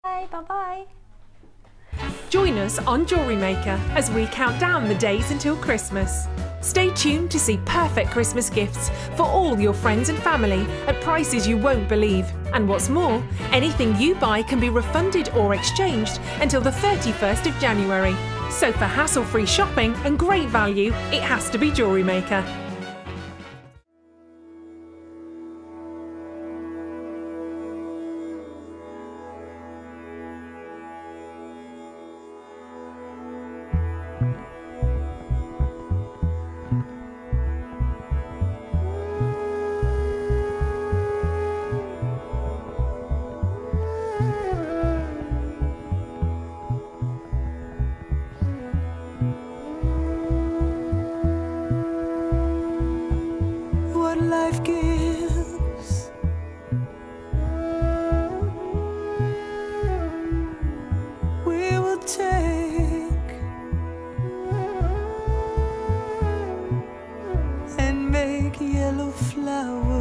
Bye, bye-bye. Join us on JewelleryMaker as we count down the days until Christmas. Stay tuned to see perfect Christmas gifts for all your friends and family at prices you won't believe. And what's more, anything you buy can be refunded or exchanged until the 31st of January. So for hassle-free shopping and great value, it has to be JewelleryMaker. Life gives, we will take and make yellow flowers.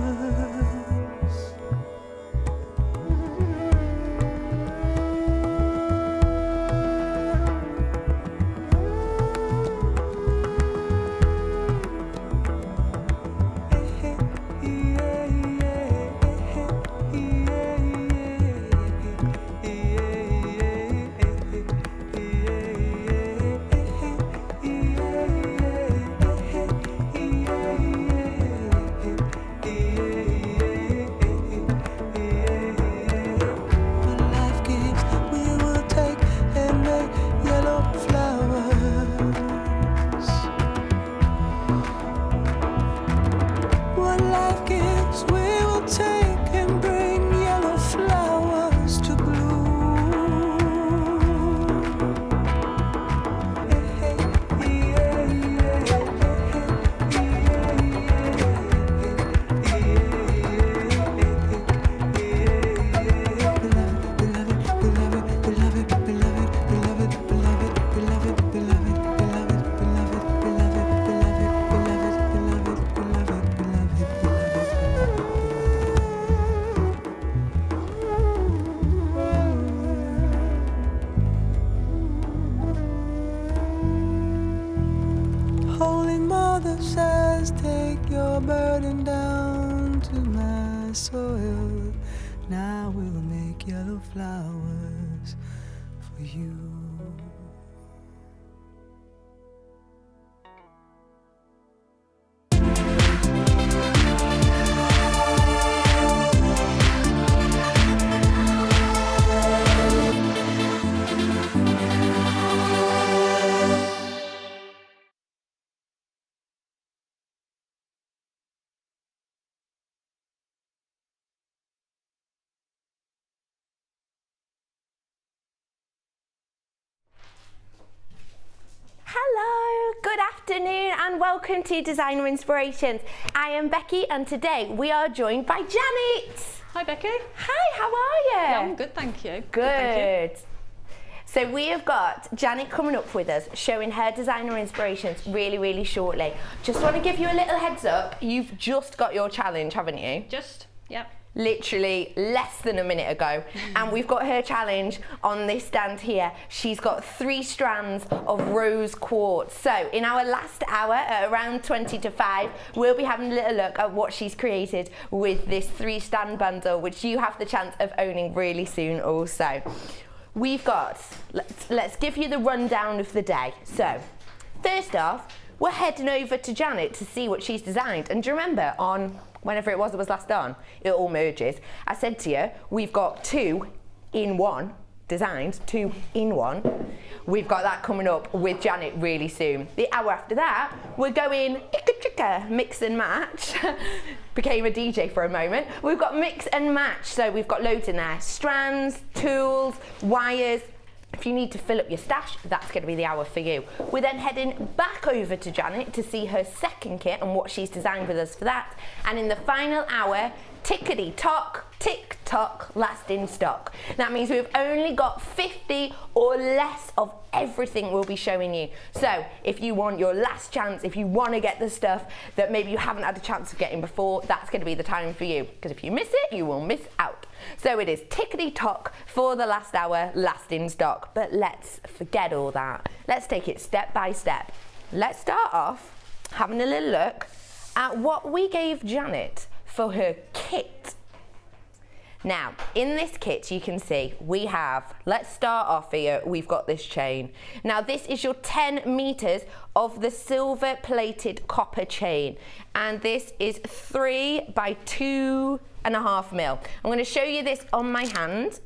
Burden down to my soil. Now we'll make yellow flowers for you. Hello, good afternoon and welcome to Designer Inspirations. I am Becky and today we are joined by Janet. Hi Becky. Hi, how are you? Yeah, I'm good, thank you. Good. Thank you. So we have got Janet coming up with us, showing her designer inspirations really shortly. Just want to give you a little heads up, you've just got your challenge, haven't you? Yep. Literally less than a minute ago, and we've got her challenge on this stand here. She's got 3 strands of rose quartz. So in our last hour at around 20 to 5, we'll be having a little look at what she's created with this 3-strand bundle, which you have the chance of owning really soon also. We've got, let's give you the rundown of the day. So first off, we're heading over to Janet to see what she's designed. And do you remember on whenever it was last on, it all merges. I said to you, we've got 2 in 1 designs, 2 in 1. We've got that coming up with Janet really soon. The hour after that, we're going mix and match. Became a DJ for a moment. We've got mix and match, so we've got loads in there. Strands, tools, wires. If you need to fill up your stash, that's going to be the hour for you. We're then heading back over to Janet to see her second kit and what she's designed with us for that. And in the final hour, tickety-tock, tick-tock, last in stock. That means we've only got 50 or less of everything we'll be showing you. So if you want your last chance, if you want to get the stuff that maybe you haven't had a chance of getting before, that's going to be the time for you, because if you miss it, you will miss out. So it is tickety-tock for the last hour, last in stock. But let's forget all that. Let's take it step by step. Let's start off having a little look at what we gave Janet for her kit. Now, in this kit, you can see we have, let's start off here, we've got this chain. Now, this is your 10 meters of the silver plated copper chain. And this is 3 by 2.5 mil. I'm going to show you this on my hand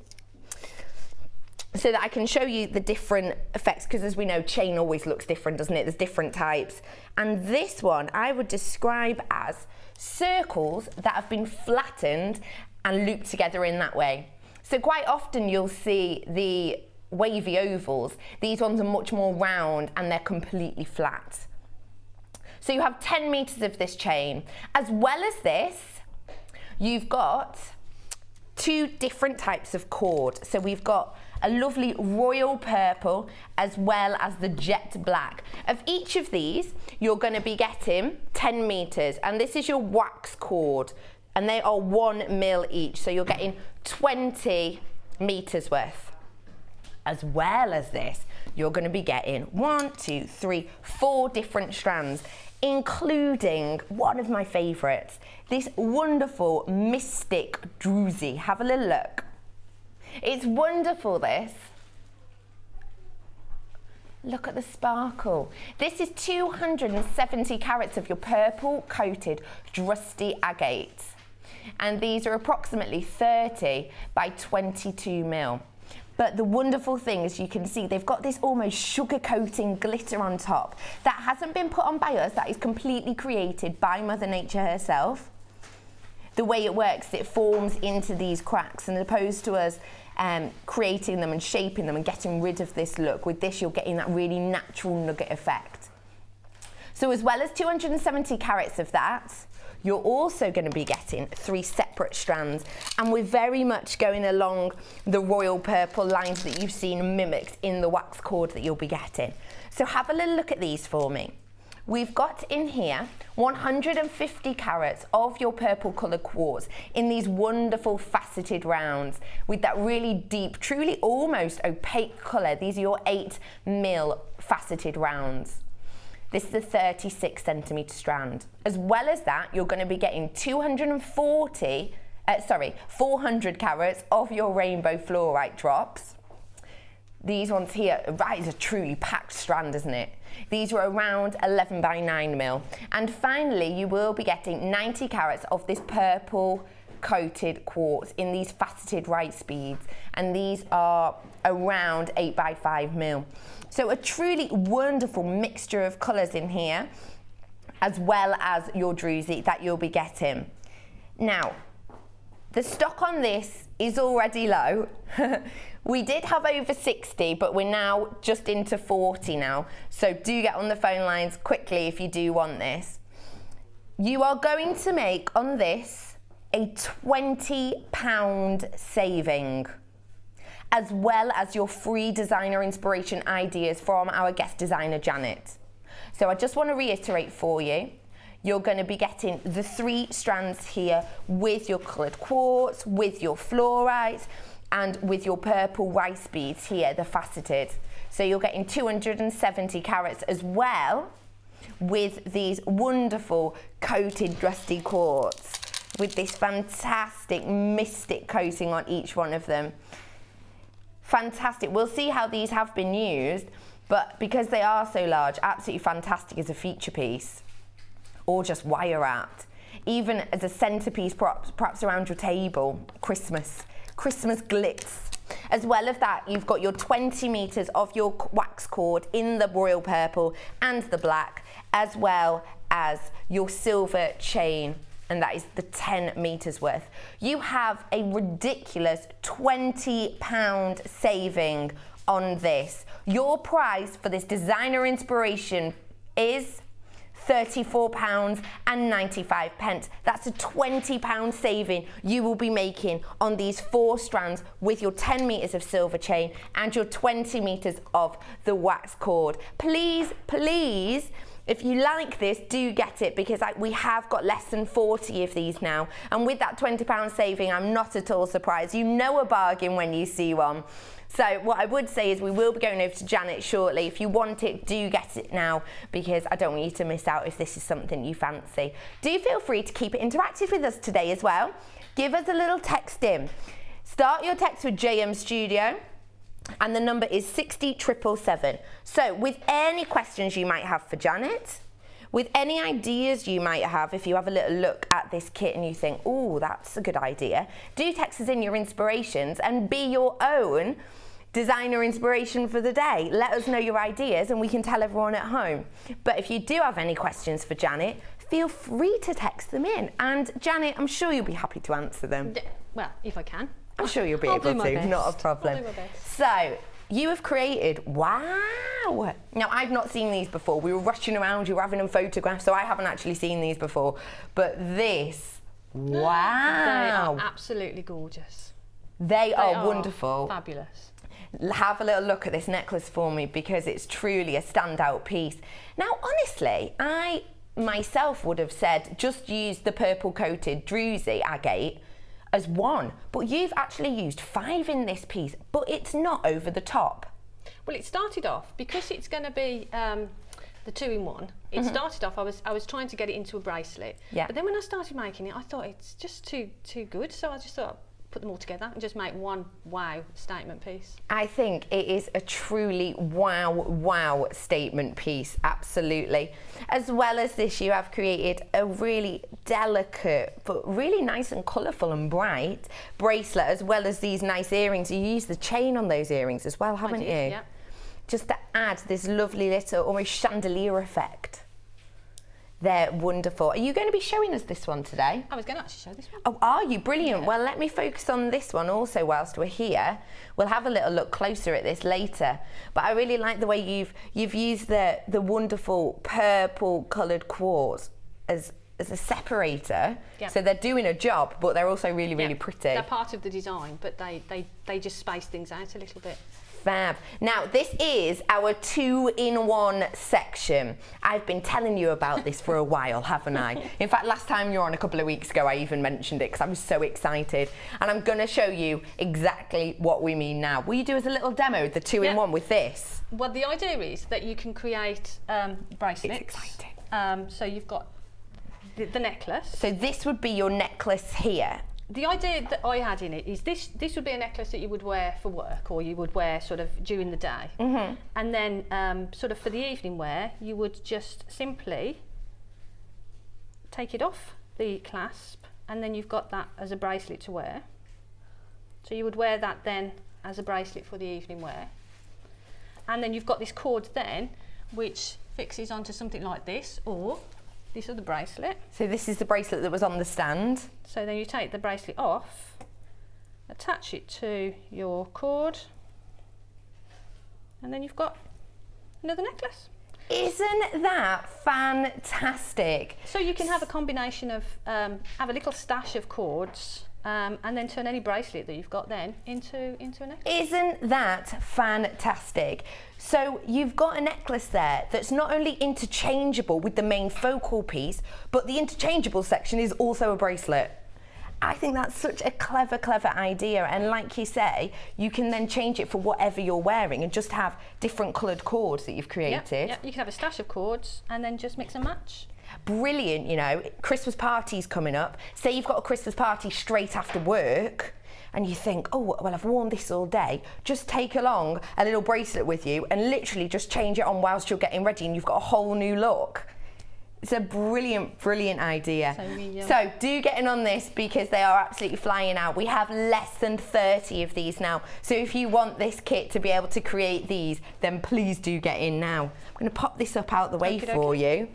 so that I can show you the different effects, because as we know, chain always looks different, doesn't it? There's different types. And this one I would describe as circles that have been flattened and looped together in that way. So quite often you'll see the wavy ovals. These ones are much more round and they're completely flat. So you have 10 meters of this chain. As well as this, you've got 2 different types of cord. So we've got a lovely royal purple as well as the jet black. Of each of these, you're going to be getting 10 meters, and this is your wax cord, and they are 1 mil each, so you're getting 20 meters worth. As well as this, you're going to be getting 1, 2, 3, 4 different strands, including one of my favorites, this wonderful mystic druzy. Have a little look. It's wonderful, this. Look at the sparkle. This is 270 carats of your purple coated rusty agate. And these are approximately 30 by 22 mil. But the wonderful thing is, you can see they've got this almost sugar coating glitter on top. That hasn't been put on by us, that is completely created by Mother Nature herself. The way it works, it forms into these cracks, and as opposed to us creating them and shaping them and getting rid of this look, with this you're getting that really natural nugget effect. So as well as 270 carats of that, you're also going to be getting 3 separate strands, and we're very much going along the royal purple lines that you've seen mimicked in the wax cord that you'll be getting. So have a little look at these for me. We've got in here 150 carats of your purple colour quartz in these wonderful faceted rounds with that really deep, truly almost opaque colour. These are your 8 mil faceted rounds. This is a 36 centimetre strand. As well as that, you're going to be getting 400 carats of your rainbow fluorite drops. These ones here, that is a truly packed strand, isn't it? These are around 11 by 9 mil. And finally, you will be getting 90 carats of this purple coated quartz in these faceted rice beads. And these are around 8 by 5 mil. So a truly wonderful mixture of colours in here, as well as your druzy that you'll be getting. Now, the stock on this is already low. We did have over 60, but we're now just into 40 now. So do get on the phone lines quickly if you do want this. You are going to make on this a £20 saving, as well as your free designer inspiration ideas from our guest designer, Janet. So I just want to reiterate for you, you're going to be getting the 3 strands here with your coloured quartz, with your fluorite, and with your purple rice beads here, the faceted. So you're getting 270 carats as well with these wonderful coated rusty quartz with this fantastic mystic coating on each one of them. Fantastic. We'll see how these have been used, but because they are so large, absolutely fantastic as a feature piece or just wire wrapped, even as a centerpiece perhaps around your table. Christmas glitz. As well as that, you've got your 20 meters of your wax cord in the royal purple and the black, as well as your silver chain, and that is the 10 meters worth. You have a ridiculous £20 saving on this. Your price for this designer inspiration is £34.95. That's a £20 saving you will be making on these 4 strands with your 10 meters of silver chain and your 20 meters of the wax cord. Please, please, if you like this, do get it, because we have got less than 40 of these now. And with that £20 saving, I'm not at all surprised. You know a bargain when you see one. So what I would say is we will be going over to Janet shortly. If you want it, do get it now, because I don't want you to miss out if this is something you fancy. Do feel free to keep it interactive with us today as well. Give us a little text in. Start your text with JM Studio, and the number is 60777. So with any questions you might have for Janet, with any ideas you might have, if you have a little look at this kit and you think, oh, that's a good idea, do text us in your inspirations and be your own designer inspiration for the day. Let us know your ideas and we can tell everyone at home. But if you do have any questions for Janet, feel free to text them in. And Janet, I'm sure you'll be happy to answer them. Well, if I can. I'm sure you'll be I'll able do my to, best. not a problem. I'll do my best. So, you have created, wow! Now, I've not seen these before. We were rushing around, you were having them photographed, so I haven't actually seen these before. But this, wow! They are absolutely gorgeous. They are wonderful. Fabulous. Have a little look at this necklace for me, because it's truly a standout piece. Now, honestly, I myself would have said just use the purple coated druzy agate as one, but you've actually used 5 in this piece, but it's not over the top. Well, it started off, because it's going to be the 2-in-1, it started off, I was trying to get it into a bracelet. Yeah. But then when I started making it, I thought it's just too good, so I just thought, put them all together and just make one wow statement piece. I think it is a truly wow statement piece, absolutely. As well as this, you have created a really delicate but really nice and colourful and bright bracelet, as well as these nice earrings. You used the chain on those earrings as well, haven't you? Yeah. Just to add this lovely little almost chandelier effect. They're wonderful. Are you going to be showing us this one today? I was going to actually show this one. Oh, are you? Brilliant. Yeah. Well, let me focus on this one also whilst we're here. We'll have a little look closer at this later. But I really like the way you've used the wonderful purple coloured quartz as a separator. Yep. So they're doing a job, but they're also really, really pretty. They're part of the design, but they just space things out a little bit. Fab. Now, this is our 2-in-1 section. I've been telling you about this for a while, haven't I? In fact, last time you were on a couple of weeks ago, I even mentioned it because I was so excited. And I'm going to show you exactly what we mean now. Will you do as a little demo, the 2-in-1 with this? Well, the idea is that you can create bracelets. It's exciting. So you've got the necklace. So this would be your necklace here. The idea that I had in it is this would be a necklace that you would wear for work, or you would wear sort of during the day. Mm-hmm. And then sort of for the evening wear, you would just simply take it off the clasp, and then you've got that as a bracelet to wear. So you would wear that then as a bracelet for the evening wear. And then you've got this cord then, which fixes onto something like this, or this other bracelet. So this is the bracelet that was on the stand. So then you take the bracelet off, attach it to your cord, and then you've got another necklace. Isn't that fantastic? So you can have a combination of, have a little stash of cords, and then turn any bracelet that you've got then into a necklace. Isn't that fantastic? So you've got a necklace there that's not only interchangeable with the main focal piece, but the interchangeable section is also a bracelet. I think that's such a clever idea, and like you say, you can then change it for whatever you're wearing and just have different coloured cords that you've created. Yeah, you can have a stash of cords and then just mix and match. Brilliant, you know. Christmas parties coming up. Say you've got a Christmas party straight after work and you think, oh, well, I've worn this all day. Just take along a little bracelet with you and literally just change it on whilst you're getting ready, and you've got a whole new look. It's a brilliant idea. So do get in on this, because they are absolutely flying out. We have less than 30 of these now. So if you want this kit to be able to create these, then please do get in now. I'm going to pop this up out the way for you.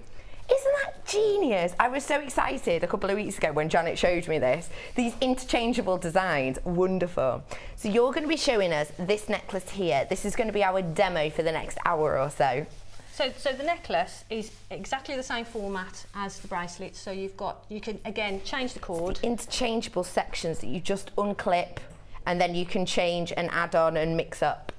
Isn't that genius? I was so excited a couple of weeks ago when Janet showed me this. These interchangeable designs, wonderful. So you're going to be showing us this necklace here. This is going to be our demo for the next hour or so. So the necklace is exactly the same format as the bracelet. So you can again change the cord. Interchangeable sections that you just unclip, and then you can change and add on and mix up.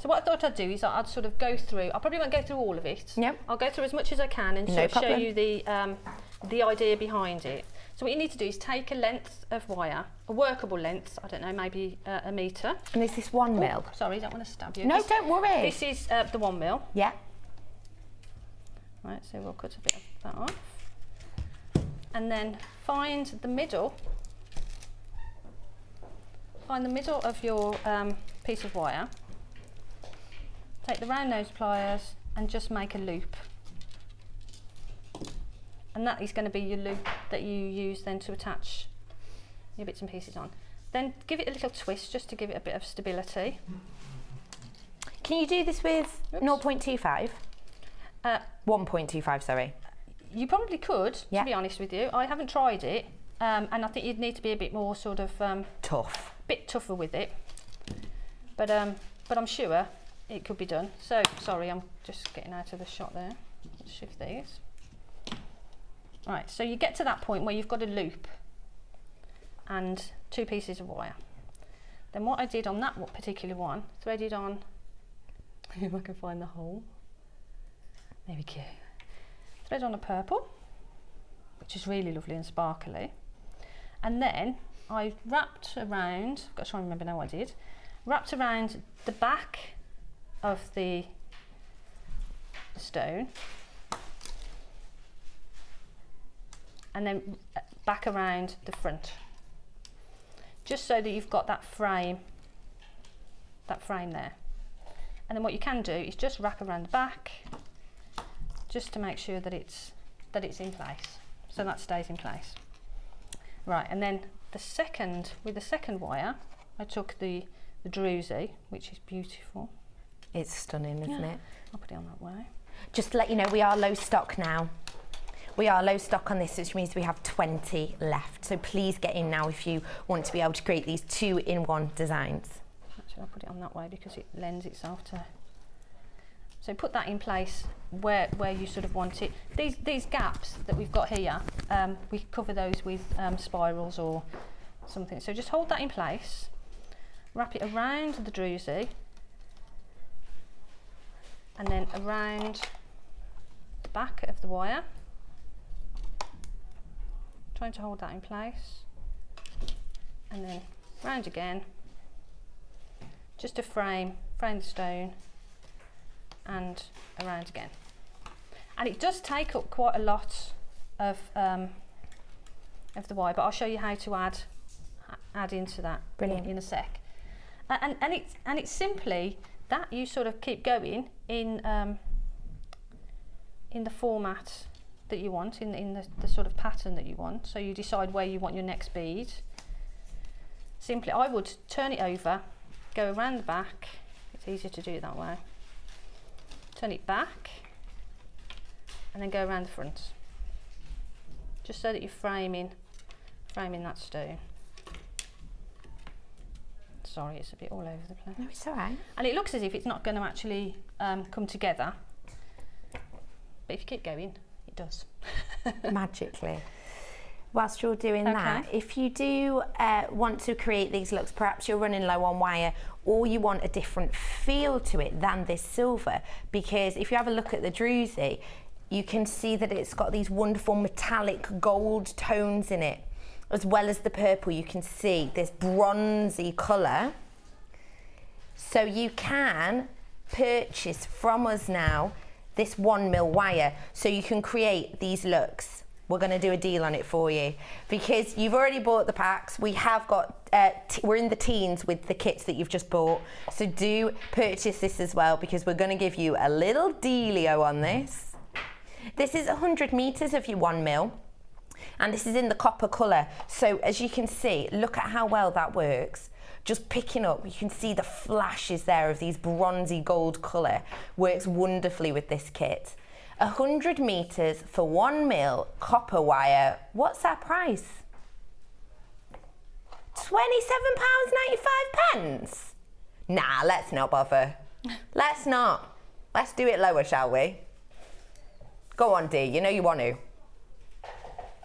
So what I thought I'd do is I'd sort of go through. I probably won't go through all of it. Yep. I'll go through as much as I can and sort of show you the idea behind it. So what you need to do is take a length of wire, a workable length. I don't know, maybe a metre. And is this 1 mil? Sorry, I don't want to stab you. No, don't worry. This is the 1 mil. Yeah. Right, so we'll cut a bit of that off. And then find the middle. Find the middle of your piece of wire. Take the round nose pliers and just make a loop. And that is going to be your loop that you use then to attach your bits and pieces on. Then give it a little twist just to give it a bit of stability. Can you do this with 0.25? 1.25, sorry. You probably could, Yeah. to be honest with you. I haven't tried it, and I think you'd need to be a bit more sort of Tough. bit tougher with it. But I'm sure it could be done. So sorry, I'm just getting out of the shot there. Let's shift these. Right, so you get to that point where you've got a loop and 2 pieces of wire. Then what I did on that particular one, threaded on, if I can find the hole. There we go. Thread on a purple, which is really lovely and sparkly. And then I wrapped around, I've got to try and remember now what I did, wrapped around the back of the stone, and then back around the front, just so that you've got that frame there. And then what you can do is just wrap around the back, just to make sure that it's in place, so that stays in place. Right, and then with the second wire, I took the druzy, which is beautiful. It's stunning, isn't it? I'll put it on that way. Just to let you know, we are low stock now. We are low stock on this, which means we have 20 left. So please get in now if you want to be able to create these 2-in-1 designs. Actually, I'll put it on that way because it lends itself to. So put that in place where you sort of want it. These gaps that we've got here, we cover those with spirals or something. So just hold that in place, wrap it around the druzy, and then around the back of the wire. Trying to hold that in place, and then round again, just to frame the stone, and around again. And it does take up quite a lot of the wire, but I'll show you how to add into that in a sec. And it's simply that you sort of keep going in the format that you want, in the sort of pattern that you want. So you decide where you want your next bead. Simply, I would turn it over, go around the back. It's easier to do it that way. Turn it back, and then go around the front, just so that you're framing that stone. Sorry, it's a bit all over the place. No, it's all right. And it looks as if it's not going to actually come together, but if you keep going, it does. Magically. Whilst you're doing that, if you do want to create these looks, perhaps you're running low on wire, or you want a different feel to it than this silver, because if you have a look at the druzy, you can see that it's got these wonderful metallic gold tones in it, as well as the purple. You can see this bronzy colour. So you can purchase from us now this 1 mil wire, so you can create these looks. We're going to do a deal on it for you, because you've already bought the packs. We have got, we're in the teens with the kits that you've just bought. So do purchase this as well, because we're going to give you a little dealio on this. This is 100 meters of your 1 mil, and this is in the copper colour. So as you can see, look at how well that works. Just picking up, you can see the flashes there of these bronzy gold colour. Works wonderfully with this kit. 100 meters for 1 mil copper wire. What's that price? £27.95. Nah, let's not bother. Let's not. Let's do it lower, shall we? Go on, dear, you know you want to.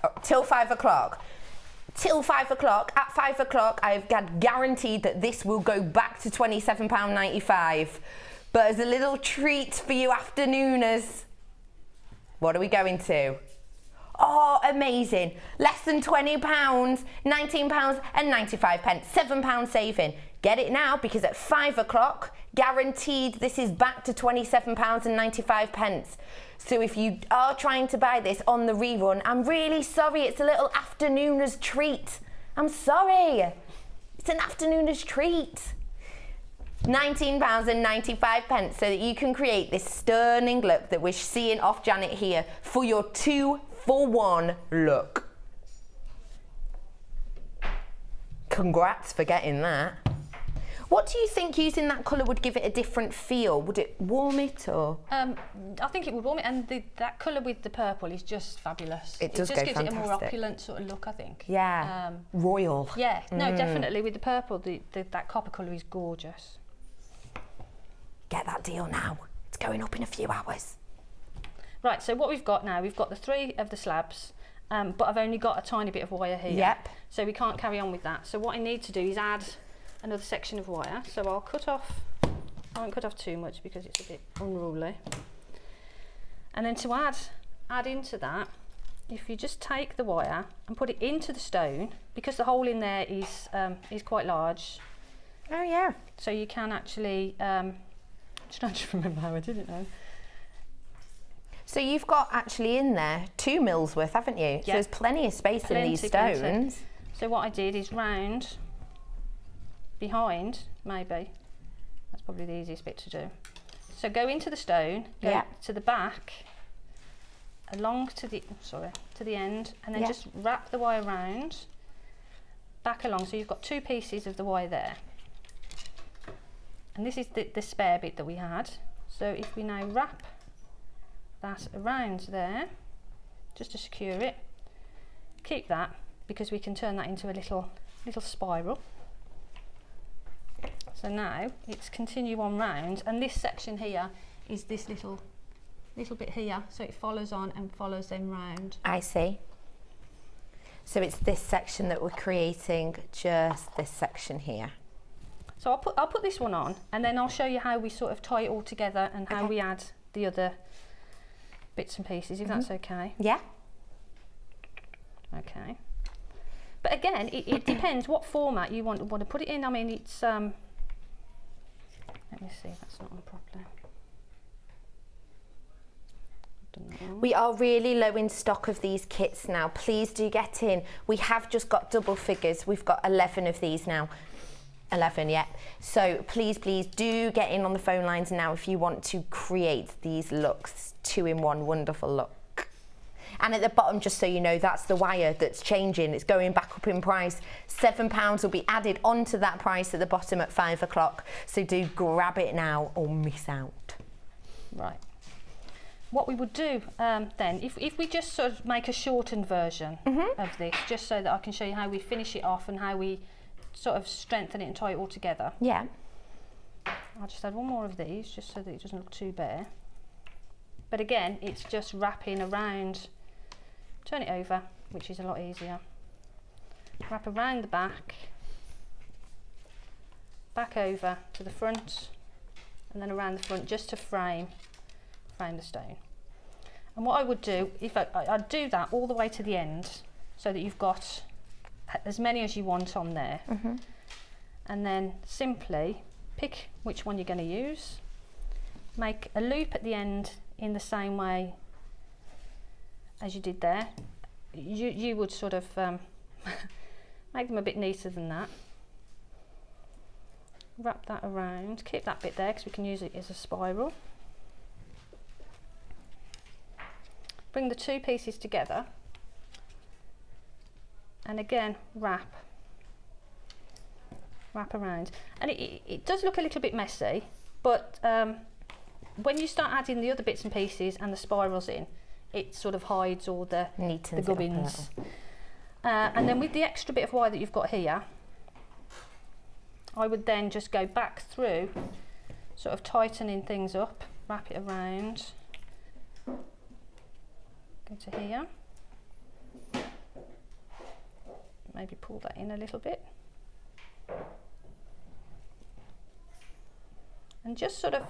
Oh, till 5 o'clock. Till 5 o'clock. At 5 o'clock, I've got guaranteed that this will go back to £27.95. But as a little treat for you afternooners, what are we going to? Oh, amazing. Less than £20, £19 and 95 pence, £7 saving. Get it now because at 5 o'clock, guaranteed this is back to £27 and 95 pence. So if you are trying to buy this on the rerun, I'm really sorry, it's a little afternooners treat. I'm sorry. It's an afternooners treat. £19 and 95 pence so that you can create this stunning look that we're seeing off Janet here for your 2-for-1 look. Congrats for getting that. What do you think using that colour would give it a different feel? Would it warm it or? I think it would warm it, and that colour with the purple is just fabulous. It does go fantastic. It just gives it a more opulent sort of look, I think. Yeah, royal. Yeah, no, definitely with the purple, that copper colour is gorgeous. Get that deal now. It's going up in a few hours. Right, so what we've got now, we've got the 3 of the slabs, but I've only got a tiny bit of wire here. Yep. So we can't carry on with that. So what I need to do is add another section of wire. So I'll cut off, I won't cut off too much because it's a bit unruly. And then to add into that, if you just take the wire and put it into the stone, because the hole in there is quite large. Oh yeah. So you can actually, I'm trying to remember how I did it now. So you've got actually in there 2 mils worth, haven't you? Yep. So there's plenty of space in these stones. So what I did is round behind, maybe. That's probably the easiest bit to do. So go into the stone, go to the back, along to the end, and then just wrap the wire round, back along. So you've got 2 pieces of the wire there. And this is the spare bit that we had. So if we now wrap that around there, just to secure it, keep that because we can turn that into a little spiral. So now it's continue on round, and this section here is this little bit here, so it follows on and follows them round. I see. So it's this section that we're creating, just this section here. So I'll put this one on, and then I'll show you how we sort of tie it all together and how we add the other bits and pieces, if that's okay. Yeah. Okay. But again, it depends what format you want to put it in. I mean, it's let me see if that's not on properly. We are really low in stock of these kits now. Please do get in. We have just got double figures. We've got 11 of these now. 11, yeah. So please do get in on the phone lines now if you want to create these looks, 2-in-1 wonderful look. And at the bottom, just so you know, that's the wire that's changing. It's going back up in price. £7 will be added onto that price at the bottom at 5 o'clock. So do grab it now or miss out. Right. What we would do then, if we just sort of make a shortened version of this, just so that I can show you how we finish it off and how we sort of strengthen it and tie it all together. Yeah. I'll just add one more of these just so that it doesn't look too bare. But again, it's just wrapping around, turn it over, which is a lot easier. Wrap around the back, back over to the front, and then around the front just to frame the stone. And what I would do, if I'd do that all the way to the end so that you've got as many as you want on there, and then simply pick which one you're going to use, make a loop at the end in the same way as you did there. You would sort of make them a bit neater than that. Wrap that around, keep that bit there because we can use it as a spiral. Bring the 2 pieces together, and again wrap around. And it does look a little bit messy, but when you start adding the other bits and pieces and the spirals in, it sort of hides all the gubbins. And then with the extra bit of wire that you've got here, I would then just go back through, sort of tightening things up, wrap it around, Go to here. Maybe pull that in a little bit. And just sort of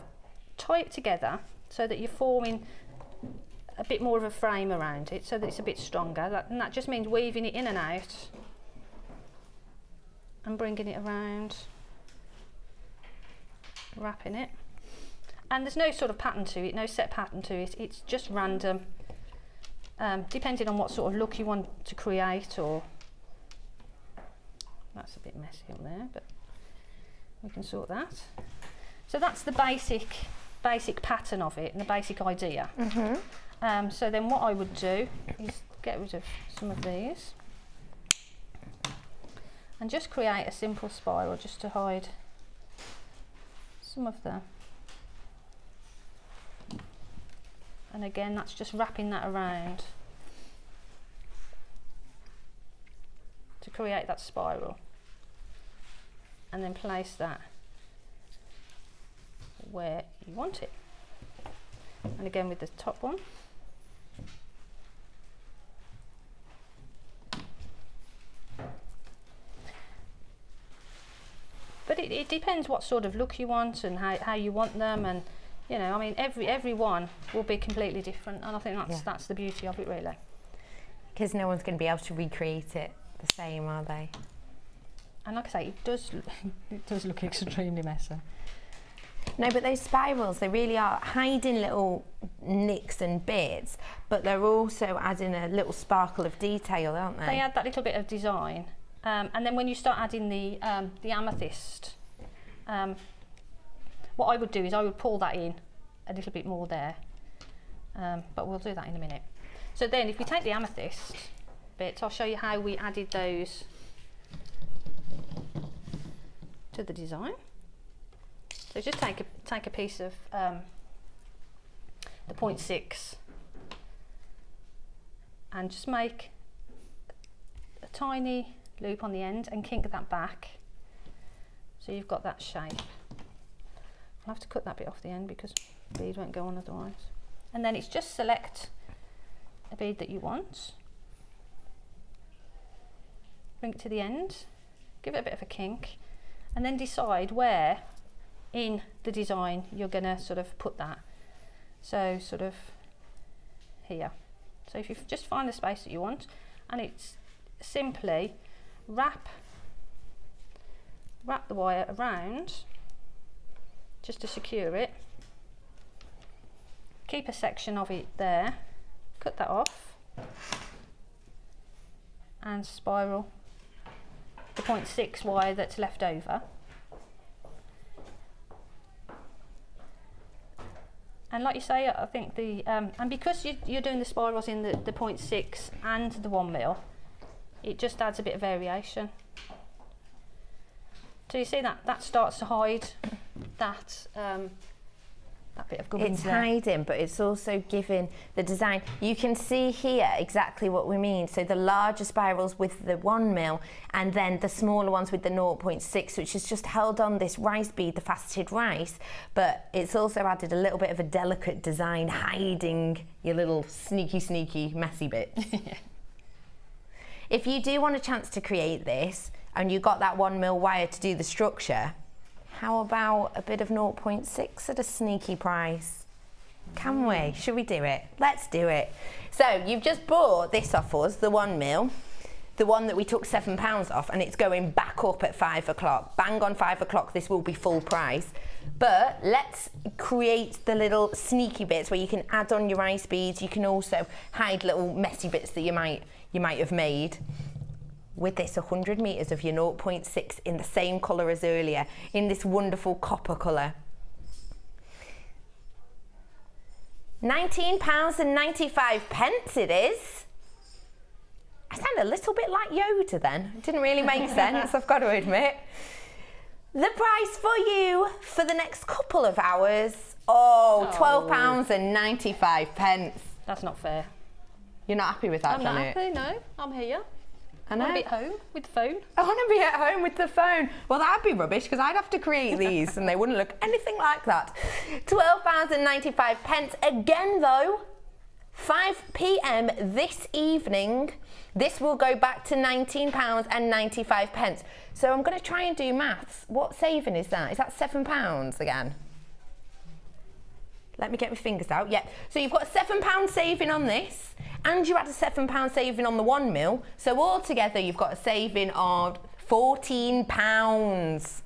tie it together so that you're forming a bit more of a frame around it so that it's a bit stronger. And that just means weaving it in and out and bringing it around, wrapping it. And there's no sort of pattern to it, no set pattern to it, it's just random, depending on what sort of look you want to create. Or that's a bit messy on there, but we can sort that. So that's the basic pattern of it and the basic idea. So then what I would do is get rid of some of these and just create a simple spiral just to hide some of them. And again, that's just wrapping that around to create that spiral, and then place that where you want it. And again with the top one. But it depends what sort of look you want and how you want them, and you know, I mean, every one will be completely different, and I think that's the beauty of it, really. Because no one's going to be able to recreate it the same, are they? And like I say, it does look extremely messy. No, but those spirals, they really are hiding little nicks and bits, but they're also adding a little sparkle of detail, aren't they? They add that little bit of design, and then when you start adding the amethyst, what I would do is I would pull that in a little bit more there, but we'll do that in a minute. So then if we take the amethyst bits, I'll show you how we added those to the design. So just take a piece of the 0.6 and just make a tiny loop on the end and kink that back so you've got that shape. I'll have to cut that bit off the end because the bead won't go on otherwise. And then it's just select a bead that you want, bring it to the end, give it a bit of a kink, and then decide where in the design you're going to sort of put that. So sort of here. So if you just find the space that you want, and it's simply wrap the wire around just to secure it, keep a section of it there, cut that off and spiral the 0.6 wire that's left over. And like you say, I think the and because you're doing the spirals in the 0.6 and the 1 mil, it just adds a bit of variation. So you see that starts to hide that that bit of gubbins. It's hiding, but it's also giving the design. You can see here exactly what we mean. So the larger spirals with the 1 mil, and then the smaller ones with the 0.6, which has just held on this rice bead, the faceted rice, but it's also added a little bit of a delicate design, hiding your little sneaky, messy bits. If you do want a chance to create this, and you got that 1 mil wire to do the structure, how about a bit of 0.6 at a sneaky price? Can we? Should we do it? Let's do it. So you've just bought this off us, the 1 mil, the one that we took £7 off, and it's going back up at 5 o'clock. Bang on 5 o'clock, this will be full price. But let's create the little sneaky bits where you can add on your rice beads. You can also hide little messy bits that you might have made. With this 100 metres of your 0.6 in the same colour as earlier, in this wonderful copper colour. £19.95 it is. I sound a little bit like Yoda then. It didn't really make sense, I've got to admit. The price for you for the next couple of hours, £12.95. That's not fair. You're not happy with that, I'm Janet? not happy, no. I'm here. I know. I want to be at home with the phone. I want to be at home with the phone. Well, that'd be rubbish because I'd have to create these and they wouldn't look anything like that. £12.95. Again, though, 5 p.m. this evening, this will go back to £19.95. So I'm going to try and do maths. What saving is that? Is that £7 again? Let me get my fingers out. Yeah. So you've got £7 saving on this, and you had a £7 saving on the 1 mil. So altogether, you've got a saving of £14.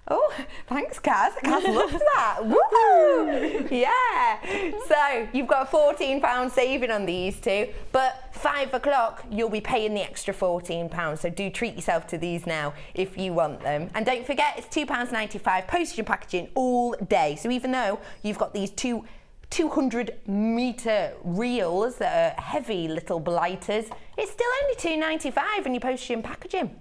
Oh, thanks, Kaz. Kaz loves that. Woohoo! Yeah. So you've got a £14 saving on these two, but 5 o'clock you'll be paying the extra £14. So do treat yourself to these now if you want them. And don't forget, it's £2.95 postage and packaging all day. So even though you've got these 200-metre reels that are heavy little blighters, it's still only £2.95 and you postage and packaging.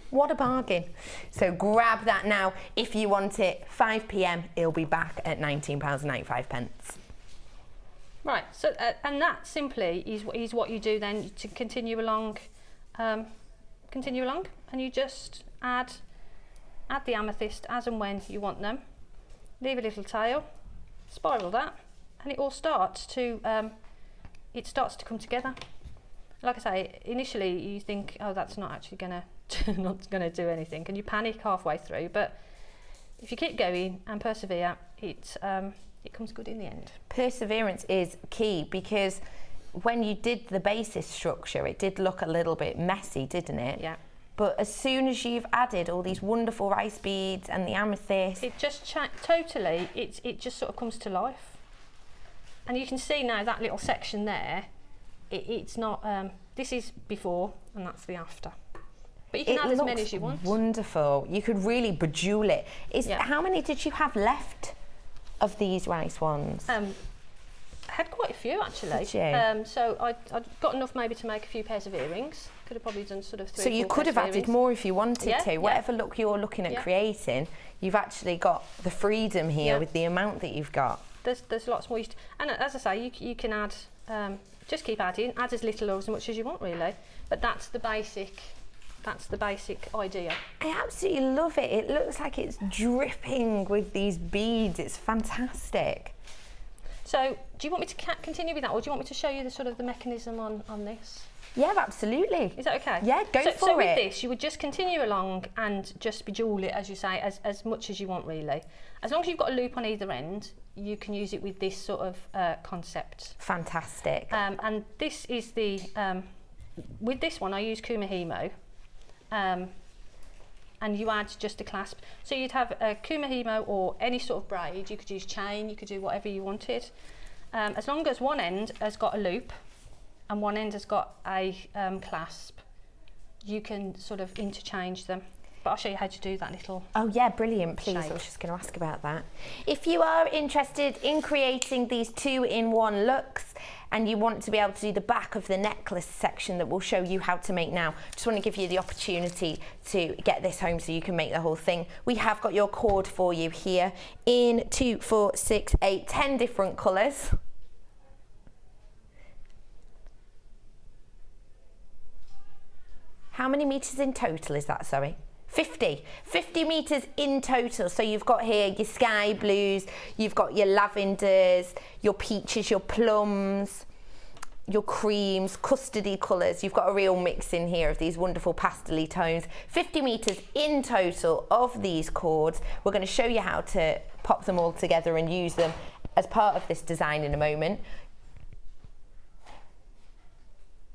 What a bargain. So grab that now if you want it. 5 p.m. it'll be back at £19.95. Right, so and that simply is what you do then to continue along, and you just add the amethyst as and when you want them. Leave a little tail, spiral that, and it all starts to come together. Like I say, initially you think, oh, that's not actually gonna do anything, and you panic halfway through, but if you keep going and persevere, it comes good in the end. Perseverance is key, because when you did the basis structure, it did look a little bit messy, didn't it? Yeah. But as soon as you've added all these wonderful rice beads and the amethyst, it just it just sort of comes to life. And you can see now that little section there, it's not, this is before and that's the after. But you can add as many as you want. Wonderful. You could really bejewel it. Yeah. How many did you have left of these rice ones? I had quite a few actually. Did you? So I'd got enough maybe to make a few pairs of earrings. Could have probably done sort of 3 So or 4 you could pairs have of added earrings. more if you wanted Yeah, to. yeah. Whatever look you're looking at Yeah. creating, you've actually got the freedom here Yeah. with the amount that you've got. There's lots more. And as I say, you can add, just keep adding, add as little or as much as you want really. But that's the basic idea. I absolutely love it. It looks like it's dripping with these beads. It's fantastic. So do you want me to continue with that, or do you want me to show you the sort of the mechanism on this? Yeah, absolutely. Is that okay? Yeah, go for so it. with this, you would just continue along and just bejewel it, as you say, as much as you want really. As long as you've got a loop on either end, you can use it with this sort of concept. Fantastic. And this is the, with this one I use Kumihimo, and you add just a clasp. So you'd have a Kumihimo or any sort of braid. You could use chain, you could do whatever you wanted. As long as one end has got a loop and one end has got a clasp, you can sort of interchange them. But I'll show you how to do that little. Oh yeah, brilliant, please. shape. I was just going to ask about that. If you are interested in creating these 2-in-1 looks and you want to be able to do the back of the necklace section that we'll show you how to make now, just want to give you the opportunity to get this home so you can make the whole thing. We have got your cord for you here in 2, 4, 6, 8, 10 different colours. How many metres in total is that, sorry? 50 metres in total. So you've got here your sky blues, you've got your lavenders, your peaches, your plums, your creams, custardy colours. You've got a real mix in here of these wonderful pastel-y tones. 50 metres in total of these cords. We're going to show you how to pop them all together and use them as part of this design in a moment.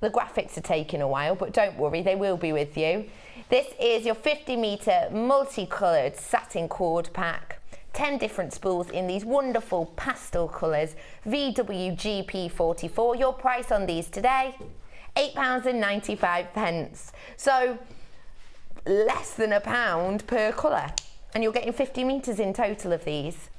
The graphics are taking a while, but don't worry, they will be with you. This is your 50 metre multicoloured satin cord pack. 10 different spools in these wonderful pastel colours. VWGP44. Your price on these today, £8.95. So less than £1 per colour. And you're getting 50 metres in total of these.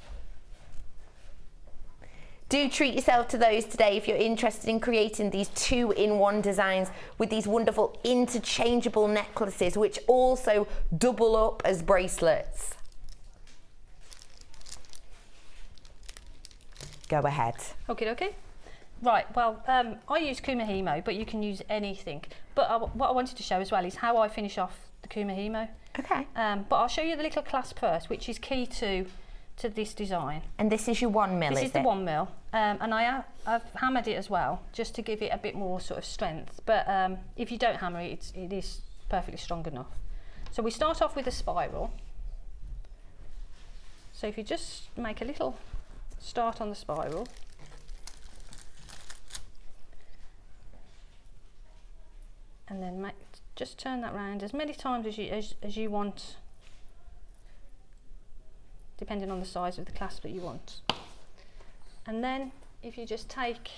Do treat yourself to those today if you're interested in creating these 2-in-1 designs with these wonderful interchangeable necklaces, which also double up as bracelets. Go ahead. Okay. Right, well, I use Kumihimo, but you can use anything. But what I wanted to show as well is how I finish off the Kumihimo. Okay. But I'll show you the little clasp first, which is key to to this design. And this is your 1 mil, This is is the it? 1 mil, and I've hammered it as well, just to give it a bit more sort of strength. But if you don't hammer it, it is perfectly strong enough. So we start off with a spiral. So if you just make a little start on the spiral, and then just turn that round as many times as you want, depending on the size of the clasp that you want. And then if you just take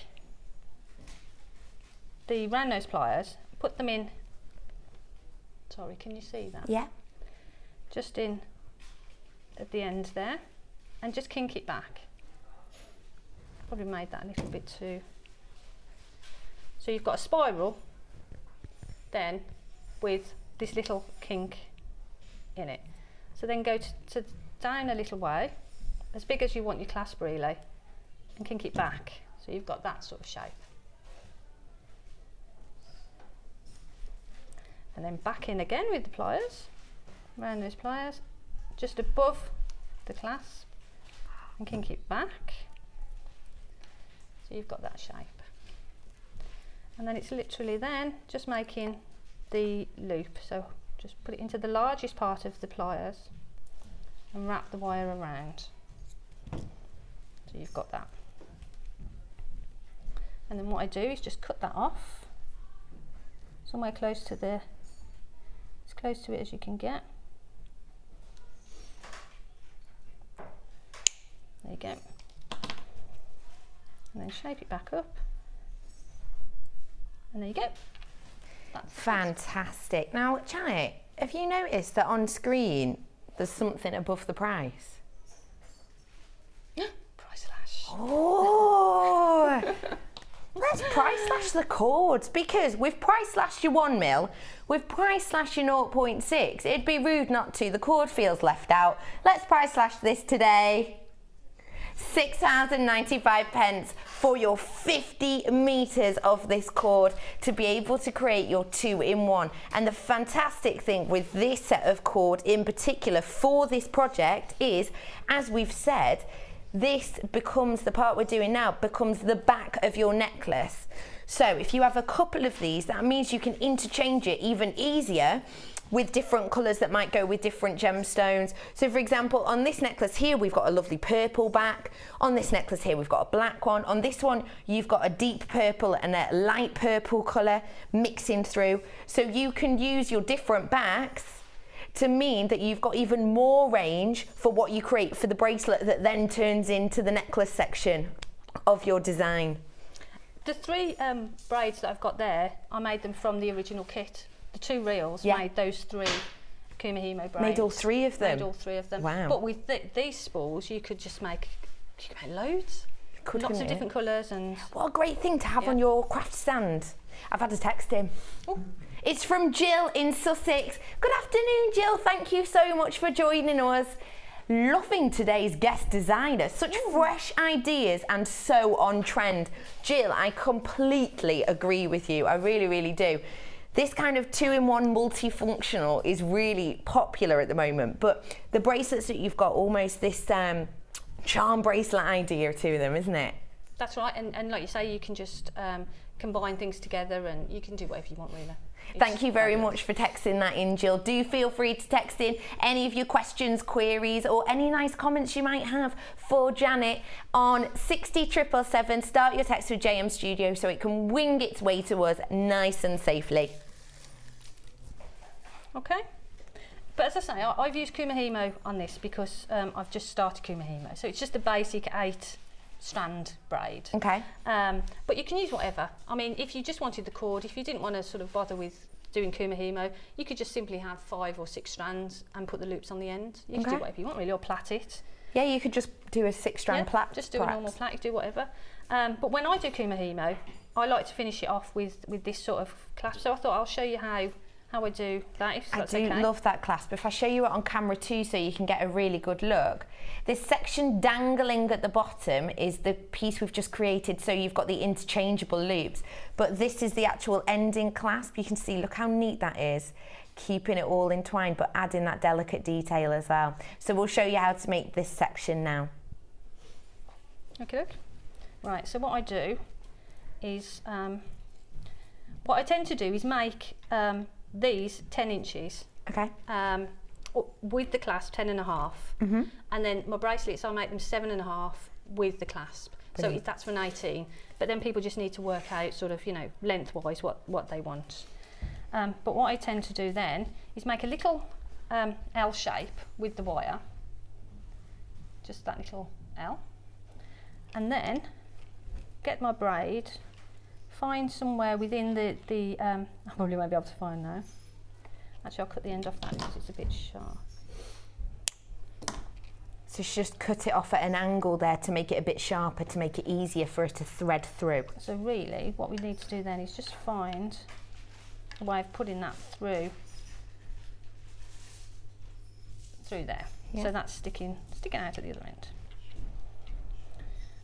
the round nose pliers, put them in, sorry, can you see that? Yeah. Just in at the end there, and just kink it back. Probably made that a little bit too. So you've got a spiral then with this little kink in it. So then go to down a little way, as big as you want your clasp really, and kink it back. So you've got that sort of shape. And then back in again with the pliers, around those pliers, just above the clasp, and kink it back. So you've got that shape. And then it's literally then just making the loop. So just put it into the largest part of the pliers and wrap the wire around. So you've got that. And then what I do is just cut that off somewhere close to as close to it as you can get. There you go. And then shape it back up. And there you go. That's Fantastic. Now, Janet, have you noticed that on screen there's something above the price? price slash. Oh! Let's price slash the cords, because we've price slashed your 1 mil, we've price slashed your 0.6. It'd be rude not to. The cord feels left out. Let's price slash this today. £6.95 for your 50 meters of this cord to be able to create your 2-in-1. And the fantastic thing with this set of cord in particular for this project is, as we've said, this becomes, the part we're doing now, becomes the back of your necklace. So if you have a couple of these, that means you can interchange it even easier with different colours that might go with different gemstones. So for example, on this necklace here, we've got a lovely purple back. On this necklace here, we've got a black one. On this one, you've got a deep purple and a light purple colour mixing through. So you can use your different backs to mean that you've got even more range for what you create for the bracelet that then turns into the necklace section of your design. The 3 braids that I've got there, I made them from the original kit. The 2 reels made those 3 Kumihimo braids. Made all 3 of them? Made all 3 of them. Wow. But with these spools, you could just make, loads. Lots of different colours. And what a great thing to have on your craft stand. I've had to text him. Ooh. It's from Jill in Sussex. Good afternoon, Jill. Thank you so much for joining us. Loving today's guest designer. Such fresh ideas and so on trend. Jill, I completely agree with you. I really, really do. This kind of 2-in-1 multifunctional is really popular at the moment, but the bracelets that you've got, almost this charm bracelet idea to them, isn't it? That's right, and like you say, you can just combine things together and you can do whatever you want, really. Thank you very much for texting that in, Jill. Do feel free to text in any of your questions, queries, or any nice comments you might have for Janet on 60777. Start your text with JM Studio so it can wing its way to us nice and safely. Okay. But as I say, I've used Kumihimo on this because I've just started Kumihimo. So it's just a basic 8-strand braid. Okay. But you can use whatever. I mean, if you just wanted the cord, if you didn't want to sort of bother with doing Kumihimo, you could just simply have 5 or 6 strands and put the loops on the end. You can do whatever you want really, or plait it. Yeah, you could just do a 6-strand plait. Just do a normal plait, you do whatever. But when I do Kumihimo, I like to finish it off with this sort of clasp. So I thought I'll show you how I do that, if that's okay. I do love that clasp. If I show you it on camera too so you can get a really good look. This section dangling at the bottom is the piece we've just created, so you've got the interchangeable loops. But this is the actual ending clasp. You can see, look how neat that is. keeping it all entwined, but adding that delicate detail as well. So we'll show you how to make this section now. Okay. Right, so what I do is, what I tend to do is make these 10 inches. Okay. With the clasp 10.5, and then my bracelets I make them 7.5 with the clasp. Brilliant. So that's for an 18. But then people just need to work out sort of, you know, lengthwise what they want. But what I tend to do then is make a little L shape with the wire, just that little L, and then get my braid, find somewhere within the I probably won't be able to find now. Actually, I'll cut the end off that because it's a bit sharp. So just cut it off at an angle there to make it a bit sharper, to make it easier for it to thread through. So really, what we need to do then is just find a way of putting that through there. Yeah. So that's sticking out at the other end.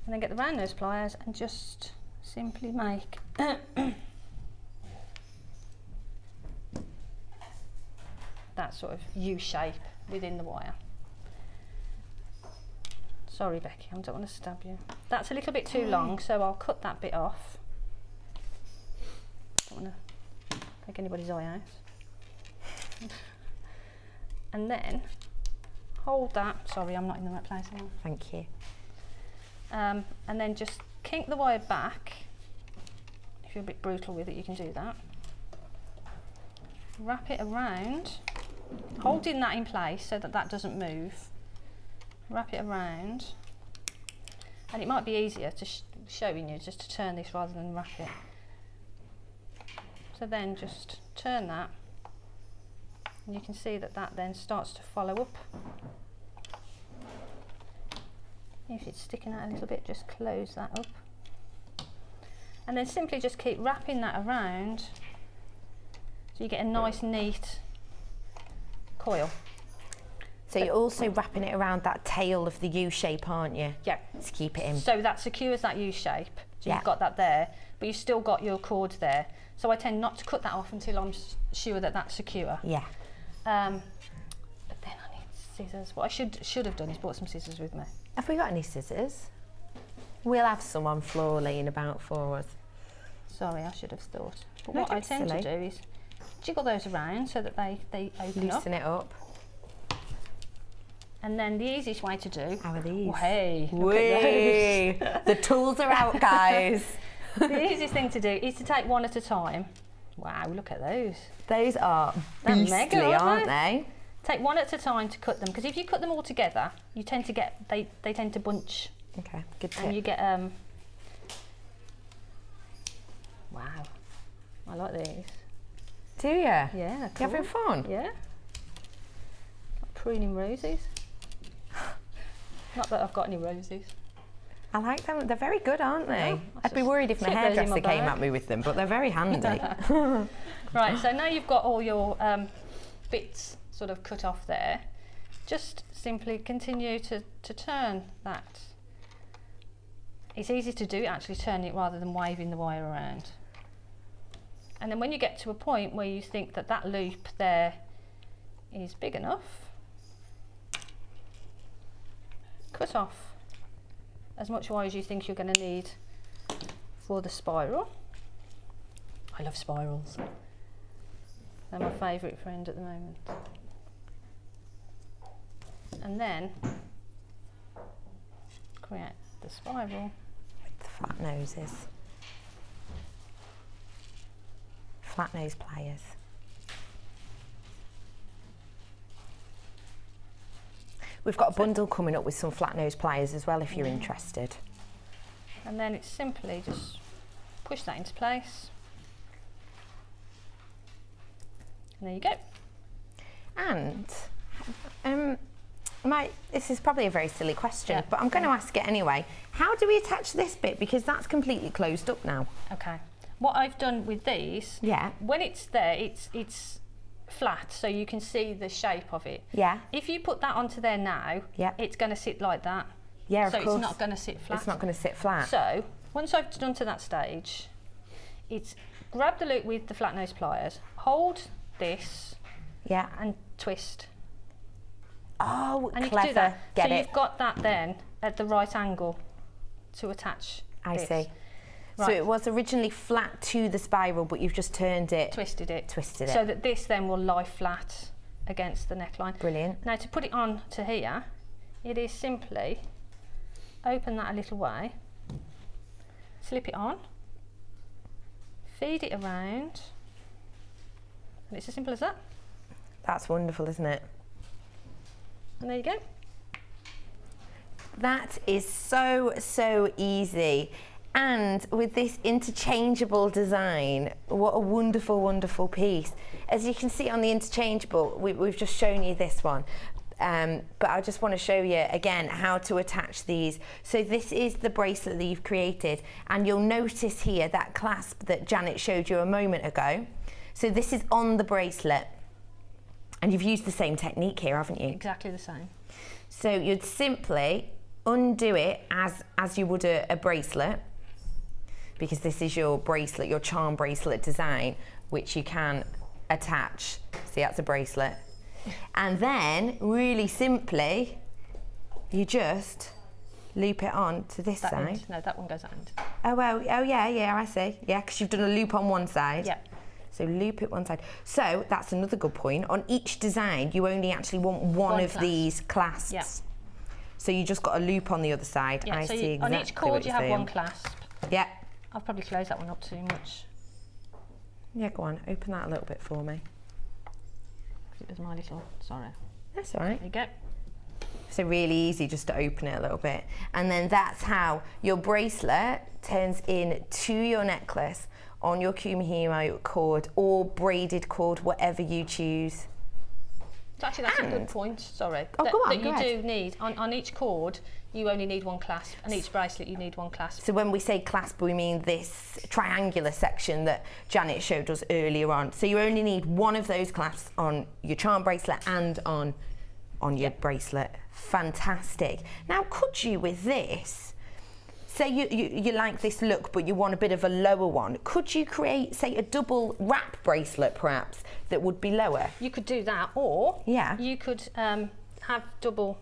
And then get the round nose pliers and just simply make that sort of U shape within the wire. Sorry, Becky, I don't want to stab you. That's a little bit too long, so I'll cut that bit off. Don't want to take anybody's eye out. And then hold that. Sorry, I'm not in the right place anymore. Thank you. And then just kink the wire back. If you're a bit brutal with it, you can do that. Wrap it around, holding that in place so that that doesn't move. Wrap it around, and it might be easier to showing you just to turn this rather than wrap it. So then just turn that, and you can see that that then starts to follow up. If it's sticking out a little bit, just close that up, and then simply just keep wrapping that around so you get a nice neat coil. So you're also wrapping it around that tail of the U shape, aren't you? Yeah. To keep it in. So that secures that U shape. So Yeah. you've got that there, but you've still got your cord there. So I tend not to cut that off until I'm sure that that's secure. Yeah. But then I need scissors. What I should have done is brought some scissors with me. Have we got any scissors? We'll have some on floor laying about for us. Sorry, I should have thought. But No, what I don't tend silly. to do is jiggle those around so that they open up. Loosen it up. And then the easiest way to do. How are these? Oh, hey, look Whee! at The tools are out, guys. those. The easiest thing to do is to take one at a time. Wow, look at those. Those are They're beastly, mega, aren't they? Take one at a time to cut them, because if you cut them all together, you tend to get they tend to bunch, Okay, good tip. and you get wow, I like these. Do you? Yeah, You cool. having fun? Yeah. Like pruning roses. Not that I've got any roses. I like them. They're very good, aren't they? Yeah, I'd be worried if my slip those in hairdresser my came bag. at me with them, but they're very handy. Right, so now you've got all your bits sort of cut off there. Just simply continue to turn that. It's easy to do actually turning it rather than waving the wire around. And then when you get to a point where you think that that loop there is big enough, cut off as much wire as you think you're going to need for the spiral. I love spirals. They're my favourite friend at the moment. And then create the spiral. With the flat noses. Flat nose pliers. We've got a bundle coming up with some flat nose pliers as well if you're interested. And then it's simply just push that into place. And there you go. And this is probably a very silly question, Yeah. but I'm going to ask it anyway. How do we attach this bit? Because that's completely closed up now. Okay. What I've done with these, Yeah. when it's there, it's flat, so you can see the shape of it. Yeah. If you put that onto there now, Yeah. it's going to sit like that. Yeah, So of course. it's not going to sit flat. It's not going to sit flat. So once I've done to that stage, it's grab the loop with the flat nose pliers, hold this Yeah. and twist. Oh, And you clever. can do that. Get so it. you've got that then at the right angle to attach I this. see. So Right. it was originally flat to the spiral, but you've just turned it. Twisted it. Twisted it. So that this then will lie flat against the neckline. Brilliant. Now to put it on to here, it is simply open that a little way, slip it on, feed it around, and it's as simple as that. That's wonderful, isn't it? And there you go. That is so easy. And with this interchangeable design, what a wonderful, wonderful piece. As you can see on the interchangeable, we've just shown you this one. But I just want to show you again how to attach these. So this is the bracelet that you've created, and you'll notice here that clasp that Janet showed you a moment ago. So this is on the bracelet, and you've used the same technique here, haven't you? Exactly the same. So you'd simply undo it as you would a bracelet, because this is your bracelet, your charm bracelet design, which you can attach. See, that's a bracelet. And then, really simply, you just loop it on to this That side. end. No, that one goes that end. Oh, well, oh yeah, I see. Yeah, because you've done a loop on one side. Yeah. So loop it one side. So that's another good point. On each design, you only actually want one of clasp. these clasps. Yeah. So you just got a loop on the other side. Yeah, I so see you, exactly on each cord what you you're have one saying. clasp. Yeah. I'll probably close that one up too much. Yeah, go on. Open that a little bit for me. It was my little, sorry. That's all right. There you go. So really easy just to open it a little bit. And then that's how your bracelet turns into your necklace on your kumihimo cord or braided cord, whatever you choose. So actually that's a And- good point, sorry. Oh, go on, that go you ahead. do need, on each cord, you only need one clasp, and each bracelet you need one clasp. So when we say clasp, we mean this triangular section that Janet showed us earlier on. So you only need one of those clasps on your charm bracelet and on your bracelet. Fantastic. Now, could you, with this, say you like this look, but you want a bit of a lower one, could you create, say, a double wrap bracelet, perhaps, that would be lower? You could do that, or Yeah. you could have double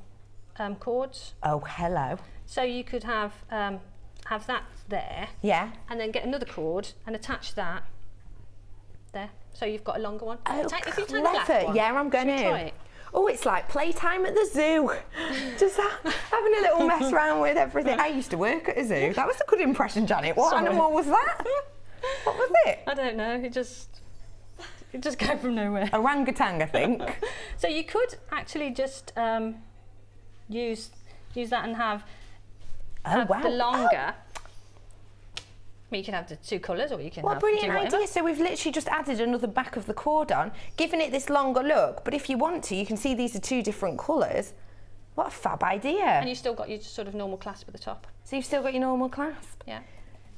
cords. Oh, hello. So you could have that there, Yeah. and then get another cord and attach that there. So you've got a longer one. Oh, If you take the black clever. one, Yeah, I'm going should we try to. it? Oh, it's like playtime at the zoo. Just having a little mess around with everything. I used to work at a zoo. That was a good impression, Janet. What Sorry. animal was that? What was it? I don't know. It just came from nowhere. Orangutan, I think. So you could actually just use that and have Oh, wow. the longer. I mean, you can have the two colours, or you can What a have brilliant do whatever. idea. So we've literally just added another back of the cord on, giving it this longer look. But if you want to, you can see these are two different colours. What a fab idea. And you've still got your sort of normal clasp at the top. So you've still got your normal clasp. Yeah.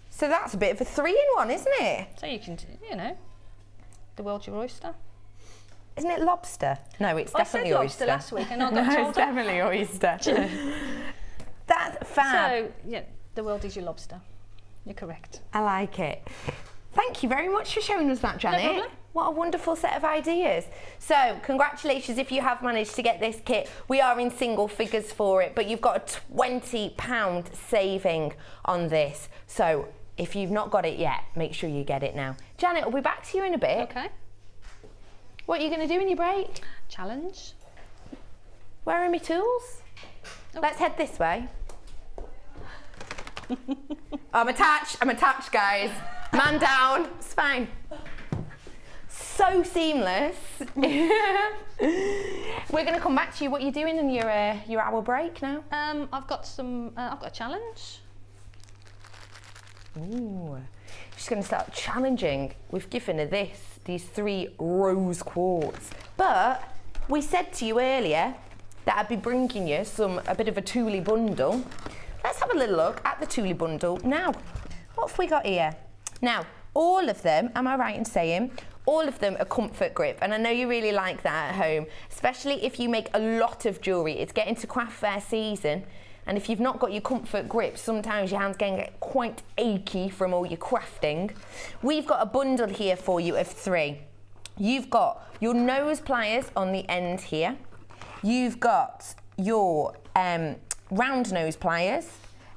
So that's a bit of a 3-in-1, isn't it? So you can, the world's your oyster. Isn't it lobster? No, it's definitely I said oyster. lobster last week, and I got No, told it's off. definitely oyster. That's fab. So yeah, the world is your lobster. You're correct. I like it. Thank you very much for showing us that, Janet. problem. What a wonderful set of ideas. So, congratulations if you have managed to get this kit. We are in single figures for it, but you've got a £20 saving on this. So, if you've not got it yet, make sure you get it now. Janet, we'll be back to you in a bit. Okay. What are you going to do in your break? Challenge. Where are my tools? Oh. Let's head this way. I'm attached, guys. Man down, it's fine. So seamless. We're going to come back to you. What are you doing in your hour break now? I've got a challenge. Ooh. She's going to start challenging. We've given her these 3 rose quartz. But we said to you earlier that I'd be bringing you a bit of a Thule bundle. Let's have a little look at the Thule bundle. Now, what have we got here? Now, all of them, am I right in saying, all of them are comfort grip, and I know you really like that at home, especially if you make a lot of jewellery. It's getting to craft fair season, and if you've not got your comfort grip, sometimes your hands can get quite achy from all your crafting. We've got a bundle here for you of 3. you've got your nose pliers on the end here. You've got your round nose pliers,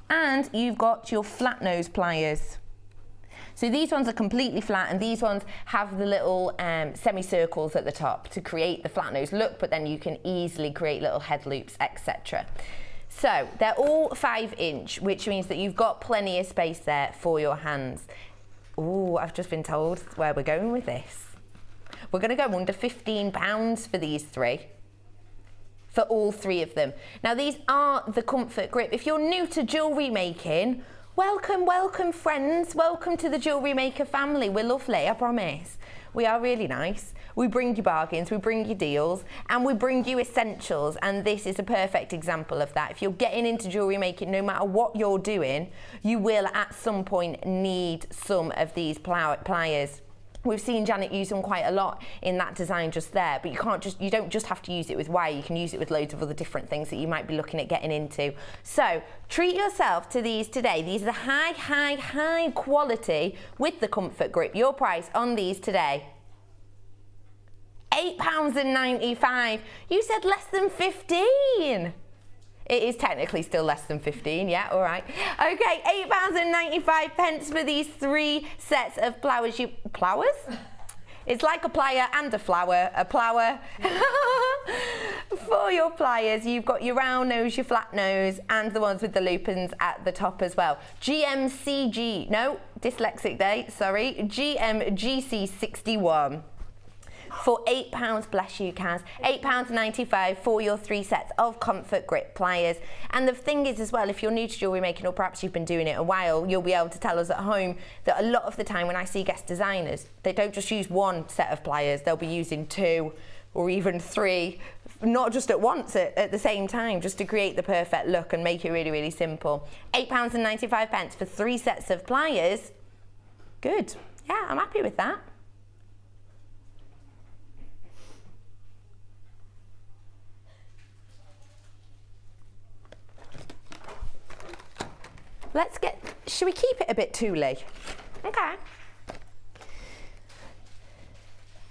and you've got your flat nose pliers. So these ones are completely flat, and these ones have the little semicircles at the top to create the flat nose look, but then you can easily create little head loops, etc. So they're all 5-inch, which means that you've got plenty of space there for your hands. Oh, I've just been told where we're going with this. We're going to go under £15 for these three. For all three of them. Now these are the comfort grip. If you're new to jewellery making, welcome, welcome friends. Welcome to the Jewellery Maker family. We're lovely, I promise. We are really nice. We bring you bargains, we bring you deals, and we bring you essentials, and this is a perfect example of that. If you're getting into jewellery making, no matter what you're doing, you will at some point need some of these pliers. We've seen Janet use them quite a lot in that design just there, but you don't just have to use it with wire, you can use it with loads of other different things that you might be looking at getting into. So treat yourself to these today. These are the high quality with the comfort grip. Your price on these today, £8.95. You said less than 15. It is technically still less than 15, yeah, all right. Okay, £8.95 for these three sets of flowers. Flowers? It's like a plier and a flower, For your pliers, you've got your round nose, your flat nose, and the ones with the lupins at the top as well. GMCG, no, dyslexic day, sorry, GMGC61. For £8, bless you, Kaz, £8.95 for your three sets of comfort grip pliers. And the thing is as well, if you're new to jewellery making, or perhaps you've been doing it a while, you'll be able to tell us at home that a lot of the time when I see guest designers, they don't just use one set of pliers, they'll be using 2 or even 3, not just at once, at the same time, just to create the perfect look and make it really, really simple. £8.95 for 3 sets of pliers. Good, yeah, I'm happy with that. Should we keep it a bit tooly? Okay.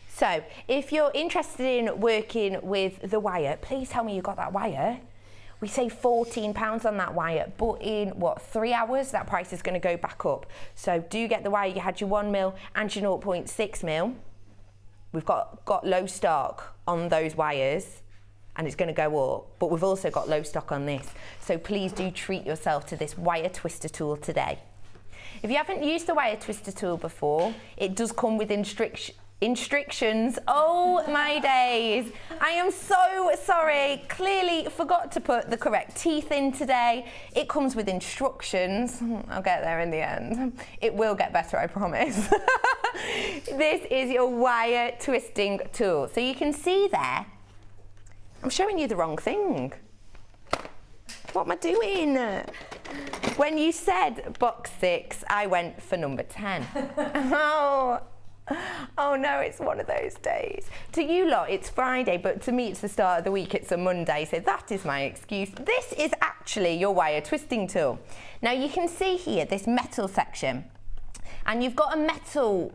So, if you're interested in working with the wire, please tell me you got that wire. We say £14 on that wire, but in, 3 hours, that price is going to go back up. So do get the wire. You had your 1mm and your 0.6mm. We've got low stock on those wires, and it's going to go up, but we've also got low stock on this. So please do treat yourself to this wire twister tool today. If you haven't used the wire twister tool before, it does come with instructions. Oh my days. I am so sorry. Clearly forgot to put the correct teeth in today. It comes with instructions. I'll get there in the end. It will get better, I promise. This is your wire twisting tool. So you can see there, I'm showing you the wrong thing. What am I doing? When you said box 6, I went for number 10. Oh no, it's one of those days. To you lot, it's Friday, but to me, it's the start of the week, it's a Monday, so that is my excuse. This is actually your wire twisting tool. Now you can see here, this metal section, and you've got a metal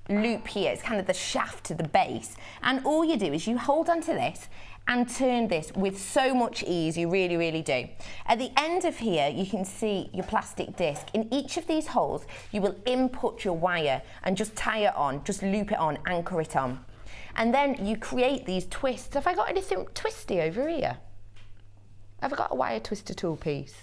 loop here. It's kind of the shaft to the base, and all you do is you hold onto this and turn this with so much ease, you really, really do. At the end of here, you can see your plastic disc. In each of these holes, you will input your wire and just tie it on, just loop it on, anchor it on. And then you create these twists. Have I got anything twisty over here? Have I got a wire twister tool piece?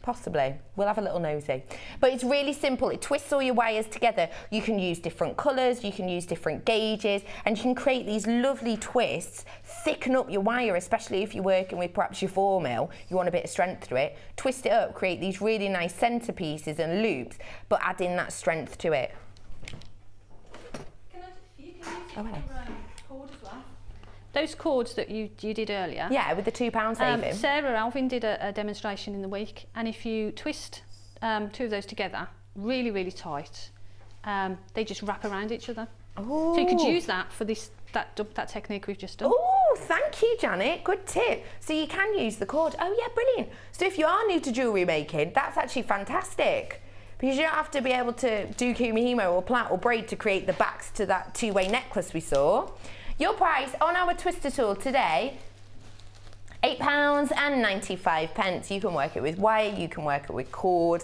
Possibly. We'll have a little nosy. But it's really simple. It twists all your wires together. You can use different colours, you can use different gauges, and you can create these lovely twists, thicken up your wire, especially if you're working with perhaps your 4mm, you want a bit of strength to it. Twist it up, create these really nice centerpieces and loops, but add in that strength to it. Can I use cord as well? Those cords that you did earlier. Yeah, with the £2 saving. Sarah Alvin did a demonstration in the week, and if you twist 2 of those together really, really tight, they just wrap around each other. Ooh. So you could use that for that technique we've just done. Oh, thank you, Janet. Good tip. So you can use the cord. Oh yeah, brilliant. So if you are new to jewellery making, that's actually fantastic, because you don't have to be able to do kumihimo or plait or braid to create the backs to that two-way necklace we saw. Your price on our twister tool today, £8.95. You can work it with wire, you can work it with cord.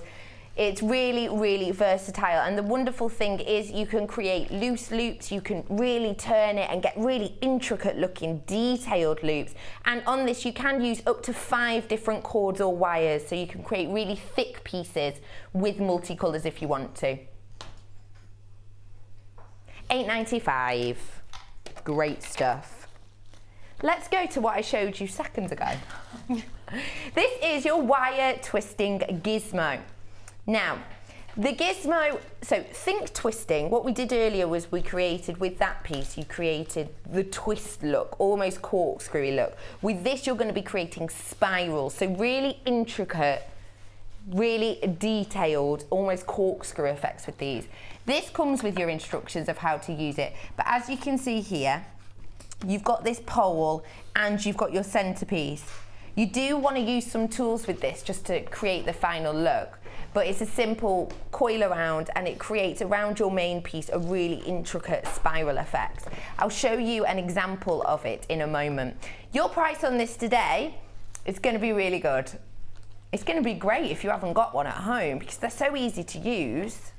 It's really, really versatile, and the wonderful thing is you can create loose loops, you can really turn it and get really intricate looking detailed loops, and on this you can use up to 5 different cords or wires, so you can create really thick pieces with multicolours if you want to. £8.95, great stuff. Let's go to what I showed you seconds ago. This is your wire twisting gizmo. Now, the gizmo, so think twisting. What we did earlier was we created, with that piece, you created the twist look, almost corkscrewy look. With this, you're going to be creating spirals, so really intricate, really detailed, almost corkscrew effects with these. This comes with your instructions of how to use it, but as you can see here, you've got this pole and you've got your centerpiece. You do want to use some tools with this just to create the final look, but it's a simple coil around and it creates around your main piece a really intricate spiral effect. I'll show you an example of it in a moment. Your price on this today is going to be really good. It's going to be great if you haven't got one at home because they're so easy to use.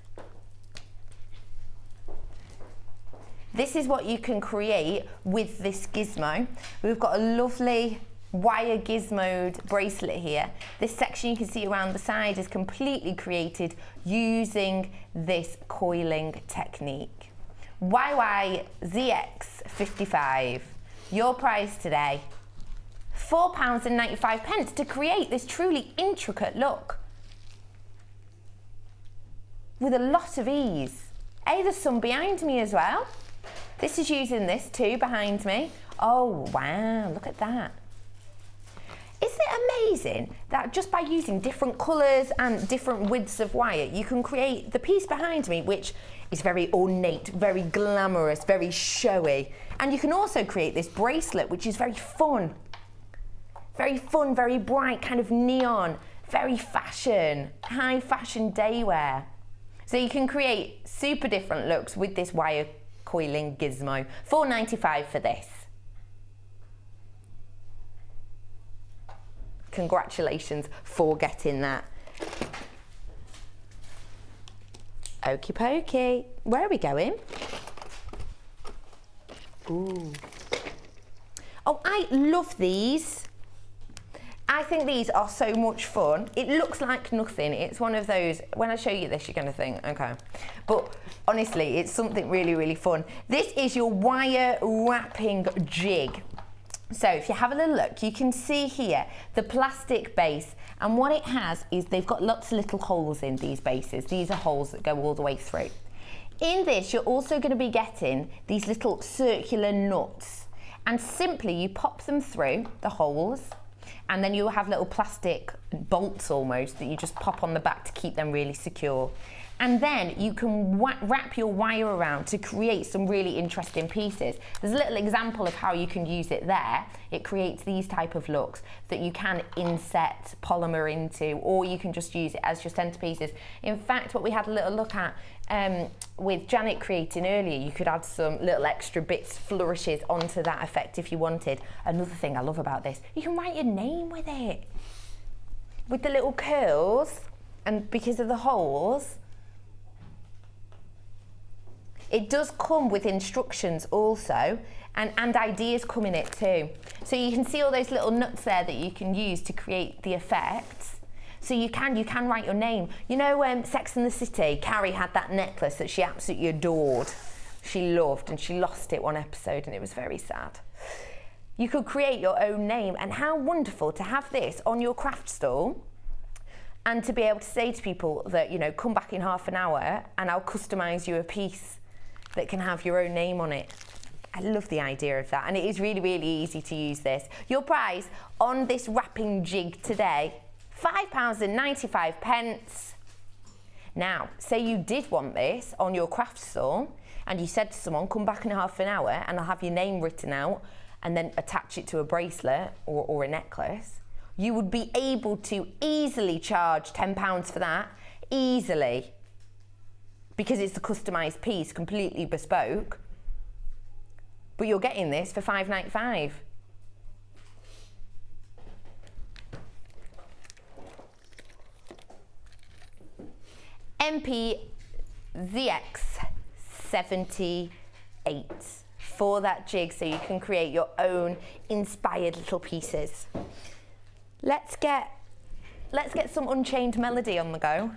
This is what you can create with this gizmo. We've got a lovely wire gizmoed bracelet here. This section you can see around the side is completely created using this coiling technique. YYZX55. Your price today, £4.95 to create this truly intricate look with a lot of ease. Hey, there's some behind me as well. This is using this too behind me. Oh wow, look at that. Isn't it amazing that just by using different colours and different widths of wire, you can create the piece behind me, which is very ornate, very glamorous, very showy. And you can also create this bracelet, which is very fun, very bright, kind of neon, very fashion, high fashion day wear. So you can create super different looks with this wire coiling gizmo. £4.95 for this. Congratulations for getting that. Okie pokey. Where are we going? Ooh. Oh, I love these. I think these are so much fun. It looks like nothing. It's one of those, when I show you this, you're going to think, okay. But honestly, it's something really, really fun. This is your wire wrapping jig. So if you have a little look, you can see here the plastic base, and what it has is they've got lots of little holes in these bases. These are holes that go all the way through. In this, you're also going to be getting these little circular nuts, and simply you pop them through the holes, and then you'll have little plastic bolts almost that you just pop on the back to keep them really secure. And then you can wrap your wire around to create some really interesting pieces. There's a little example of how you can use it there. It creates these type of looks that you can inset polymer into, or you can just use it as your centerpieces. In fact, what we had a little look at with Janet creating earlier, you could add some little extra bits, flourishes onto that effect if you wanted. Another thing I love about this, you can write your name with it. With the little curls, and because of the holes, it does come with instructions also, and ideas come in it too. So you can see all those little nuts there that you can use to create the effects. So you can write your name. You know, Sex and the City, Carrie had that necklace that she absolutely adored. She loved, and she lost it one episode, and it was very sad. You could create your own name, and how wonderful to have this on your craft stall, and to be able to say to people that, you know, come back in half an hour and I'll customise you a piece that can have your own name on it. I love the idea of that, and it is really, really easy to use this. Your price on this wrapping jig today, £5.95. Now, say you did want this on your craft stall, and you said to someone, come back in half an hour and I'll have your name written out, and then attach it to a bracelet or a necklace, you would be able to easily charge £10 for that. easily, because it's a customised piece, completely bespoke. But you're getting this for £5.95. MPZX78 for that jig, so you can create your own inspired little pieces. Let's get some Unchained Melody on the go.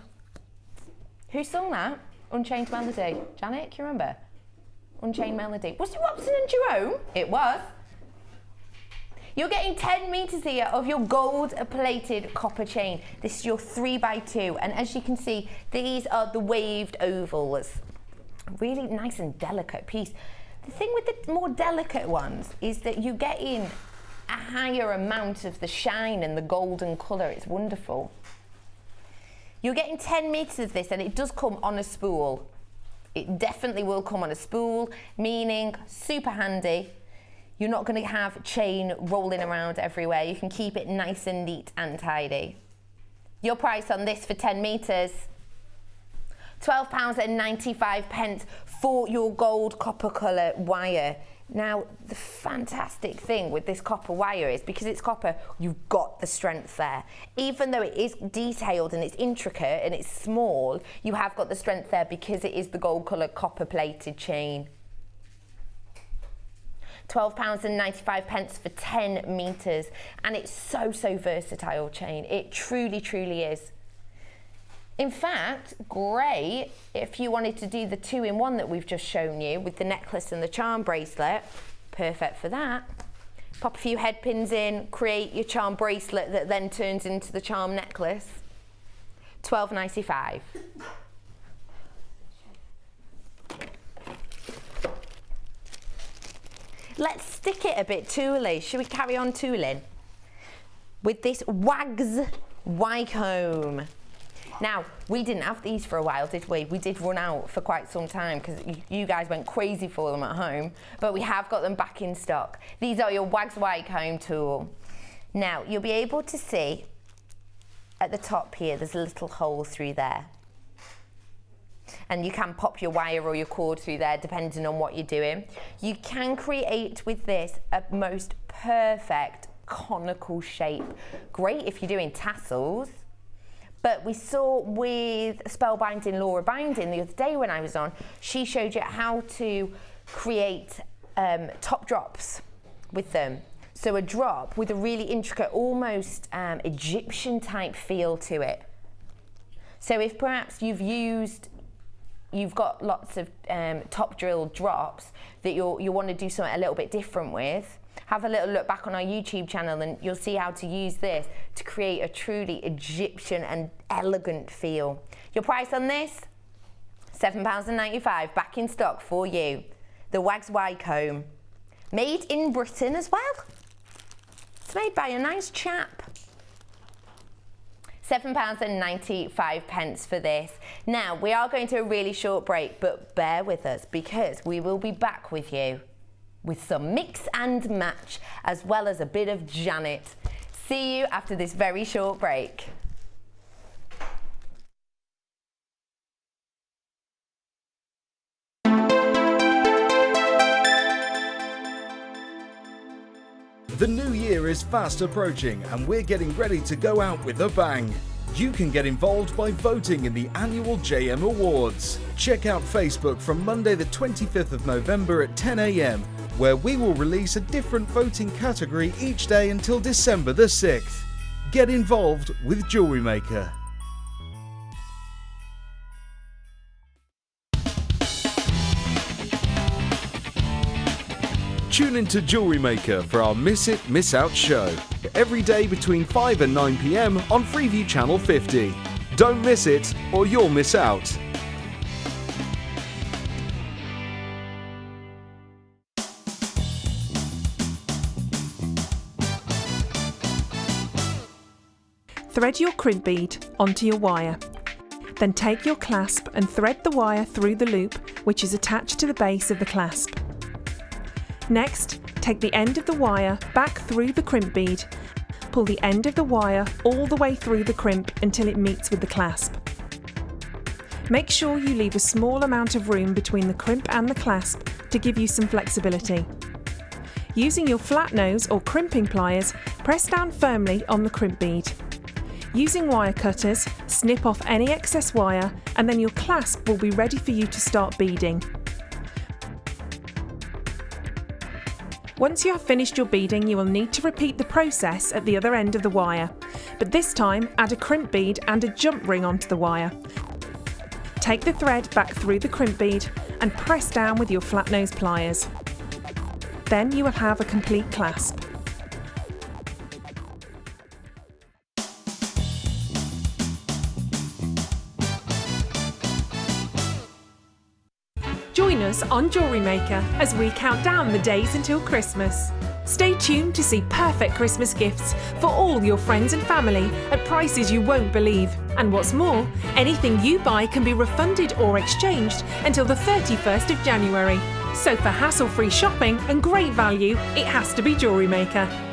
Who sung that? Unchained Melody. Janet, can you remember? Unchained Melody. Was it Robson and Jerome? It was. You're getting 10 metres here of your gold-plated copper chain. This is your 3x2, and as you can see, these are the waved ovals. Really nice and delicate piece. The thing with the more delicate ones is that you get in a higher amount of the shine and the golden colour. It's wonderful. You're getting 10 metres of this, and it does come on a spool. It definitely will come on a spool, meaning super handy. You're not going to have chain rolling around everywhere. You can keep it nice and neat and tidy. Your price on this for 10 metres, £12.95 for your gold copper colour wire. Now, the fantastic thing with this copper wire is, because it's copper, you've got the strength there. Even though it is detailed and it's intricate and it's small, you have got the strength there because it is the gold colour copper plated chain. £12.95 for 10 metres, and it's so versatile chain. It truly, truly is. In fact, great if you wanted to do the 2-in-1 that we've just shown you with the necklace and the charm bracelet. Perfect for that. Pop a few head pins in, create your charm bracelet that then turns into the charm necklace. £12.95. Let's stick it a bit tooly. Should we carry on tooling? With this Wags Wycombe. Now, we didn't have these for a while, did we? We did run out for quite some time because you guys went crazy for them at home, but we have got them back in stock. These are your Wags Wycombe tool. Now, you'll be able to see at the top here, there's a little hole through there. And you can pop your wire or your cord through there depending on what you're doing. You can create with this a most perfect conical shape. Great if you're doing tassels. But we saw with Spellbinding Laura Binding the other day when I was on, she showed you how to create top drops with them. So a drop with a really intricate, almost Egyptian type feel to it. So if perhaps you've got lots of top drill drops that you want to do something a little bit different with, have a little look back on our YouTube channel and you'll see how to use this to create a truly Egyptian and elegant feel. Your price on this, £7.95, back in stock for you. The Wags Wycombe. Made in Britain as well. It's made by a nice chap. £7.95 for this. Now, we are going to a really short break, but bear with us because we will be back with you with some mix and match, as well as a bit of Janet. See you after this very short break. The new year is fast approaching and we're getting ready to go out with a bang. You can get involved by voting in the annual JM Awards. Check out Facebook from Monday the 25th of November at 10 AM, where we will release a different voting category each day until December the 6th. Get involved with JewelleryMaker. Tune into JewelleryMaker for our Miss It, Miss Out show. Every day between 5 and 9 PM on Freeview Channel 50. Don't miss it or you'll miss out. Thread your crimp bead onto your wire. Then take your clasp and thread the wire through the loop which is attached to the base of the clasp. Next, take the end of the wire back through the crimp bead. Pull the end of the wire all the way through the crimp until it meets with the clasp. Make sure you leave a small amount of room between the crimp and the clasp to give you some flexibility. Using your flat nose or crimping pliers, press down firmly on the crimp bead. Using wire cutters, snip off any excess wire and then your clasp will be ready for you to start beading. Once you have finished your beading, you will need to repeat the process at the other end of the wire, but this time add a crimp bead and a jump ring onto the wire. Take the thread back through the crimp bead and press down with your flat nose pliers. Then you will have a complete clasp. Join us on JewelleryMaker as we count down the days until Christmas. Stay tuned to see perfect Christmas gifts for all your friends and family at prices you won't believe. And what's more, anything you buy can be refunded or exchanged until the 31st of January. So for hassle-free shopping and great value, it has to be JewelleryMaker.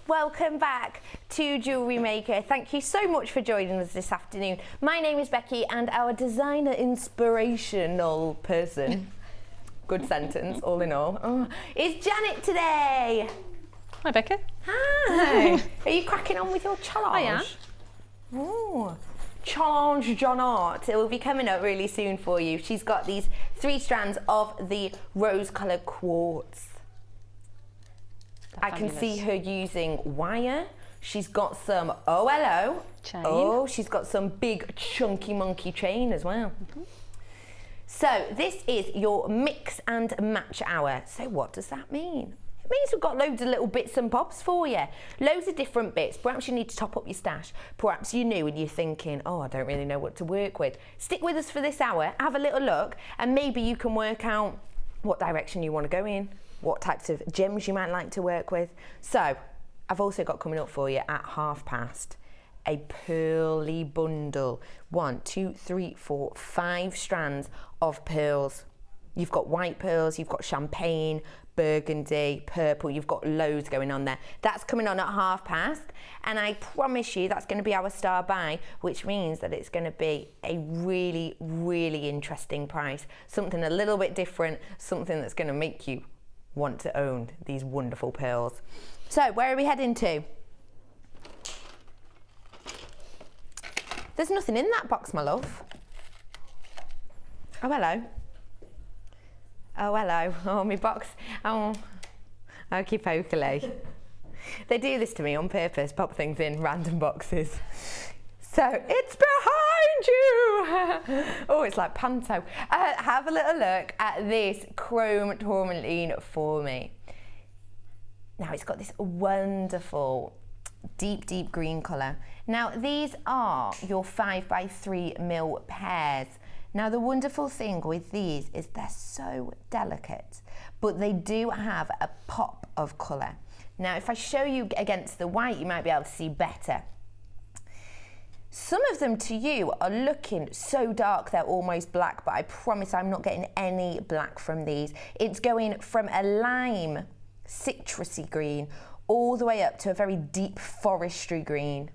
Welcome back to JewelleryMaker. Thank you so much for joining us this afternoon. My name is Becky and our designer inspirational person, good sentence all in all, is Janet today. Hi, Becky. Hi. Are you cracking on with your challenge? I am. Oh, challenge Janet. It will be coming up really soon for you. She's got these 3 strands of the rose-coloured quartz. I can see her using wire. She's got some OLO. Chain. Oh, she's got some big chunky monkey chain as well. So this is your mix and match hour. So what does that mean? It means we've got loads of little bits and bobs for you. Loads of different bits. Perhaps you need to top up your stash. Perhaps you're new and you're thinking, oh, I don't really know what to work with. Stick with us for this hour, have a little look, and maybe you can work out what direction you want to go in, what types of gems you might like to work with. So I've also got coming up for you at 5:30 a pearly bundle. 1, 2, 3, 4, 5 strands of pearls. You've got white pearls, you've got champagne, burgundy, purple, you've got loads going on there. That's coming on at 5:30, and I promise you that's going to be our star buy, which means that it's going to be a really, really interesting price. Something a little bit different, something that's going to make you want to own these wonderful pearls. So where are we heading to? There's nothing in that box, my love. Oh, hello. Oh, hello. Oh, my box. Oh, okey pokely. They do this to me on purpose, pop things in random boxes. So it's behind you. Oh, it's like panto. Have a little look at this chrome tourmaline for me. Now it's got this wonderful deep, deep green colour. Now these are your 5x3mm pairs. Now the wonderful thing with these is they're so delicate, but they do have a pop of colour. Now if I show you against the white, you might be able to see better. Some of them to you are looking so dark they're almost black, but I promise I'm not getting any black from these. It's going from a lime citrusy green all the way up to a very deep forestry green.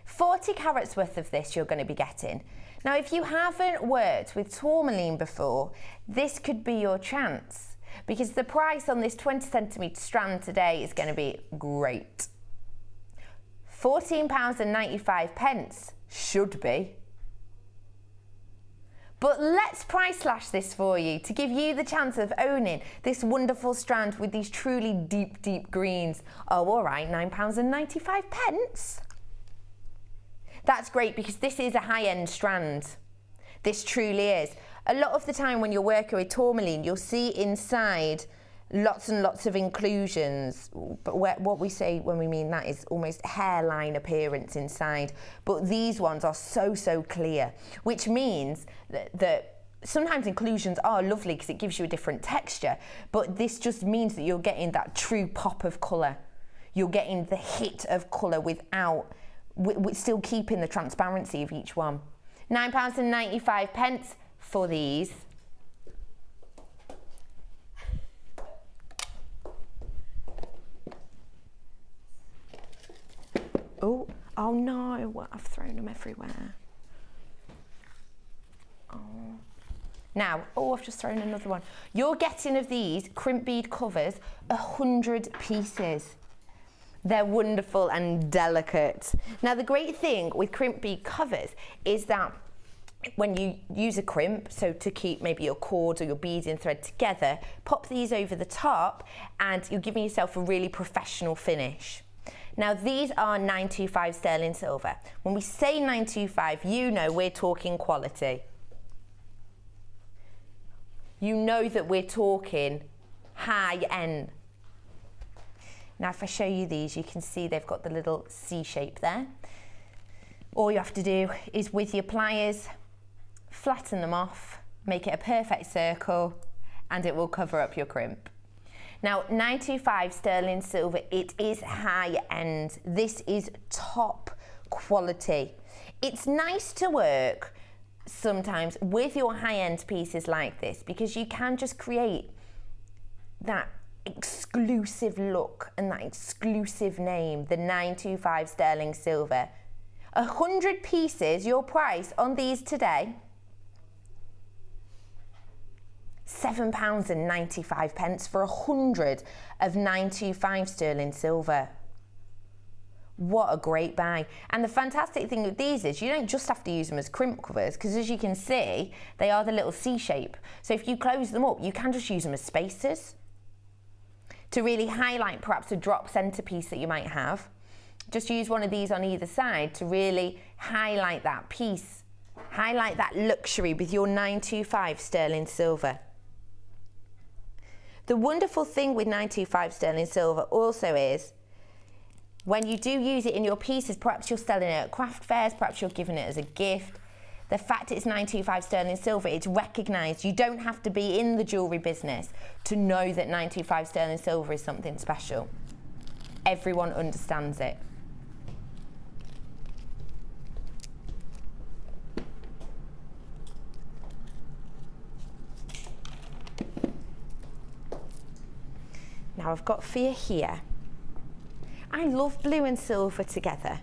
40 carats worth of this you're going to be getting. Now if you haven't worked with tourmaline before, this could be your chance, because the price on this 20cm strand today is going to be great. £14.95 should be. But let's price slash this for you to give you the chance of owning this wonderful strand with these truly deep, deep greens. Oh, all right, £9.95. That's great, because this is a high-end strand. This truly is. A lot of the time when you're working with tourmaline, you'll see inside lots and lots of inclusions, but what we say when we mean that is almost hairline appearance inside. But these ones are so, so clear, which means that sometimes inclusions are lovely because it gives you a different texture, but this just means that you're getting that true pop of colour. You're getting the hit of colour without, still keeping the transparency of each one. £9.95 for these. Oh no, I've thrown them everywhere. Now, I've just thrown another one. You're getting of these crimp bead covers 100 pieces. They're wonderful and delicate. Now, the great thing with crimp bead covers is that when you use a crimp, so to keep maybe your cord or your beading thread together, pop these over the top and you're giving yourself a really professional finish. Now, these are 925 sterling silver. When we say 925, you know we're talking quality. You know that we're talking high end. Now, if I show you these, you can see they've got the little C shape there. All you have to do is with your pliers, flatten them off, make it a perfect circle, and it will cover up your crimp. Now, 925 sterling silver, it is high end. This is top quality. It's nice to work sometimes with your high end pieces like this because you can just create that exclusive look and that exclusive name, the 925 sterling silver. 100 pieces, your price on these today, £7.95 for 100 of 925 sterling silver. What a great buy. And the fantastic thing with these is you don't just have to use them as crimp covers because as you can see, they are the little C shape. So if you close them up, you can just use them as spacers to really highlight perhaps a drop centerpiece that you might have. Just use one of these on either side to really highlight that piece, highlight that luxury with your 925 sterling silver. The wonderful thing with 925 sterling silver also is when you do use it in your pieces, perhaps you're selling it at craft fairs, perhaps you're giving it as a gift. The fact it's 925 sterling silver, it's recognised. You don't have to be in the jewellery business to know that 925 sterling silver is something special. Everyone understands it. Now I've got for you here. I love blue and silver together.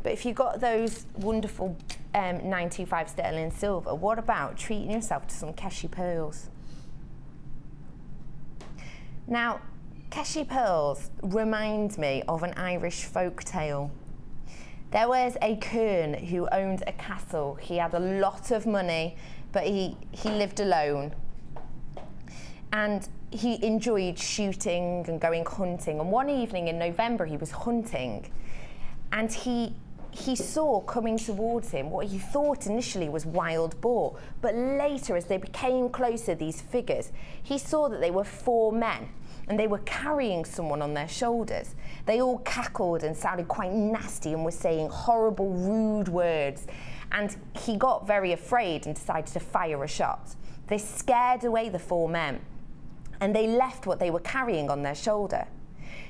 But if you've got those wonderful 925 sterling silver, what about treating yourself to some Keshi pearls? Now, Keshi pearls remind me of an Irish folk tale. There was a Kern who owned a castle. He had a lot of money, but he lived alone. And he enjoyed shooting and going hunting. And one evening in November, he was hunting. And he saw coming towards him what he thought initially was wild boar. But later, as they became closer, these figures, he saw that they were 4 men. And they were carrying someone on their shoulders. They all cackled and sounded quite nasty and were saying horrible, rude words. And he got very afraid and decided to fire a shot. They scared away the 4 men. And they left what they were carrying on their shoulder.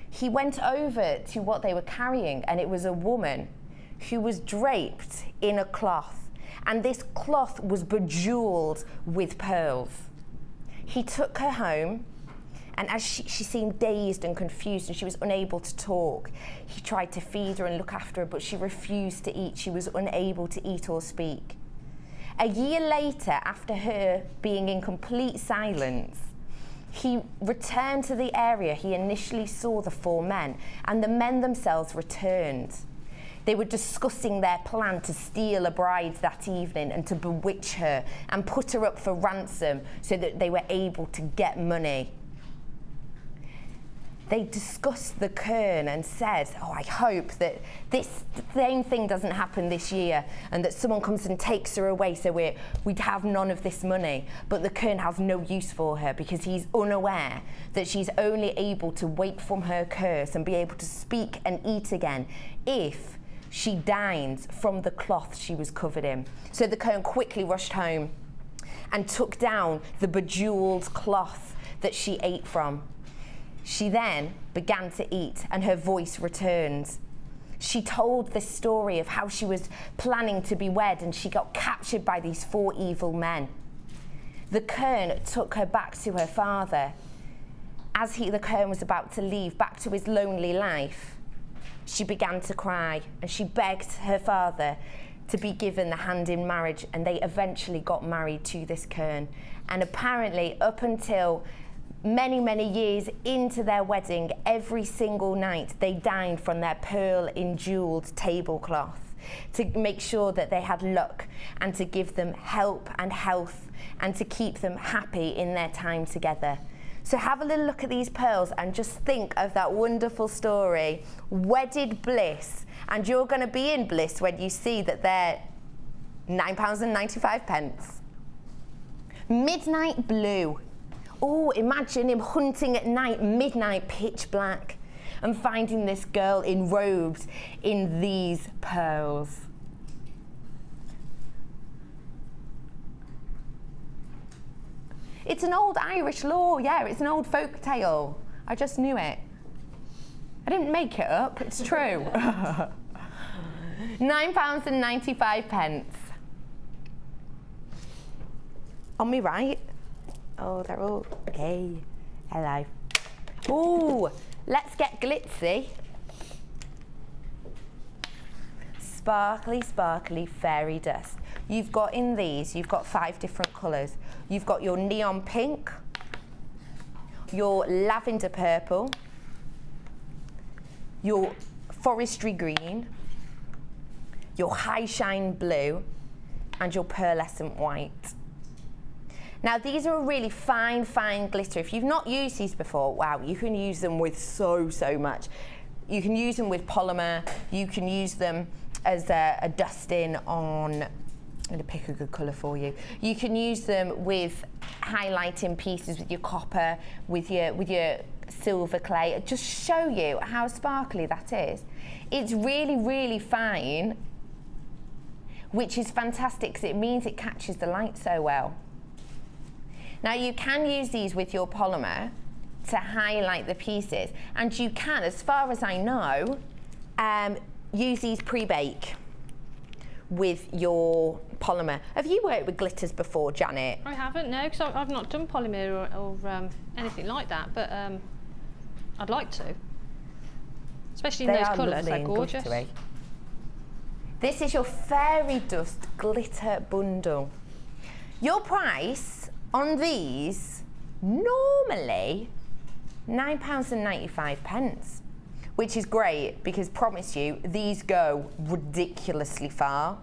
He went over to what they were carrying, and it was a woman who was draped in a cloth. And this cloth was bejeweled with pearls. He took her home, and as she seemed dazed and confused and she was unable to talk, he tried to feed her and look after her, but she refused to eat. She was unable to eat or speak. A year later, after her being in complete silence, he returned to the area. He initially saw the 4 men, and the men themselves returned. They were discussing their plan to steal a bride that evening and to bewitch her and put her up for ransom so that they were able to get money. They discussed the Kern and said, I hope that this same thing doesn't happen this year and that someone comes and takes her away so we'd have none of this money. But the Kern has no use for her because he's unaware that she's only able to wake from her curse and be able to speak and eat again if she dines from the cloth she was covered in. So the Kern quickly rushed home and took down the bejeweled cloth that she ate from. She then began to eat and her voice returned. She told this story of how she was planning to be wed and she got captured by these 4 evil men. The Kern took her back to her father. As the Kern was about to leave back to his lonely life, she began to cry and she begged her father to be given the hand in marriage, and they eventually got married to this Kern. And apparently up until many, many years into their wedding, every single night they dined from their pearl enjeweled tablecloth to make sure that they had luck and to give them help and health and to keep them happy in their time together. So have a little look at these pearls and just think of that wonderful story, wedded bliss, and you're going to be in bliss when you see that they're £9.95. Midnight blue. Oh, imagine him hunting at night, midnight, pitch black, and finding this girl in robes in these pearls. It's an old Irish lore, yeah, it's an old folk tale. I just knew it. I didn't make it up, it's true. £9.95. On me right. Oh, they're all, okay, hello. Ooh, let's get glitzy. Sparkly, sparkly fairy dust. You've got in these, you've got 5 different colours. You've got your neon pink, your lavender purple, your forestry green, your high shine blue, and your pearlescent white. Now these are a really fine, fine glitter. If you've not used these before, wow, you can use them with so much. You can use them with polymer, you can use them as a dusting on, I'm going to pick a good colour for you. You can use them with highlighting pieces with your copper, with your silver clay. Just show you how sparkly that is. It's really, really fine, which is fantastic because it means it catches the light so well. Now you can use these with your polymer to highlight the pieces, and you can, as far as I know, use these pre-bake with your polymer. Have you worked with glitters before, Janet? I haven't, no, because I've not done polymer or anything like that, but I'd like to. Especially in those colours, they're gorgeous. Glittery. This is your fairy dust glitter bundle. Your price on these, normally £9.95, which is great because promise you, these go ridiculously far.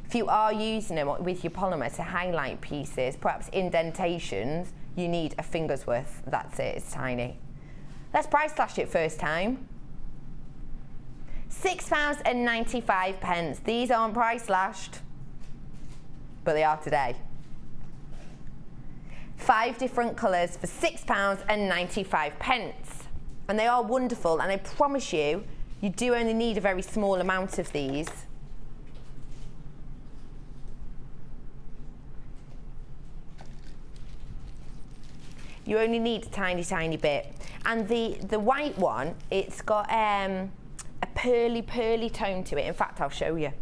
If you are using them with your polymer to highlight pieces, perhaps indentations, you need a finger's worth. That's it, it's tiny. Let's price slash it first time. £6.95. These aren't price slashed, but they are today. 5 different colours for £6.95. And they are wonderful, and I promise you, you do only need a very small amount of these. You only need a tiny, tiny bit. And the white one, it's got a pearly, pearly tone to it. In fact, I'll show you.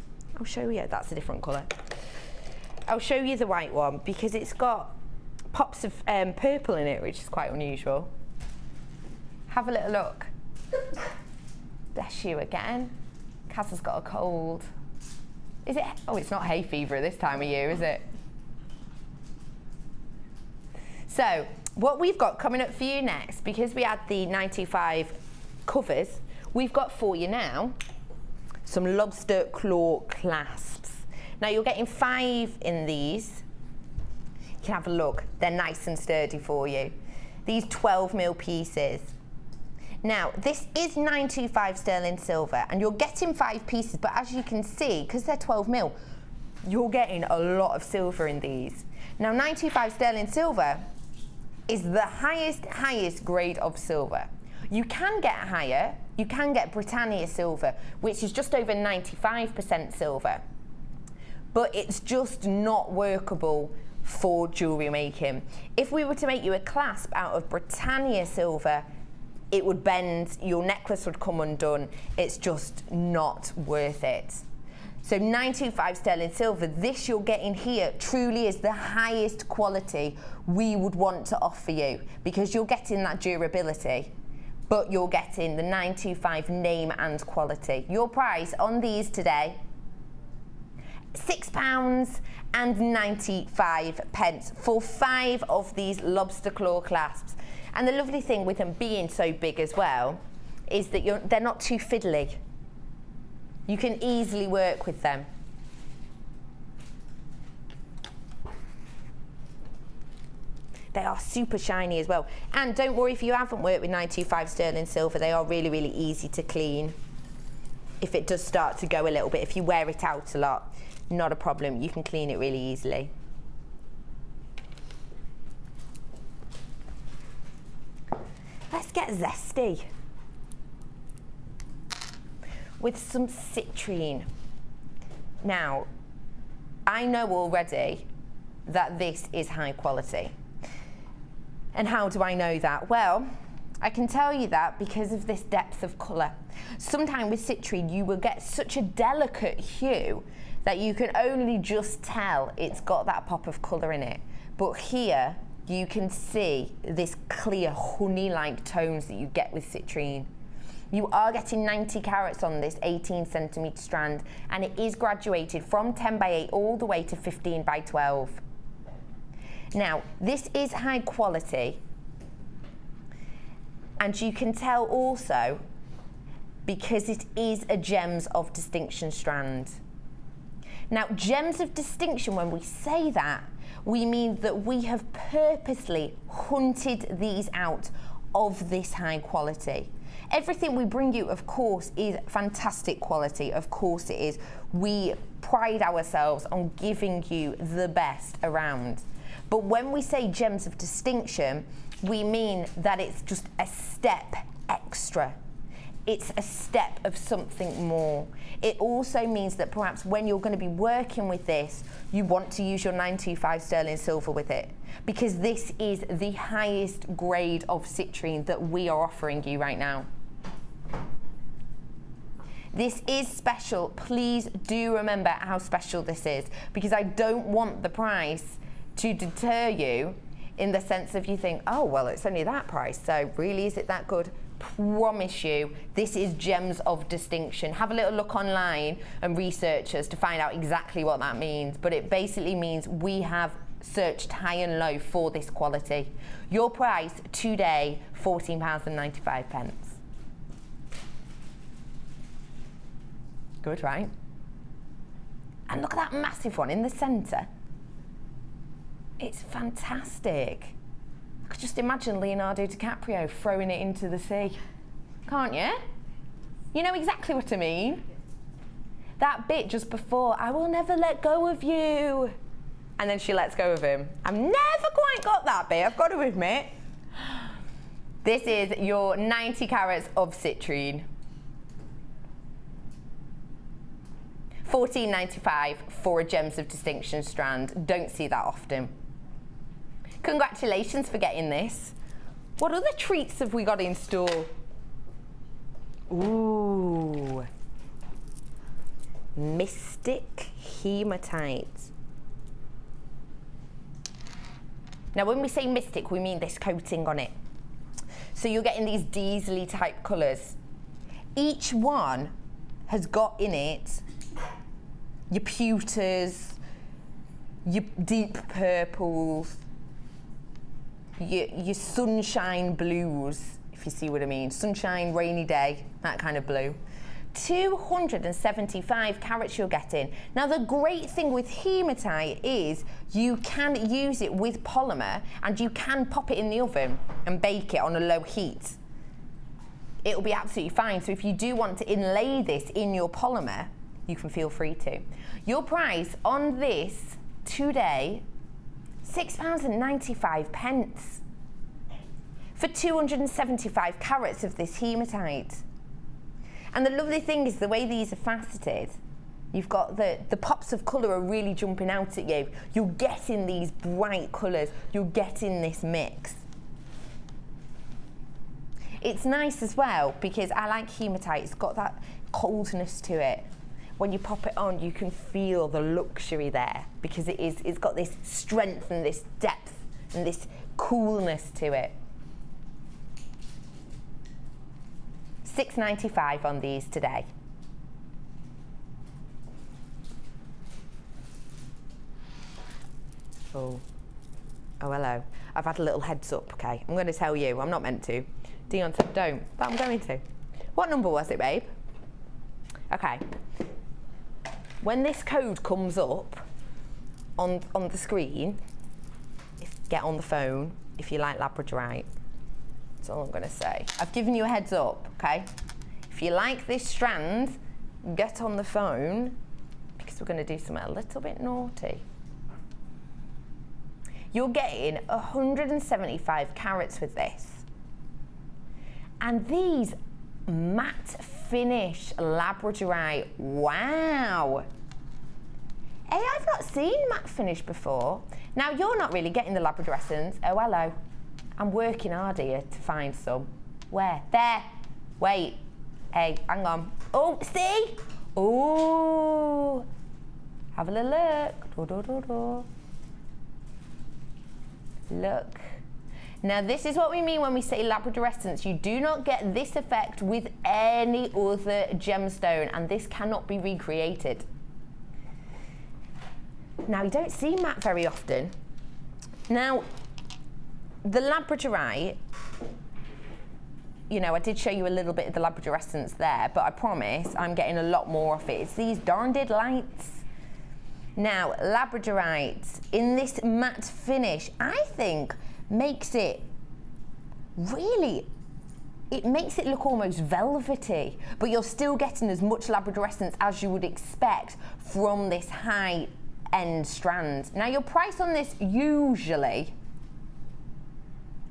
That's a different colour. I'll show you the white one because it's got pops of purple in it, which is quite unusual. Have a little look. Bless you again. Kaz has got a cold. Is it? Oh, it's not hay fever this time of year, is it? So, what we've got coming up for you next, because we had the 95 covers, we've got for you now some lobster claw clasps. Now, you're getting 5 in these. You can have a look. They're nice and sturdy for you. These 12mm pieces. Now, this is 925 sterling silver, and you're getting 5 pieces, but as you can see, because they're 12mm, you're getting a lot of silver in these. Now, 925 sterling silver is the highest grade of silver. You can get higher, you can get Britannia silver, which is just over 95% silver, but it's just not workable for jewellery making. If we were to make you a clasp out of Britannia silver, it would bend, your necklace would come undone. It's just not worth it. So 925 sterling silver, this you're getting here truly is the highest quality we would want to offer you, because you're getting that durability, but you're getting the 925 name and quality. Your price on these today, £6.95 for 5 of these lobster claw clasps. And the lovely thing with them being so big as well is that they're not too fiddly. You can easily work with them. They are super shiny as well. And don't worry if you haven't worked with 925 sterling silver, they are really, really easy to clean. If it does start to go a little bit, if you wear it out a lot, not a problem, you can clean it really easily. Let's get zesty with some citrine. Now, I know already that this is high quality. And how do I know that? Well, I can tell you that because of this depth of colour. Sometimes with citrine, you will get such a delicate hue that you can only just tell it's got that pop of colour in it. But here, you can see this clear honey-like tones that you get with citrine. You are getting 90 carats on this 18 centimetre strand, and it is graduated from 10 by 8 all the way to 15 by 12. Now, this is high quality, and you can tell also because it is a gems of distinction strand. Now, gems of distinction, when we say that, we mean that we have purposely hunted these out of this high quality. Everything we bring you, of course, is fantastic quality. Of course it is. We pride ourselves on giving you the best around. But when we say gems of distinction, we mean that it's just a step extra. It's a step of something more. It also means that perhaps when you're going to be working with this, you want to use your 925 sterling silver with it, because this is the highest grade of citrine that we are offering you right now. This is special. Please do remember how special this is, because I don't want the price to deter you in the sense of you think, oh, well, it's only that price, so really is it that good? Promise you, this is gems of distinction. Have a little look online and research us to find out exactly what that means, but it basically means we have searched high and low for this quality. Your price today, £14.95. Good, right? And look at that massive one in the centre. It's fantastic. I could just imagine Leonardo DiCaprio throwing it into the sea. Can't you? You know exactly what I mean. That bit just before, I will never let go of you. And then she lets go of him. I've never quite got that bit, I've got to admit. This is your 90 carats of citrine. $14.95 for a Gems of Distinction strand. Don't see that often. Congratulations for getting this. What other treats have we got in store? Ooh. Mystic Hematite. Now when we say mystic, we mean this coating on it. So you're getting these diesel-y type colours. Each one has got in it your pewters, your deep purples, your sunshine blues, if you see what I mean. Sunshine, rainy day, that kind of blue. 275 carats you're getting. Now the great thing with hematite is you can use it with polymer and you can pop it in the oven and bake it on a low heat. It'll be absolutely fine. So if you do want to inlay this in your polymer, you can feel free to. Your price on this today, £6.95 for 275 carats of this hematite. And the lovely thing is the way these are faceted, You've got the pops of colour are really jumping out at you. You're getting these bright colours. You're getting this mix. It's nice as well because I like hematite. It's got that coldness to it. When you pop it on, you can feel the luxury there because it's got this strength and this depth and this coolness to it. $6.95 on these today. Oh, hello. I've had a little heads up, okay? I'm going to tell you. I'm not meant to. Dion said don't, but I'm going to. What number was it, babe? Okay. When this code comes up on the screen, get on the phone if you like Labradorite. That's all I'm going to say. I've given you a heads up, okay? If you like this strand, get on the phone because we're going to do something a little bit naughty. You're getting 175 carats with this. And these matte finish Labradorite, wow. Hey, I've not seen matte finish before. Now, you're not really getting the Labradorescence. Oh, hello. I'm working hard here to find some. Where? There. Wait. Hey, hang on. Oh, see? Oh. Have a little look. Do, do, do, do. Look. Now, this is what we mean when we say Labradorescence. You do not get this effect with any other gemstone, and this cannot be recreated. Now, you don't see matte very often. Now, the Labradorite, you know, I did show you a little bit of the Labradorescence there, but I promise I'm getting a lot more of it. It's these darned lights. Now, Labradorite in this matte finish, I think makes it really, it makes it look almost velvety, but you're still getting as much Labradorescence as you would expect from this high-end strand. Now, your price on this usually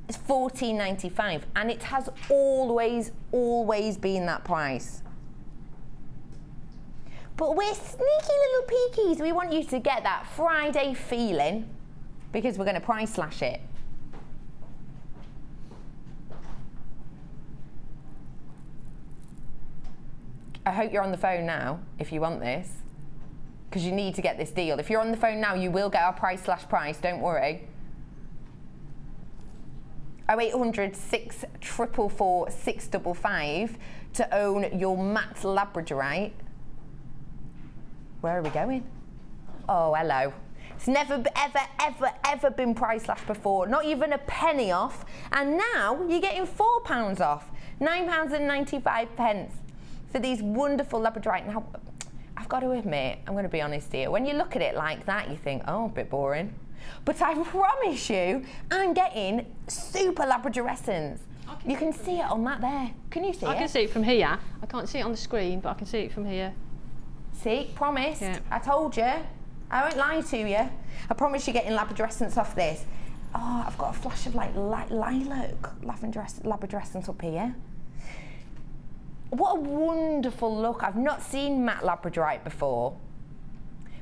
is $14.95, and it has always been that price. But we're sneaky little peekies. We want you to get that Friday feeling because we're going to price slash it. I hope you're on the phone now if you want this, because you need to get this deal. If you're on the phone now, you will get our price slash price, don't worry. 0800 644 655 to own your matte Labradorite. Where are we going? Oh, hello. It's never, ever been price slash before. Not even a penny off. And now you're getting £4 off. £9.95 for these wonderful Labradorite. Now, I've got to admit, I'm going to be honest here. When you look at it like that, you think, oh, a bit boring. But I promise you, I'm getting super Labradorescence. You can see it on that there. Can you see it? I can see it from here. I can't see it on the screen, but I can see it from here. See, promised. Yeah. I told you. I won't lie to you. I promise you're getting Labradorescence off this. Oh, I've got a flash of like lilac Labradorescence up here. What a wonderful look. I've not seen matte Labradorite before,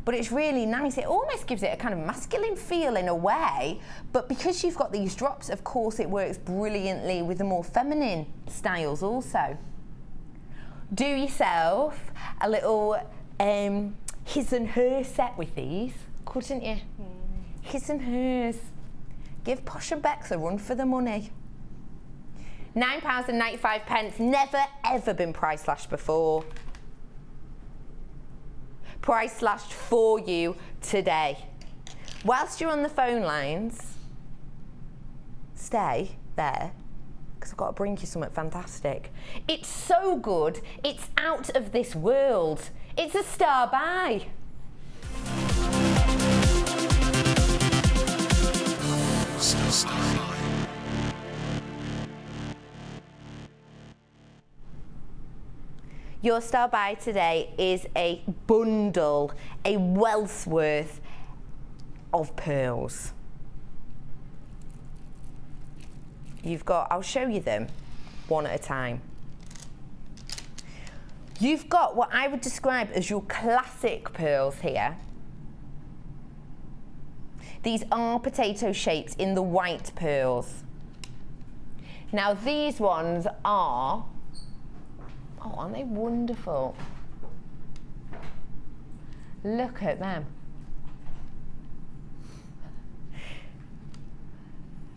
but it's really nice. It almost gives it a kind of masculine feel in a way, but because you've got these drops, of course, it works brilliantly with the more feminine styles also. Do yourself a little his and her set with these, couldn't you? His and hers. Give Posh and Bex a run for the money. £9.95, never ever been price slashed before. Price slashed for you today. Whilst you're on the phone lines, stay there, because I've got to bring you something fantastic. It's so good, it's out of this world. It's a star buy. Your star buy today is a bundle, a wealth's worth of pearls. You've got, I'll show you them one at a time. You've got what I would describe as your classic pearls here. These are potato shapes in the white pearls. Now these ones are, oh, aren't they wonderful? Look at them.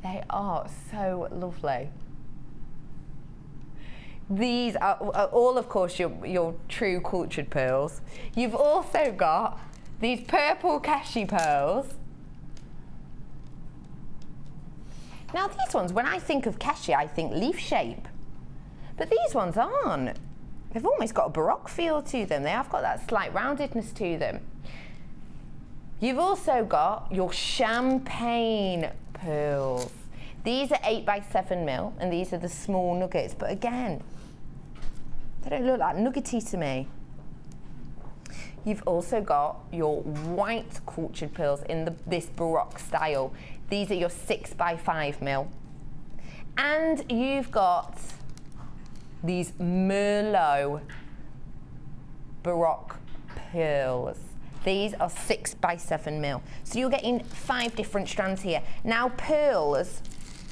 They are so lovely. These are all, of course, your true cultured pearls. You've also got these purple Keshi pearls. Now these ones, when I think of Keshi, I think leaf shape. But these ones aren't. They've almost got a Baroque feel to them. They have got that slight roundedness to them. You've also got your champagne pearls. These are 8x7mm, and these are the small nuggets. But again, they don't look like nuggety to me. You've also got your white cultured pearls in this Baroque style. These are your 6x5mm. And you've got these Merlot Baroque pearls. These are 6x7mm. So you're getting 5 different strands here. Now pearls,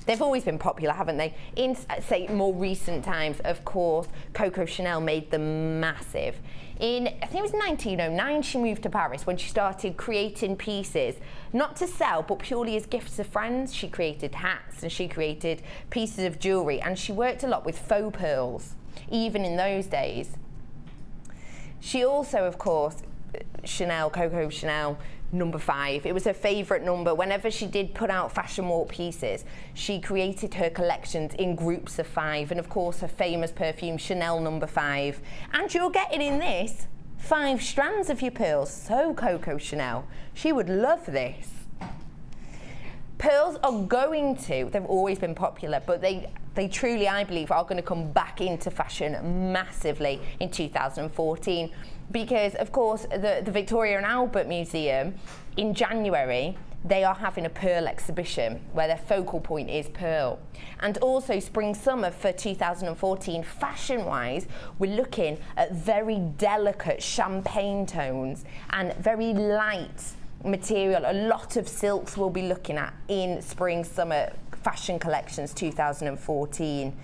they've always been popular, haven't they? In, say, more recent times, of course, Coco Chanel made them massive. In, I think it was 1909, she moved to Paris when she started creating pieces, not to sell, but purely as gifts to friends. She created hats and she created pieces of jewellery, and she worked a lot with faux pearls, even in those days. She also, of course, Chanel, Coco Chanel, number 5. It was her favourite number. Whenever she did put out fashion walk pieces, she created her collections in groups of 5. And of course, her famous perfume, Chanel number 5. And you're getting in this 5 strands of your pearls. So Coco Chanel, she would love this. Pearls are going to, they've always been popular, but they truly, I believe, are going to come back into fashion massively in 2014. Because, of course, the Victoria and Albert Museum, in January, they are having a pearl exhibition where their focal point is pearl. And also spring-summer for 2014, fashion-wise, we're looking at very delicate champagne tones and very light material. A lot of silks we'll be looking at in spring-summer fashion collections 2014.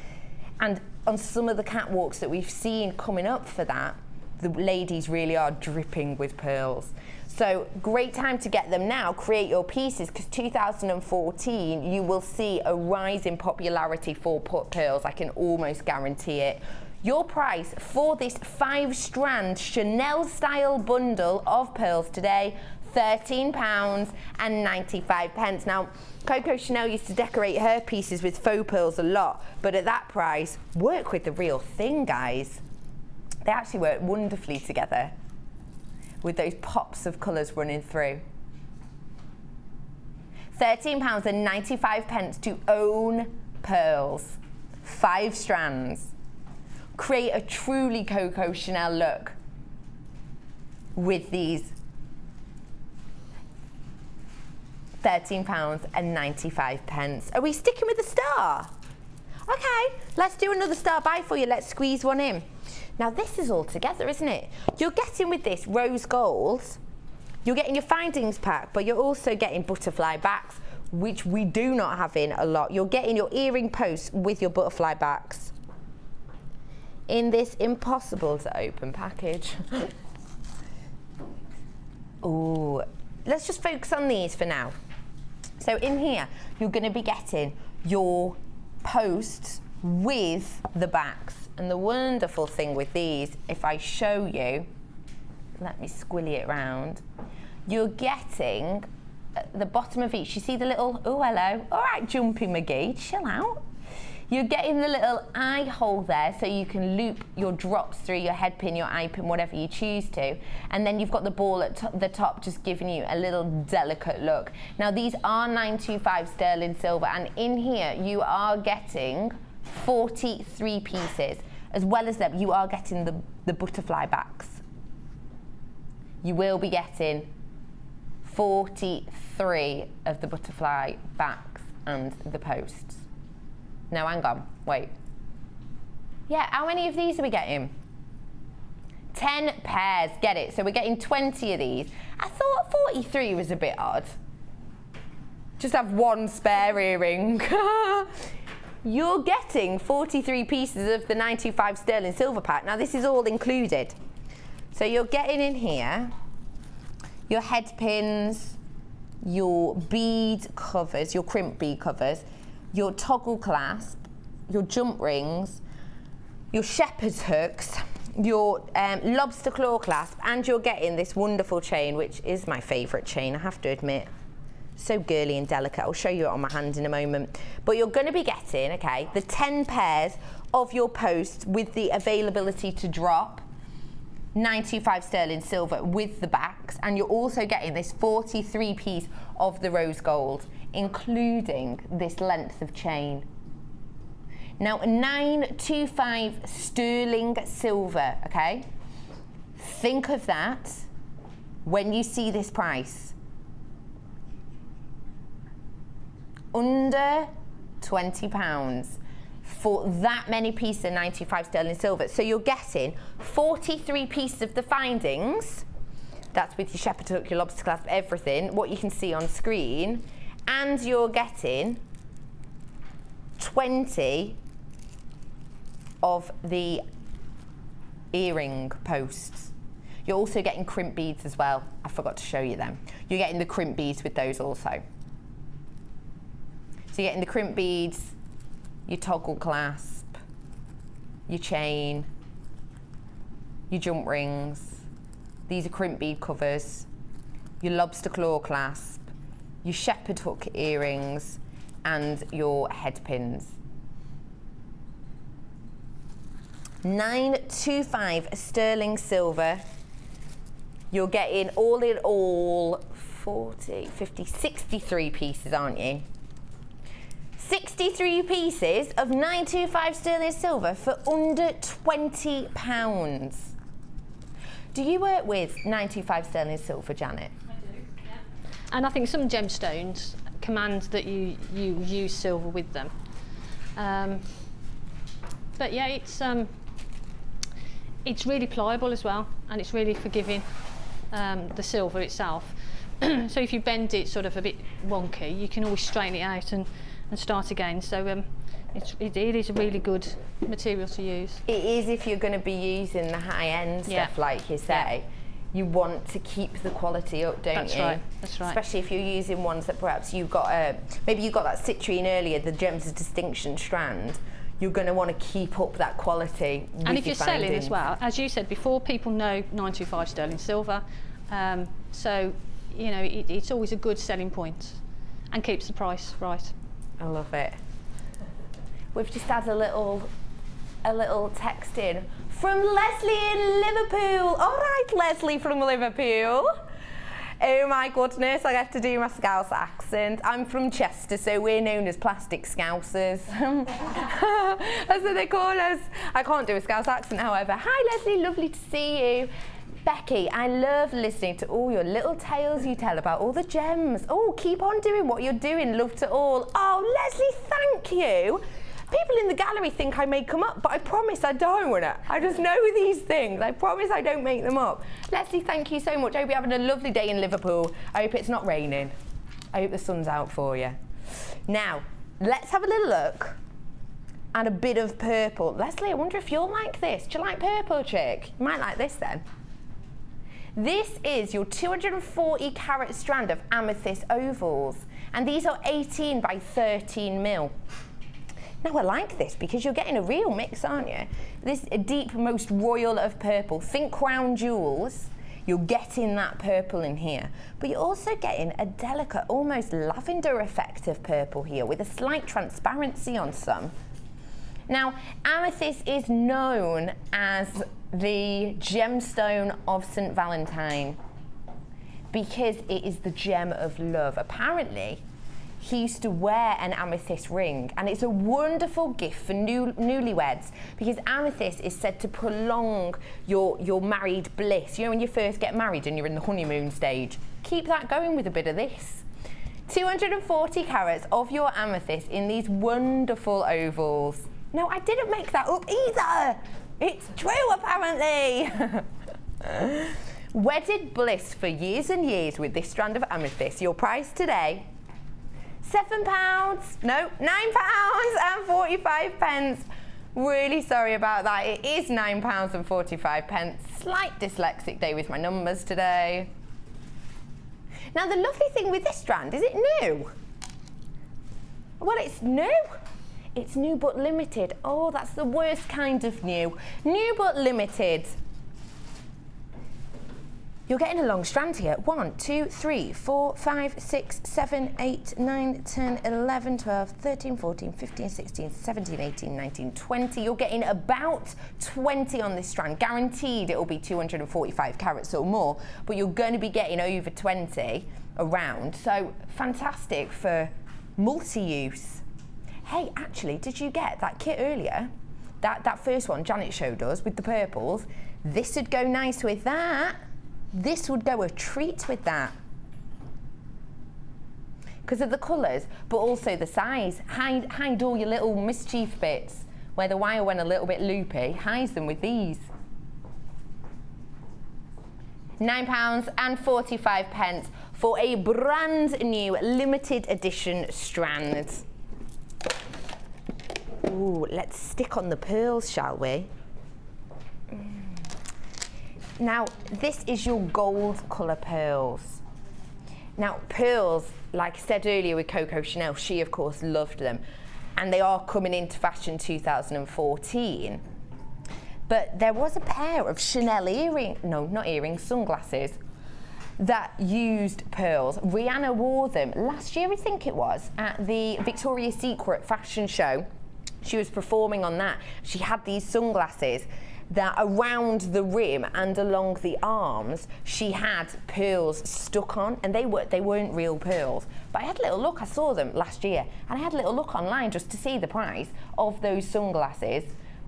And on some of the catwalks that we've seen coming up for that, the ladies really are dripping with pearls. So great time to get them now, create your pieces, because 2014 you will see a rise in popularity for pearls, I can almost guarantee it. Your price for this 5-strand Chanel style bundle of pearls today, £13.95. Now, Coco Chanel used to decorate her pieces with faux pearls a lot, but at that price, work with the real thing, guys. They actually work wonderfully together with those pops of colours running through. £13.95 to own pearls. 5 strands. Create a truly Coco Chanel look with these. £13.95. Are we sticking with the star? Okay, let's do another star buy for you. Let's squeeze one in. Now this is all together, isn't it? You're getting with this rose gold, you're getting your findings pack, but you're also getting butterfly backs, which we do not have in a lot. You're getting your earring posts with your butterfly backs in this impossible to open package. Oh, let's just focus on these for now. So in here, you're going to be getting your posts with the backs. And the wonderful thing with these, if I show you, let me squilly it round, you're getting at the bottom of each, you see the little, oh hello, all right Jumpy McGee, chill out. You're getting the little eye hole there so you can loop your drops through your head pin, your eye pin, whatever you choose to. And then you've got the ball at the top just giving you a little delicate look. Now these are 925 sterling silver, and in here you are getting 43 pieces. As well as them, you are getting the butterfly backs. You will be getting 43 of the butterfly backs and the posts. No, hang on, wait. Yeah, how many of these are we getting? 10 pairs, get it? So we're getting 20 of these. I thought 43 was a bit odd. Just have one spare earring. You're getting 43 pieces of the 95 sterling silver pack. Now this is all included. So you're getting in here your head pins, your bead covers, your crimp bead covers, your toggle clasp, your jump rings, your shepherd's hooks, your lobster claw clasp, and you're getting this wonderful chain, which is my favourite chain, I have to admit. So girly and delicate. I'll show you it on my hand in a moment. But you're going to be getting, okay, the 10 pairs of your posts with the availability to drop 95 sterling silver with the backs, and you're also getting this 43 piece of the rose gold, including this length of chain. Now 925 sterling silver, okay? Think of that when you see this price. Under £20 for that many pieces of 95 sterling silver. So you're getting 43 pieces of the findings. That's with your shepherd hook, your lobster clasp, everything, what you can see on screen. And you're getting 20 of the earring posts. You're also getting crimp beads as well. I forgot to show you them. You're getting the crimp beads with those also. So you're getting the crimp beads, your toggle clasp, your chain, your jump rings. These are crimp bead covers, your lobster claw clasp, your shepherd hook earrings, and your head pins. 925 sterling silver. You're getting all in all 40, 50, 63 pieces, aren't you? 63 pieces of 925 sterling silver for under £20. Do you work with 925 sterling silver, Janet? I do, yeah. And I think some gemstones command that you use silver with them. But yeah, it's really pliable as well, and it's really forgiving, the silver itself. So if you bend it sort of a bit wonky, you can always straighten it out and start again. So it is a really good material to use. It is if you're going to be using the high-end stuff, like you say. You want to keep the quality up, don't you? That's right. Especially if you're using ones that perhaps you've got maybe you got that citrine earlier, the Gems of Distinction strand. You're going to want to keep up that quality. And if you're selling as well, as you said before, people know 925 sterling silver. So you know it's always a good selling point, and keeps the price right. I love it. We've just had a little text in from Leslie in Liverpool. All right, Leslie from Liverpool. Oh my goodness, I have to do my Scouse accent. I'm from Chester, so we're known as plastic Scousers. That's what they call us. I can't do a Scouse accent, however. Hi Leslie, lovely to see you. Becky, I love listening to all your little tales you tell about all the gems. Oh, keep on doing what you're doing, love to all. Oh, Leslie, thank you. People in the gallery think I make them up, but I promise I don't. I just know these things. I promise I don't make them up. Leslie, thank you so much. I hope you're having a lovely day in Liverpool. I hope it's not raining. I hope the sun's out for you. Now, let's have a little look at a bit of purple. Leslie, I wonder if you'll like this. Do you like purple, chick? You might like this then. This is your 240 carat strand of amethyst ovals, and these are 18 by 13 mil. Now I like this because you're getting a real mix, aren't you? This deep, most royal of purple. Think crown jewels. You're getting that purple in here, but you're also getting a delicate, almost lavender effect of purple here with a slight transparency on some. Now, amethyst is known as the gemstone of St. Valentine because it is the gem of love. Apparently, he used to wear an amethyst ring, and it's a wonderful gift for newlyweds because amethyst is said to prolong your married bliss. You know, when you first get married and you're in the honeymoon stage, keep that going with a bit of this. 240 carats of your amethyst in these wonderful ovals. No, I didn't make that up either. It's true, apparently. Wedded bliss for years and years with this strand of amethyst. Your price today, £7, no, £9.45. Really sorry about that. It is £9.45. Slight dyslexic day with my numbers today. Now the lovely thing with this strand, is it new? Well, it's new. It's new but limited. Oh, that's the worst kind of new. New but limited. You're getting a long strand here. 1, 2, 3, 4, 5, 6, 7, 8, 9, 10, 11, 12, 13, 14, 15, 16, 17, 18, 19, 20. You're getting about 20 on this strand. Guaranteed it will be 245 carats or more, but you're going to be getting over 20 around. So fantastic for multi-use. Hey, actually, did you get that kit earlier? That first one Janet showed us with the purples. This would go nice with that. This would go a treat with that. Because of the colours, but also the size. Hide all your little mischief bits where the wire went a little bit loopy. Hide them with these. £9.45 for a brand new limited edition strand. Ooh, let's stick on the pearls, shall we? Now, this is your gold colour pearls. Now, pearls, like I said earlier with Coco Chanel, she of course loved them. And they are coming into fashion 2014. But there was a pair of Chanel sunglasses that used pearls. Rihanna wore them last year, I think it was, at the Victoria's Secret fashion show. She was performing on that. She had these sunglasses that around the rim and along the arms she had pearls stuck on, and they weren't real pearls. But I had a little look, I saw them last year, and I had a little look online just to see the price of those sunglasses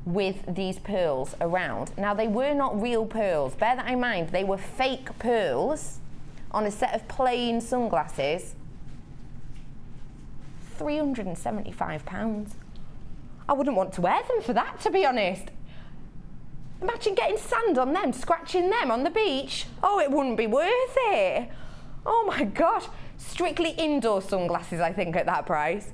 with these pearls around. Now, they were not real pearls, bear that in mind. They were fake pearls on a set of plain sunglasses. £375. I wouldn't want to wear them for that, to be honest. Imagine getting sand on them, scratching them on the beach. Oh, it wouldn't be worth it. Oh my gosh. Strictly indoor sunglasses, I think, at that price.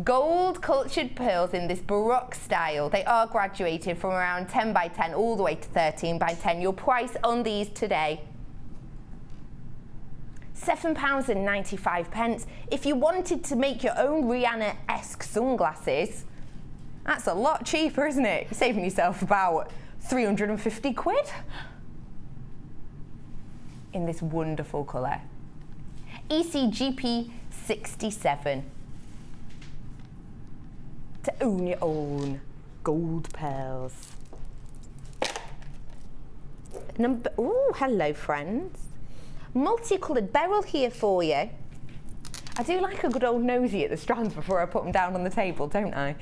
Gold cultured pearls in this Baroque style. They are graduated from around 10 by 10 all the way to 13 by 10. Your price on these today, £7.95. If you wanted to make your own Rihanna-esque sunglasses, that's a lot cheaper, isn't it? You're saving yourself about 350 quid in this wonderful colour. ECGP 67. To own your own gold pearls. Ooh, hello friends. Multicoloured beryl here for you. I do like a good old nosy at the strands before I put them down on the table, don't I?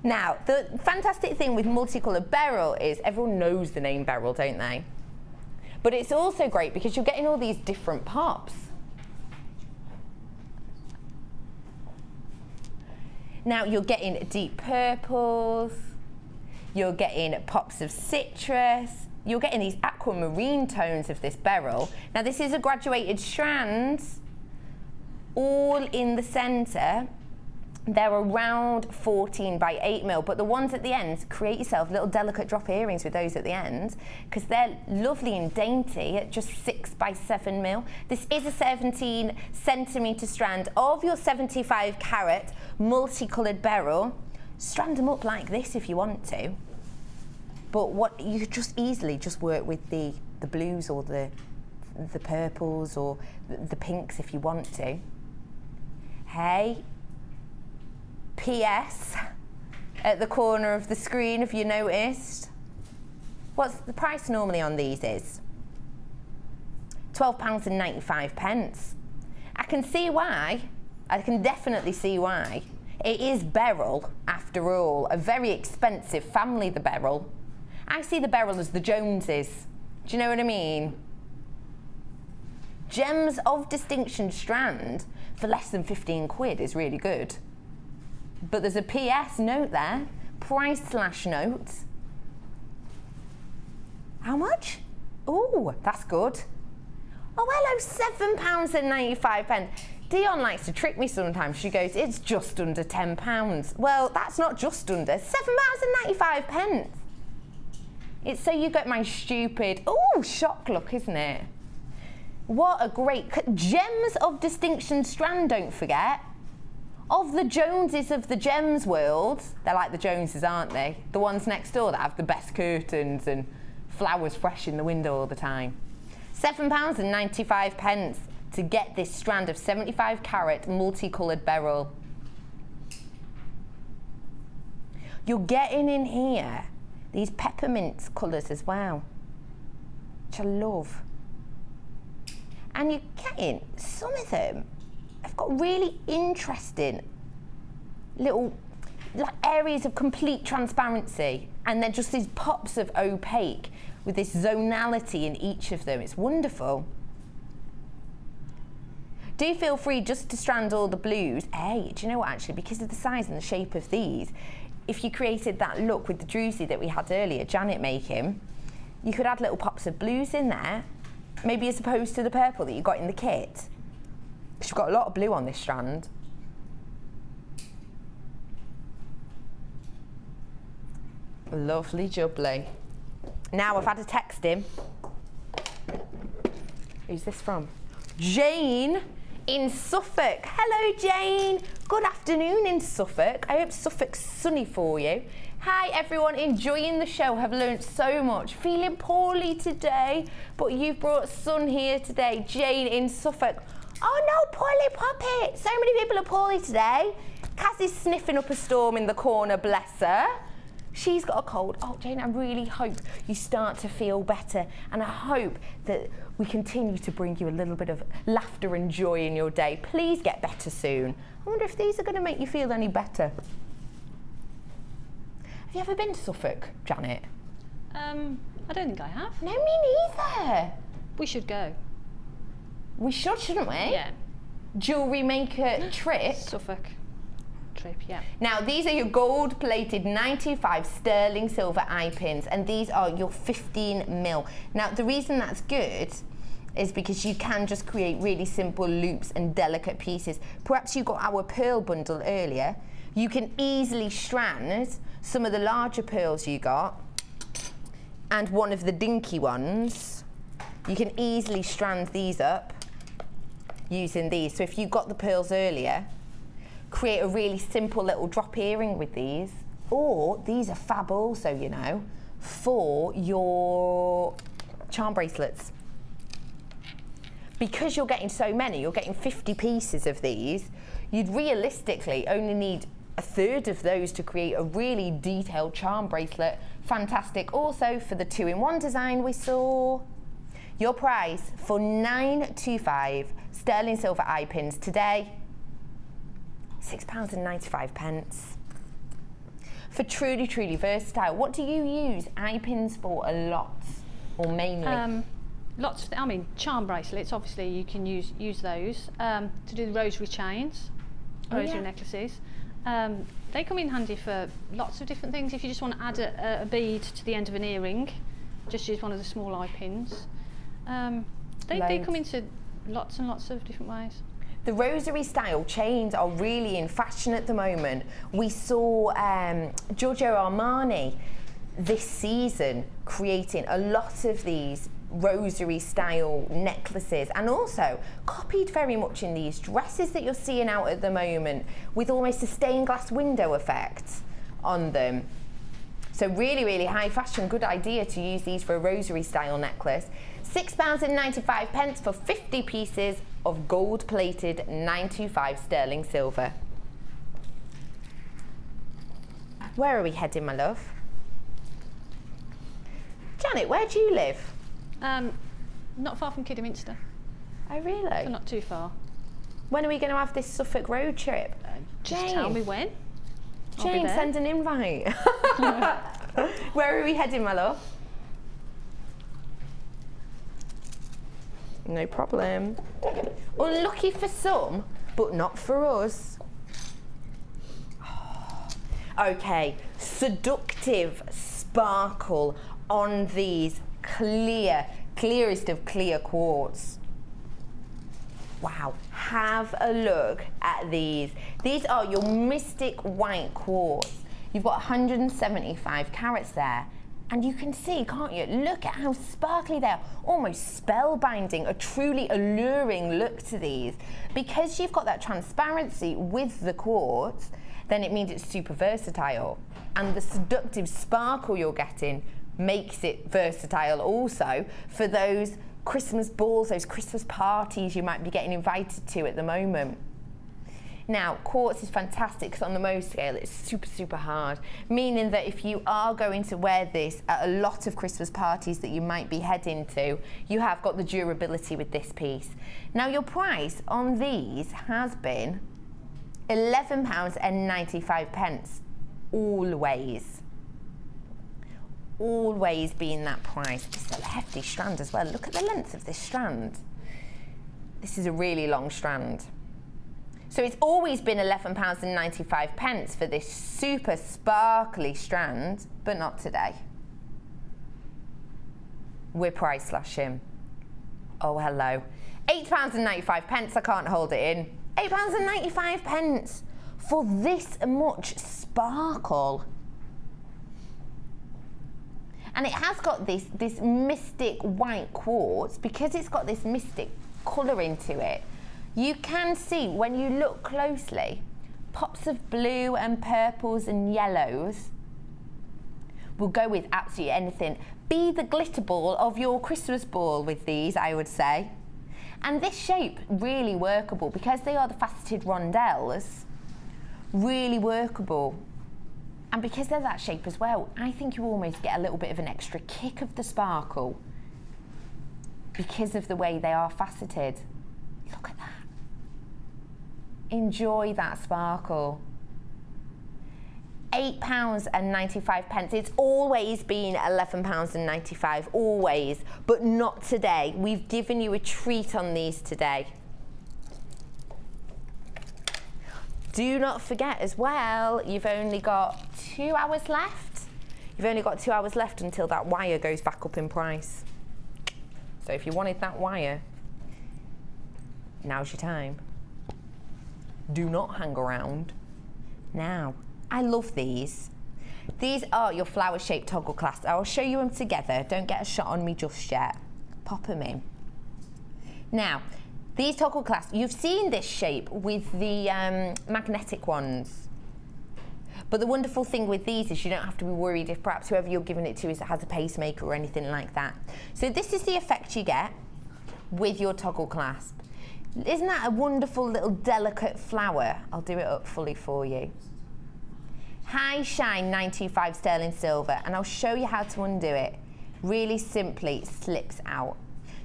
Now, the fantastic thing with multicoloured beryl is everyone knows the name beryl, don't they? But it's also great because you're getting all these different pops. Now, you're getting deep purples, you're getting pops of citrus, you're getting these aquamarine tones of this beryl. Now, this is a graduated strand, all in the centre. They're around 14 by 8 mil, but the ones at the end, create yourself little delicate drop earrings with those at the end, because they're lovely and dainty at just 6 by 7 mil. This is a 17 centimetre strand of your 75 carat multicoloured beryl. Strand them up like this if you want to, but what you could just easily just work with the blues or the purples or the pinks if you want to. Hey, PS at the corner of the screen, if you noticed. What's the price normally on these is? £12.95. I can see why. I can definitely see why. It is beryl, after all, a very expensive family, the beryl. I see the beryl as the Joneses. Do you know what I mean? Gems of distinction strand for less than 15 quid is really good. But there's a PS note there, price/note. How much? Oh, that's good. Oh, hello, £7.95. Dion likes to trick me sometimes. She goes, it's just under £10. Well, that's not just under, £7.95. It's so you get my stupid, shock look, isn't it? What a great, gems of distinction strand, don't forget. Of the Joneses of the gems world, they're like the Joneses, aren't they? The ones next door that have the best curtains and flowers fresh in the window all the time. £7.95 to get this strand of 75 carat multicoloured beryl. You're getting in here these peppermint colours as well, which I love. And you're getting some of them have got really interesting little areas of complete transparency, and then just these pops of opaque with this zonality in each of them. It's wonderful. Do feel free just to strand all the blues. Hey, do you know what, actually, because of the size and the shape of these, if you created that look with the druzy that we had earlier, Janet making, you could add little pops of blues in there, maybe as opposed to the purple that you got in the kit. Because you've got a lot of blue on this strand. Lovely jubbly. Now I've had a text in. Who's this from? Jane in Suffolk. Hello, Jane. Good afternoon in Suffolk. I hope Suffolk's sunny for you. Hi everyone, enjoying the show, have learnt so much. Feeling poorly today, but you've brought sun here today. Jane in Suffolk. Oh no, poorly Poppet. So many people are poorly today. Cass is sniffing up a storm in the corner, bless her. She's got a cold. Oh, Jane, I really hope you start to feel better, and I hope that we continue to bring you a little bit of laughter and joy in your day. Please get better soon. I wonder if these are going to make you feel any better. Have you ever been to Suffolk, Janet? I don't think I have. No, me neither. We should go. We should, shouldn't we? Yeah. JewelleryMaker trip. Suffolk trip, yeah. Now, these are your gold-plated 925 sterling silver eye pins, and these are your 15mm. Now, the reason that's good is because you can just create really simple loops and delicate pieces. Perhaps you got our pearl bundle earlier. You can easily strand some of the larger pearls you got and one of the dinky ones. You can easily strand these up using these. So if you got the pearls earlier, create a really simple little drop earring with these. Or these are fab also, you know, for your charm bracelets. Because you're getting so many, you're getting 50 pieces of these, you'd realistically only need a third of those to create a really detailed charm bracelet. Fantastic also for the 2-in-1 design we saw. Your price for 925 sterling silver eye pins today, £6.95. For truly, truly versatile. What do you use eye pins for a lot, or mainly? Lots of, I mean, charm bracelets, obviously you can use those to do the rosary chains, rosary necklaces. They come in handy for lots of different things. If you just want to add a bead to the end of an earring, just use one of the small eye pins. They come into lots and lots of different ways. The rosary style chains are really in fashion at the moment. We saw Giorgio Armani this season creating a lot of these rosary style necklaces, and also copied very much in these dresses that you're seeing out at the moment with almost a stained glass window effect on them. So really, really high fashion, good idea to use these for a rosary style necklace. £6.95 for 50 pieces of gold plated 925 sterling silver. Where are we heading, my love? Janet, where do you live? Not far from Kidderminster. Oh, really? So not too far. When are we going to have this Suffolk road trip? Just tell me when. Jane, send an invite. Where are we heading, my love? No problem. Unlucky for some, but not for us. Okay, seductive sparkle on these clearest of clear quartz. Wow, have a look at these. These are your mystic white quartz. You've got 175 carats there. And you can see, can't you? Look at how sparkly they are, almost spellbinding, a truly alluring look to these. Because you've got that transparency with the quartz, then it means it's super versatile. And the seductive sparkle you're getting makes it versatile also for those Christmas balls, those Christmas parties you might be getting invited to at the moment. Now, quartz is fantastic because on the Mohs scale, it's super, super hard, meaning that if you are going to wear this at a lot of Christmas parties that you might be heading to, you have got the durability with this piece. Now, your price on these has been £11.95, always. Always being that price. It's a hefty strand as well. Look at the length of this strand. This is a really long strand. So it's always been £11.95 for this super sparkly strand, but not today. We're price slashing. Oh, hello. £8.95, I can't hold it in. £8.95 for this much sparkle. And it has got this mystic white quartz, because it's got this mystic colouring to it. You can see, when you look closely, pops of blue and purples and yellows will go with absolutely anything. Be the glitter ball of your Christmas ball with these, I would say. And this shape, really workable, because they are the faceted rondelles, really workable. And because they're that shape as well, I think you almost get a little bit of an extra kick of the sparkle because of the way they are faceted. Look at that. Enjoy that sparkle. £8.95. It's always been £11.95, always, but not today. We've given you a treat on these today. Do not forget as well, you've only got 2 hours left. You've only got 2 hours left until that wire goes back up in price. So if you wanted that wire, now's your time. Do not hang around. Now, I love these. These are your flower-shaped toggle clasps. I'll show you them together. Don't get a shot on me just yet. Pop them in. Now, these toggle clasps, you've seen this shape with the magnetic ones. But the wonderful thing with these is you don't have to be worried if perhaps whoever you're giving it to has a pacemaker or anything like that. So this is the effect you get with your toggle clasp. Isn't that a wonderful little delicate flower? I'll do it up fully for you. High shine 925 sterling silver, and I'll show you how to undo it. Really simply, it slips out.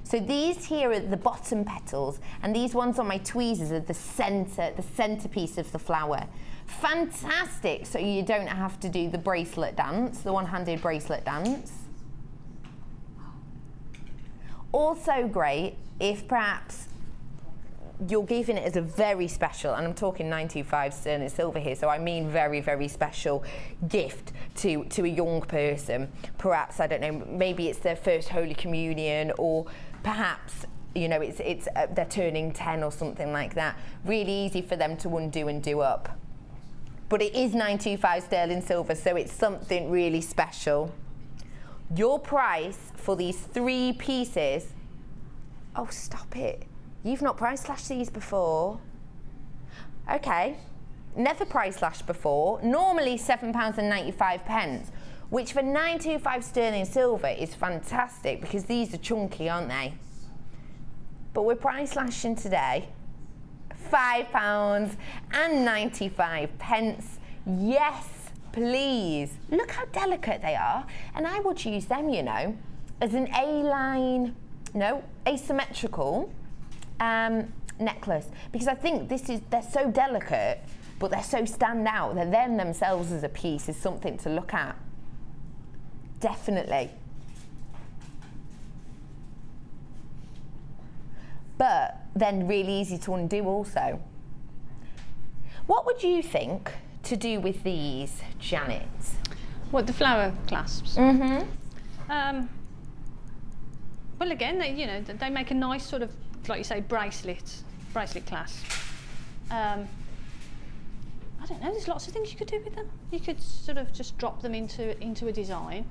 So these here are the bottom petals, and these ones on my tweezers are the centerpiece of the flower. Fantastic, so you don't have to do the bracelet dance, the one-handed bracelet dance. Also great if perhaps you're giving it as a very special, and I'm talking 925 sterling silver here, so I mean very, very special gift to a young person. Perhaps, I don't know, maybe it's their first Holy Communion, or perhaps, you know, it's they're turning 10 or something like that. Really easy for them to undo and do up. But it is 925 sterling silver, so it's something really special. Your price for these 3 pieces, oh, stop it. You've not price slashed these before. Okay, never price slashed before. Normally £7.95, which for 925 sterling silver is fantastic because these are chunky, aren't they? But we're price slashing today. £5.95. Yes, please. Look how delicate they are. And I would use them, you know, as an A-line, no, asymmetrical necklace, because I think they're so delicate, but they're so stand out that them themselves as a piece is something to look at. Definitely. But then really easy to undo also. What would you think to do with these, Janet? What, the flower clasps? Mm-hmm. Well, again, they, you know, they make a nice sort of, like you say, bracelet clasp. I don't know, there's lots of things you could do with them. You could sort of just drop them into a design,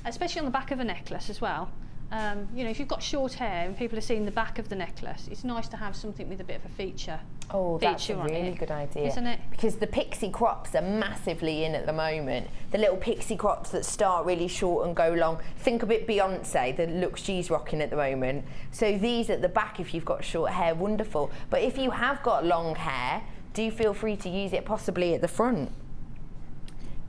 especially on the back of a necklace as well. You know, if you've got short hair and people are seeing the back of the necklace, it's nice to have something with a bit of a feature. Oh, that's a really good idea. Isn't it? Because the pixie crops are massively in at the moment. The little pixie crops that start really short and go long. Think a bit Beyonce, the look she's rocking at the moment. So these at the back, if you've got short hair, wonderful. But if you have got long hair, do feel free to use it possibly at the front.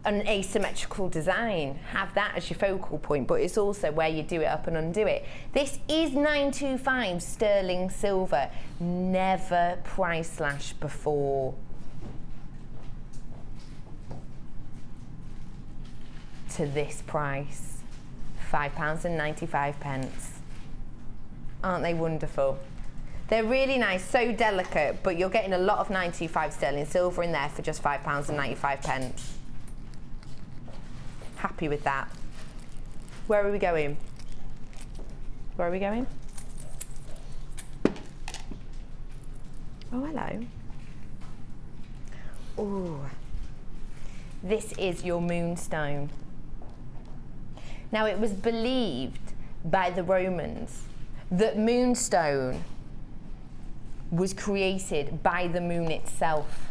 An asymmetrical design, have that as your focal point, but it's also where you do it up and undo it. This is 925 sterling silver, never price slash before. To this price, £5.95. Aren't they wonderful? They're really nice, so delicate, but you're getting a lot of 925 sterling silver in there for just £5.95. Happy with that. Where are we going? Where are we going? Oh, hello. Ooh. This is your moonstone. Now, it was believed by the Romans that moonstone was created by the moon itself.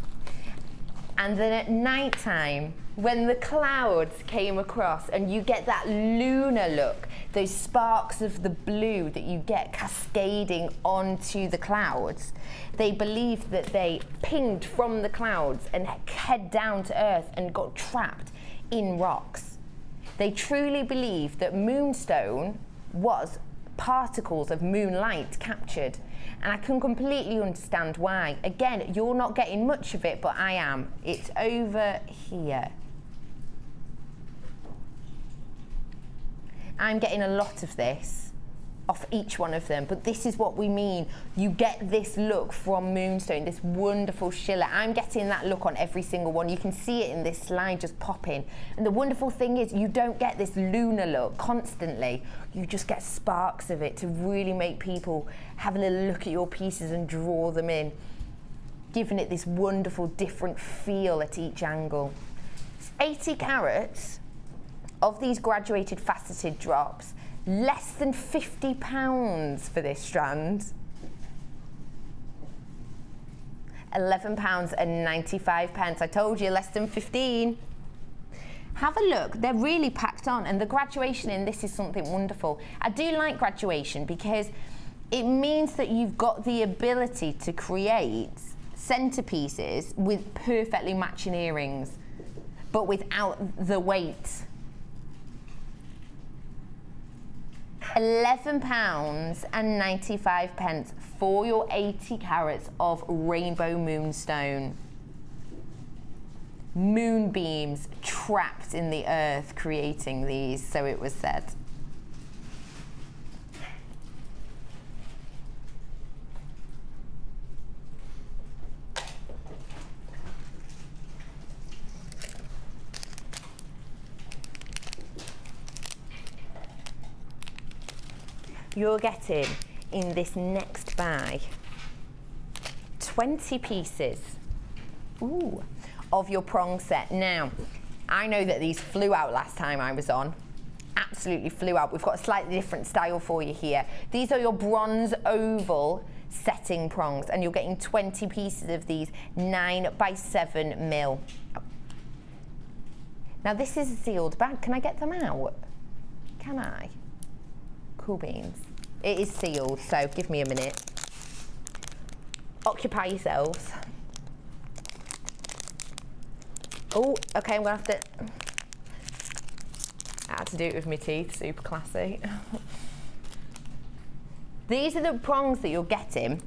And then at night time, when the clouds came across and you get that lunar look, those sparks of the blue that you get cascading onto the clouds, they believed that they pinged from the clouds and head down to earth and got trapped in rocks. They truly believed that moonstone was particles of moonlight captured. And I can completely understand why. Again, you're not getting much of it, but I am. It's over here. I'm getting a lot of this off each one of them, but this is what we mean. You get this look from moonstone, this wonderful shiller. I'm getting that look on every single one. You can see it in this slide just popping. And the wonderful thing is you don't get this lunar look constantly. You just get sparks of it to really make people have a little look at your pieces and draw them in, giving it this wonderful different feel at each angle. It's 80 carats of these graduated faceted drops, less than £50 for this strand. £11.95. I told you, less than 15. Have a look, they're really packed on, and the graduation in this is something wonderful. I do like graduation because it means that you've got the ability to create centerpieces with perfectly matching earrings, but without the weight. £11.95 for your 80 carats of rainbow moonstone. Moonbeams trapped in the earth creating these, so it was said. You're getting in this next bag 20 pieces of your prong set. Now, I know that these flew out last time I was on. Absolutely flew out. We've got a slightly different style for you here. These are your bronze oval setting prongs, and you're getting 20 pieces of these 9x7mm. Now, this is a sealed bag. Can I get them out? Can I? Cool beans. It is sealed, so give me a minute. Occupy yourselves. Oh, okay, I'm gonna have to. I had to do it with my teeth, super classy. These are the prongs that you're getting.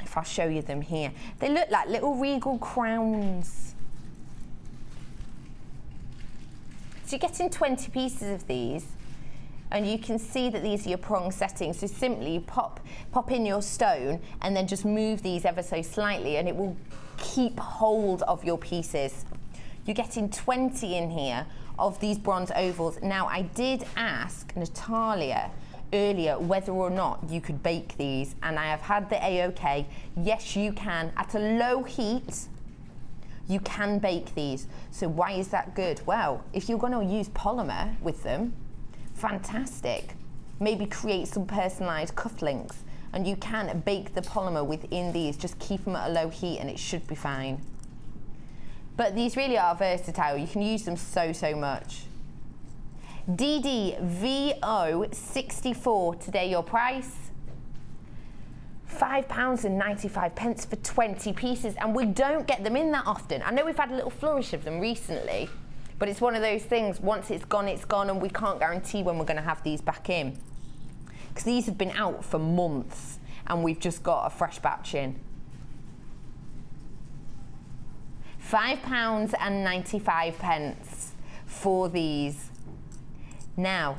If I show you them here, they look like little regal crowns. So you're getting 20 pieces of these. And you can see that these are your prong settings. So simply pop in your stone and then just move these ever so slightly and it will keep hold of your pieces. You're getting 20 in here of these bronze ovals. Now, I did ask Natalia earlier whether or not you could bake these, and I have had the A-OK. Yes, you can. At a low heat, you can bake these. So why is that good? Well, if you're going to use polymer with them, fantastic. Maybe create some personalized cufflinks, and you can bake the polymer within these. Just keep them at a low heat and it should be fine. But these really are versatile. You can use them so much. DDVO64 today, your price £5.95 for 20 pieces, and we don't get them in that often. I know we've had a little flourish of them recently, but it's one of those things, once it's gone, and we can't guarantee when we're going to have these back in. Because these have been out for months, and we've just got a fresh batch in. £5.95 for these. Now,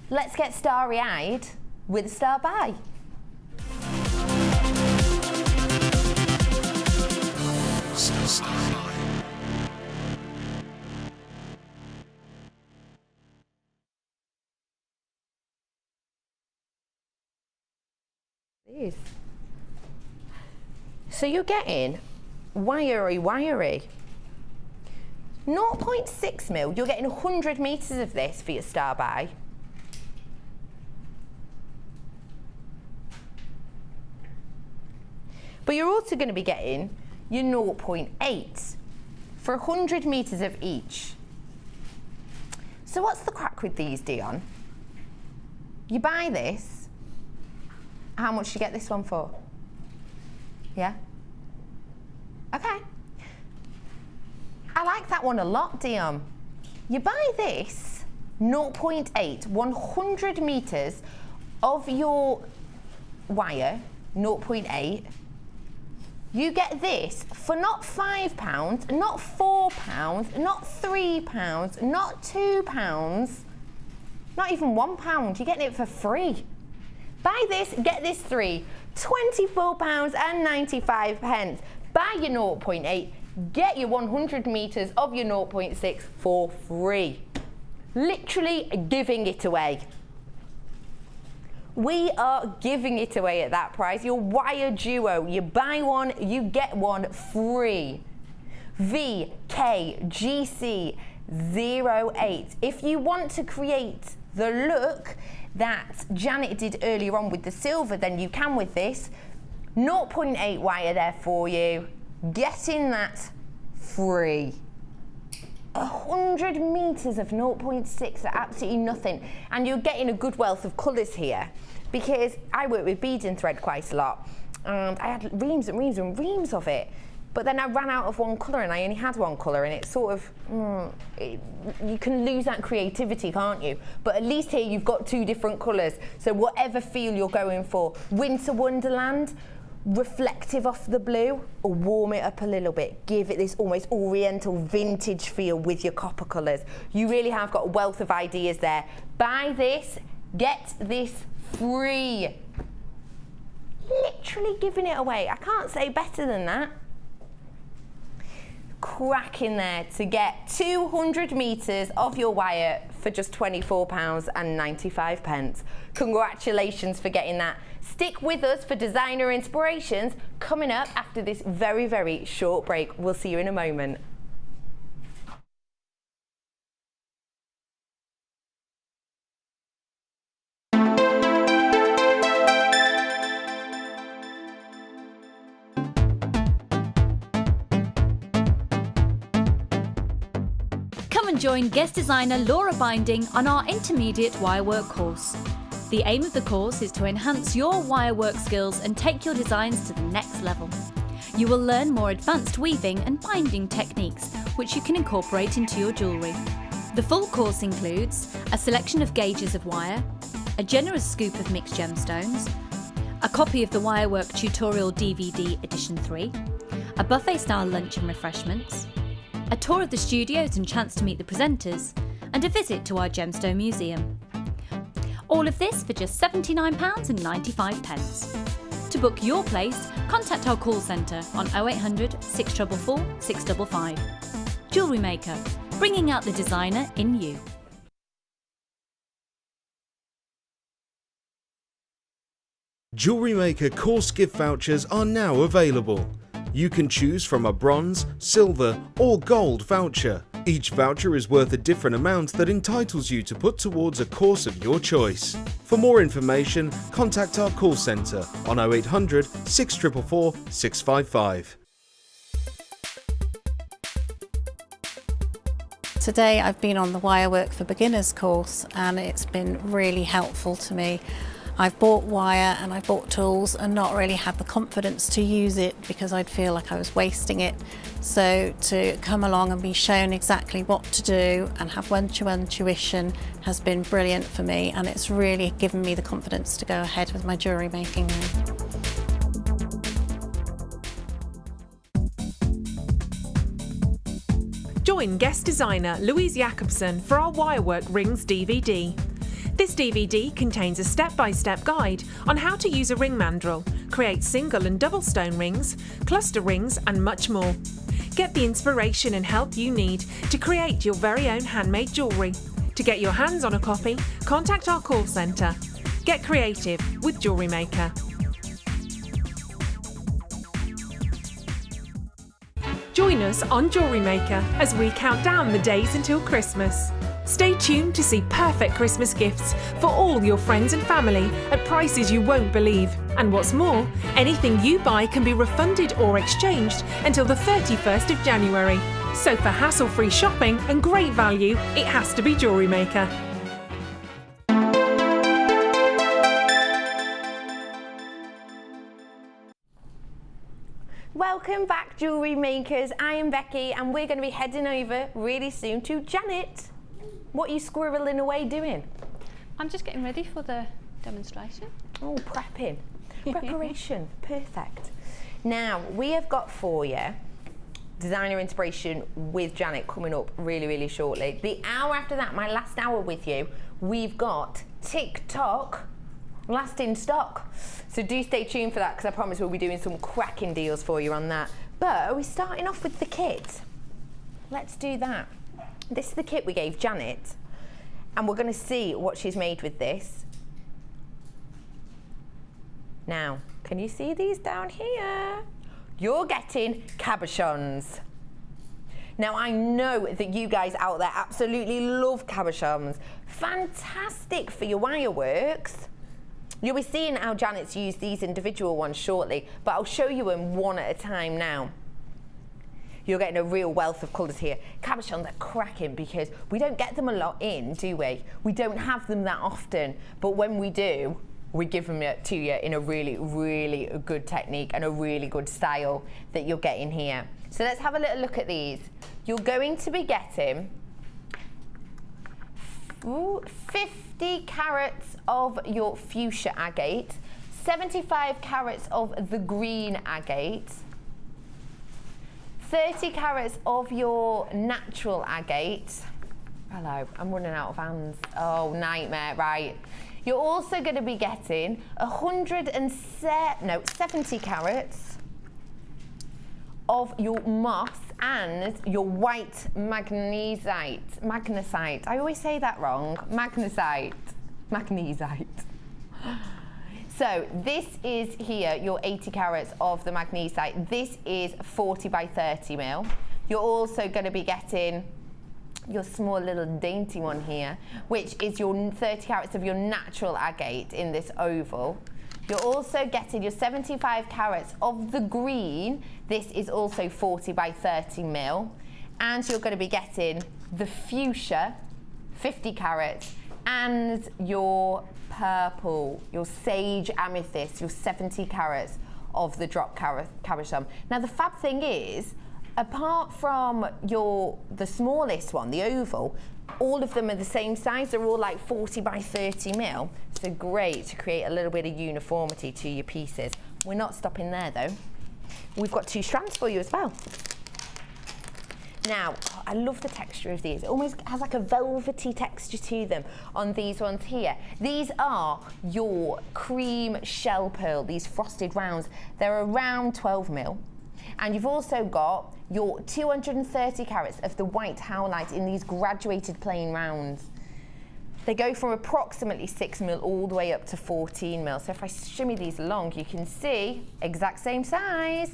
let's get starry-eyed with a star buy. So you're getting wiry 0.6 mil. You're getting 100 meters of this for your star buy. But you're also going to be getting your 0.8 for 100 meters of each. So what's the crack with these, Dion? You buy this, how much do you get this one for? Yeah? Okay. I like that one a lot, Dion. You buy this 0.8, 100 meters of your wire, 0.8. You get this for not £5, not £4, not £3, not £2, not even £1. You're getting it for free. Buy this, get this three, £24.95. Buy your 0.8, get your 100 meters of your 0.6 for free. Literally giving it away. We are giving it away at that price. Your wire duo, you buy one, you get one free. VKGC08. If you want to create the look that Janet did earlier on with the silver, then you can with this. 0.8 wire there for you. Getting that free. 100 meters of 0.6 are absolutely nothing, and you're getting a good wealth of colours here, because I work with beading thread quite a lot, and I had reams and reams and reams of it, but then I ran out of one colour and I only had one colour, and it's sort of you can lose that creativity, can't you? But at least here you've got two different colours, so whatever feel you're going for, winter wonderland, reflective off the blue, or warm it up a little bit, give it this almost oriental vintage feel with your copper colours. You really have got a wealth of ideas there. Buy this, get this free. Literally giving it away. I can't say better than that. Crack in there to get 200 meters of your wire for just £24.95. Congratulations for getting that. Stick with us for designer inspirations coming up after this very, very short break. We'll see you in a moment. Come and join guest designer Laura Beading on our intermediate wirework course. The aim of the course is to enhance your wirework skills and take your designs to the next level. You will learn more advanced weaving and binding techniques, which you can incorporate into your jewellery. The full course includes a selection of gauges of wire, a generous scoop of mixed gemstones, a copy of the Wirework tutorial DVD edition 3, a buffet-style lunch and refreshments, a tour of the studios and chance to meet the presenters, and a visit to our gemstone museum. All of this for just £79.95. To book your place, contact our call centre on 0800 644 655. Jewellery Maker, bringing out the designer in you. JewelleryMaker course gift vouchers are now available. You can choose from a bronze, silver or gold voucher. Each voucher is worth a different amount that entitles you to put towards a course of your choice. For more information, contact our call centre on 0800 644 655. Today I've been on the Wirework for Beginners course and it's been really helpful to me. I've bought wire and I've bought tools and not really had the confidence to use it because I'd feel like I was wasting it. So to come along and be shown exactly what to do and have one-to-one tuition has been brilliant for me, and it's really given me the confidence to go ahead with my jewellery making now. Join guest designer Louise Jacobson for our Wirework Rings DVD. This DVD contains a step-by-step guide on how to use a ring mandrel, create single and double stone rings, cluster rings and much more. Get the inspiration and help you need to create your very own handmade jewellery. To get your hands on a copy, contact our call centre. Get creative with JewelleryMaker. Join us on JewelleryMaker as we count down the days until Christmas. Stay tuned to see perfect Christmas gifts for all your friends and family at prices you won't believe. And what's more, anything you buy can be refunded or exchanged until the 31st of January. So for hassle-free shopping and great value, it has to be JewelleryMaker. Welcome back, jewellery makers. I am Becky and we're going to be heading over really soon to Janet. What are you squirreling away doing? I'm just getting ready for the demonstration. Oh, prepping. Preparation. Perfect. Now, we have got for you designer inspiration with Janet coming up really, really shortly. The hour after that, my last hour with you, we've got TikTok last in stock. So do stay tuned for that because I promise we'll be doing some cracking deals for you on that. But are we starting off with the kit? Let's do that. This is the kit we gave Janet, and we're going to see what she's made with this. Now, can you see these down here? You're getting cabochons. Now, I know that you guys out there absolutely love cabochons. Fantastic for your wireworks. You'll be seeing how Janet's used these individual ones shortly, but I'll show you them one at a time now. You're getting a real wealth of colours here. Cabochons are cracking because we don't get them a lot in, do we? We don't have them that often, but when we do, we give them to you in a really, really good technique and a really good style that you're getting here. So let's have a little look at these. You're going to be getting 50 carats of your fuchsia agate, 75 carats of the green agate, 30 carats of your natural agate. Hello, I'm running out of hands. Oh, nightmare, right. You're also going to be getting 70 carats of your moss and your white magnesite. I always say that wrong. Magnesite. So this is here your 80 carats of the magnesite. This is 40 by 30 mil. You're also going to be getting your small little dainty one here, which is your 30 carats of your natural agate in this oval. You're also getting your 75 carats of the green. This is also 40 by 30 mil. And you're going to be getting the fuchsia, 50 carats, and your purple, your sage amethyst, your 70 carats of the drop cabochon. Now the fab thing is, apart from the smallest one, the oval, all of them are the same size. They're all like 40 by 30 mil. So great to create a little bit of uniformity to your pieces. We're not stopping there though. We've got 2 strands for you as well. Now, I love the texture of these. It almost has like a velvety texture to them on these ones here. These are your cream shell pearl, these frosted rounds. They're around 12 mil. And you've also got your 230 carats of the white howlite in these graduated plain rounds. They go from approximately 6 mil all the way up to 14 mil. So if I shimmy these along, you can see exact same size.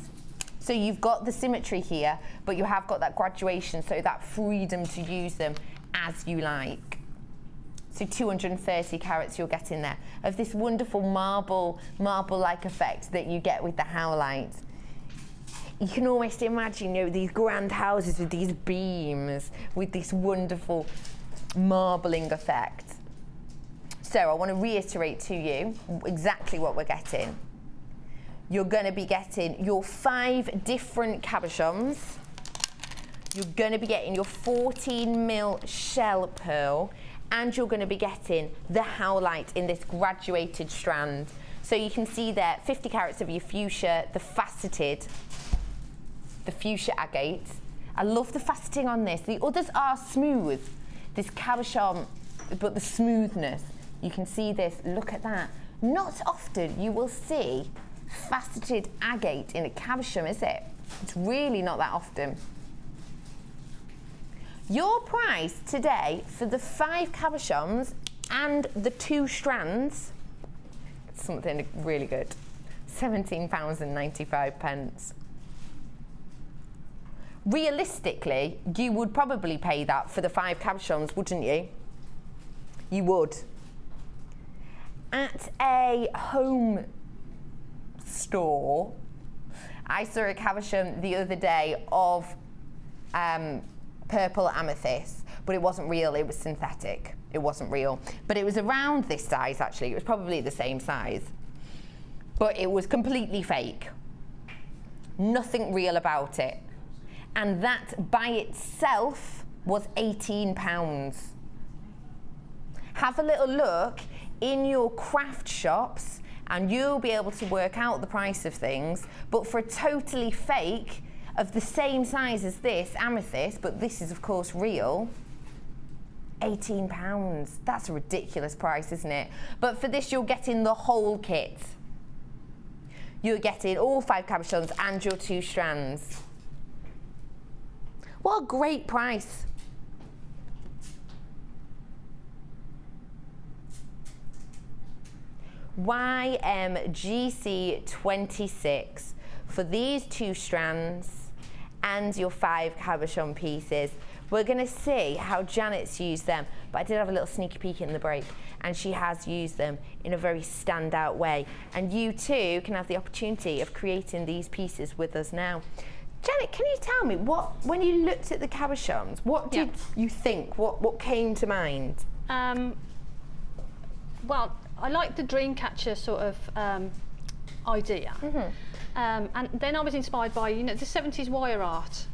So you've got the symmetry here, but you have got that graduation, so that freedom to use them as you like. So 230 carats you're getting there of this wonderful marble-like effect that you get with the howlite. You can almost imagine, you know, these grand houses with these beams, with this wonderful marbling effect. So I want to reiterate to you exactly what we're getting. You're going to be getting your 5 different cabochons. You're going to be getting your 14 mil shell pearl, and you're going to be getting the howlite in this graduated strand. So you can see there 50 carats of your fuchsia, the faceted, the fuchsia agate. I love the faceting on this. The others are smooth. This cabochon, but the smoothness. You can see this, look at that. Not often you will see faceted agate in a cabochon, is it? It's really not that often. Your price today for the 5 cabochons and the 2 strands, something really good, £17.95. Realistically, you would probably pay that for the 5 cabochons, wouldn't you? You would. At a home store, I saw a cabochon the other day of purple amethyst, but it wasn't real, it was synthetic. It wasn't real. But it was around this size, actually. It was probably the same size. But it was completely fake. Nothing real about it. And that by itself was £18. Have a little look in your craft shops and you'll be able to work out the price of things. But for a totally fake of the same size as this amethyst, but this is of course real, £18. That's a ridiculous price, isn't it? But for this you're getting the whole kit. You're getting all 5 cabochons and your 2 strands. What a great price. YMGC26 for these 2 strands and your 5 cabochon pieces. We're going to see how Janet's used them, but I did have a little sneaky peek in the break, and she has used them in a very standout way. And you too can have the opportunity of creating these pieces with us now. Janet, can you tell me, when you looked at the cabochons, what did you think? What came to mind? Well, I like the dreamcatcher sort of idea. And then I was inspired by, you know, the 70s wire art,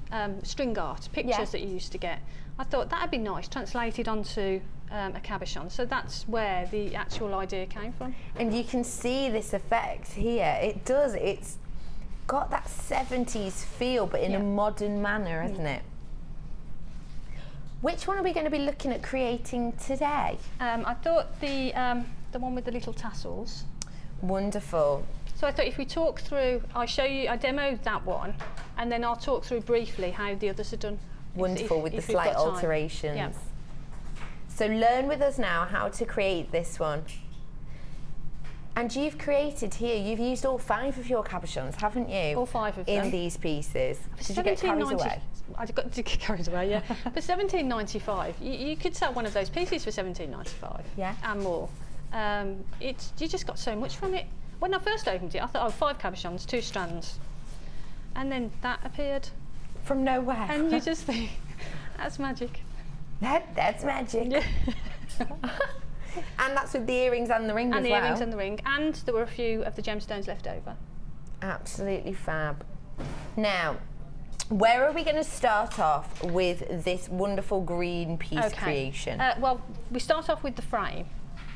string art, pictures that you used to get. I thought that'd be nice, translated onto a cabochon. So that's where the actual idea came from. And you can see this effect here. It does, it's got that 70s feel, but in a modern manner, isn't it? Which one are we going to be looking at creating today? I thought the one with the little tassels. Wonderful. So I thought if we talk through, I demoed that one, and then I'll talk through briefly how the others are done. Wonderful, with the slight alterations. Yeah. So learn with us now how to create this one. And you've created here, you've used all 5 of your cabochons, haven't you? All 5 of them. In these pieces. Did you get carried away? I got to get carried away, yeah. For £17.95, you could sell one of those pieces for £17.95. Yeah. And more. You just got so much from it. When I first opened it, I thought, 5 cabochons, 2 strands. And then that appeared. From nowhere. And you just think, that's magic. That's magic. Yeah. And that's with the earrings and the ring as well. And the earrings and the ring. And there were a few of the gemstones left over. Absolutely fab. Now, where are we going to start off with this wonderful green piece creation? Well, we start off with the frame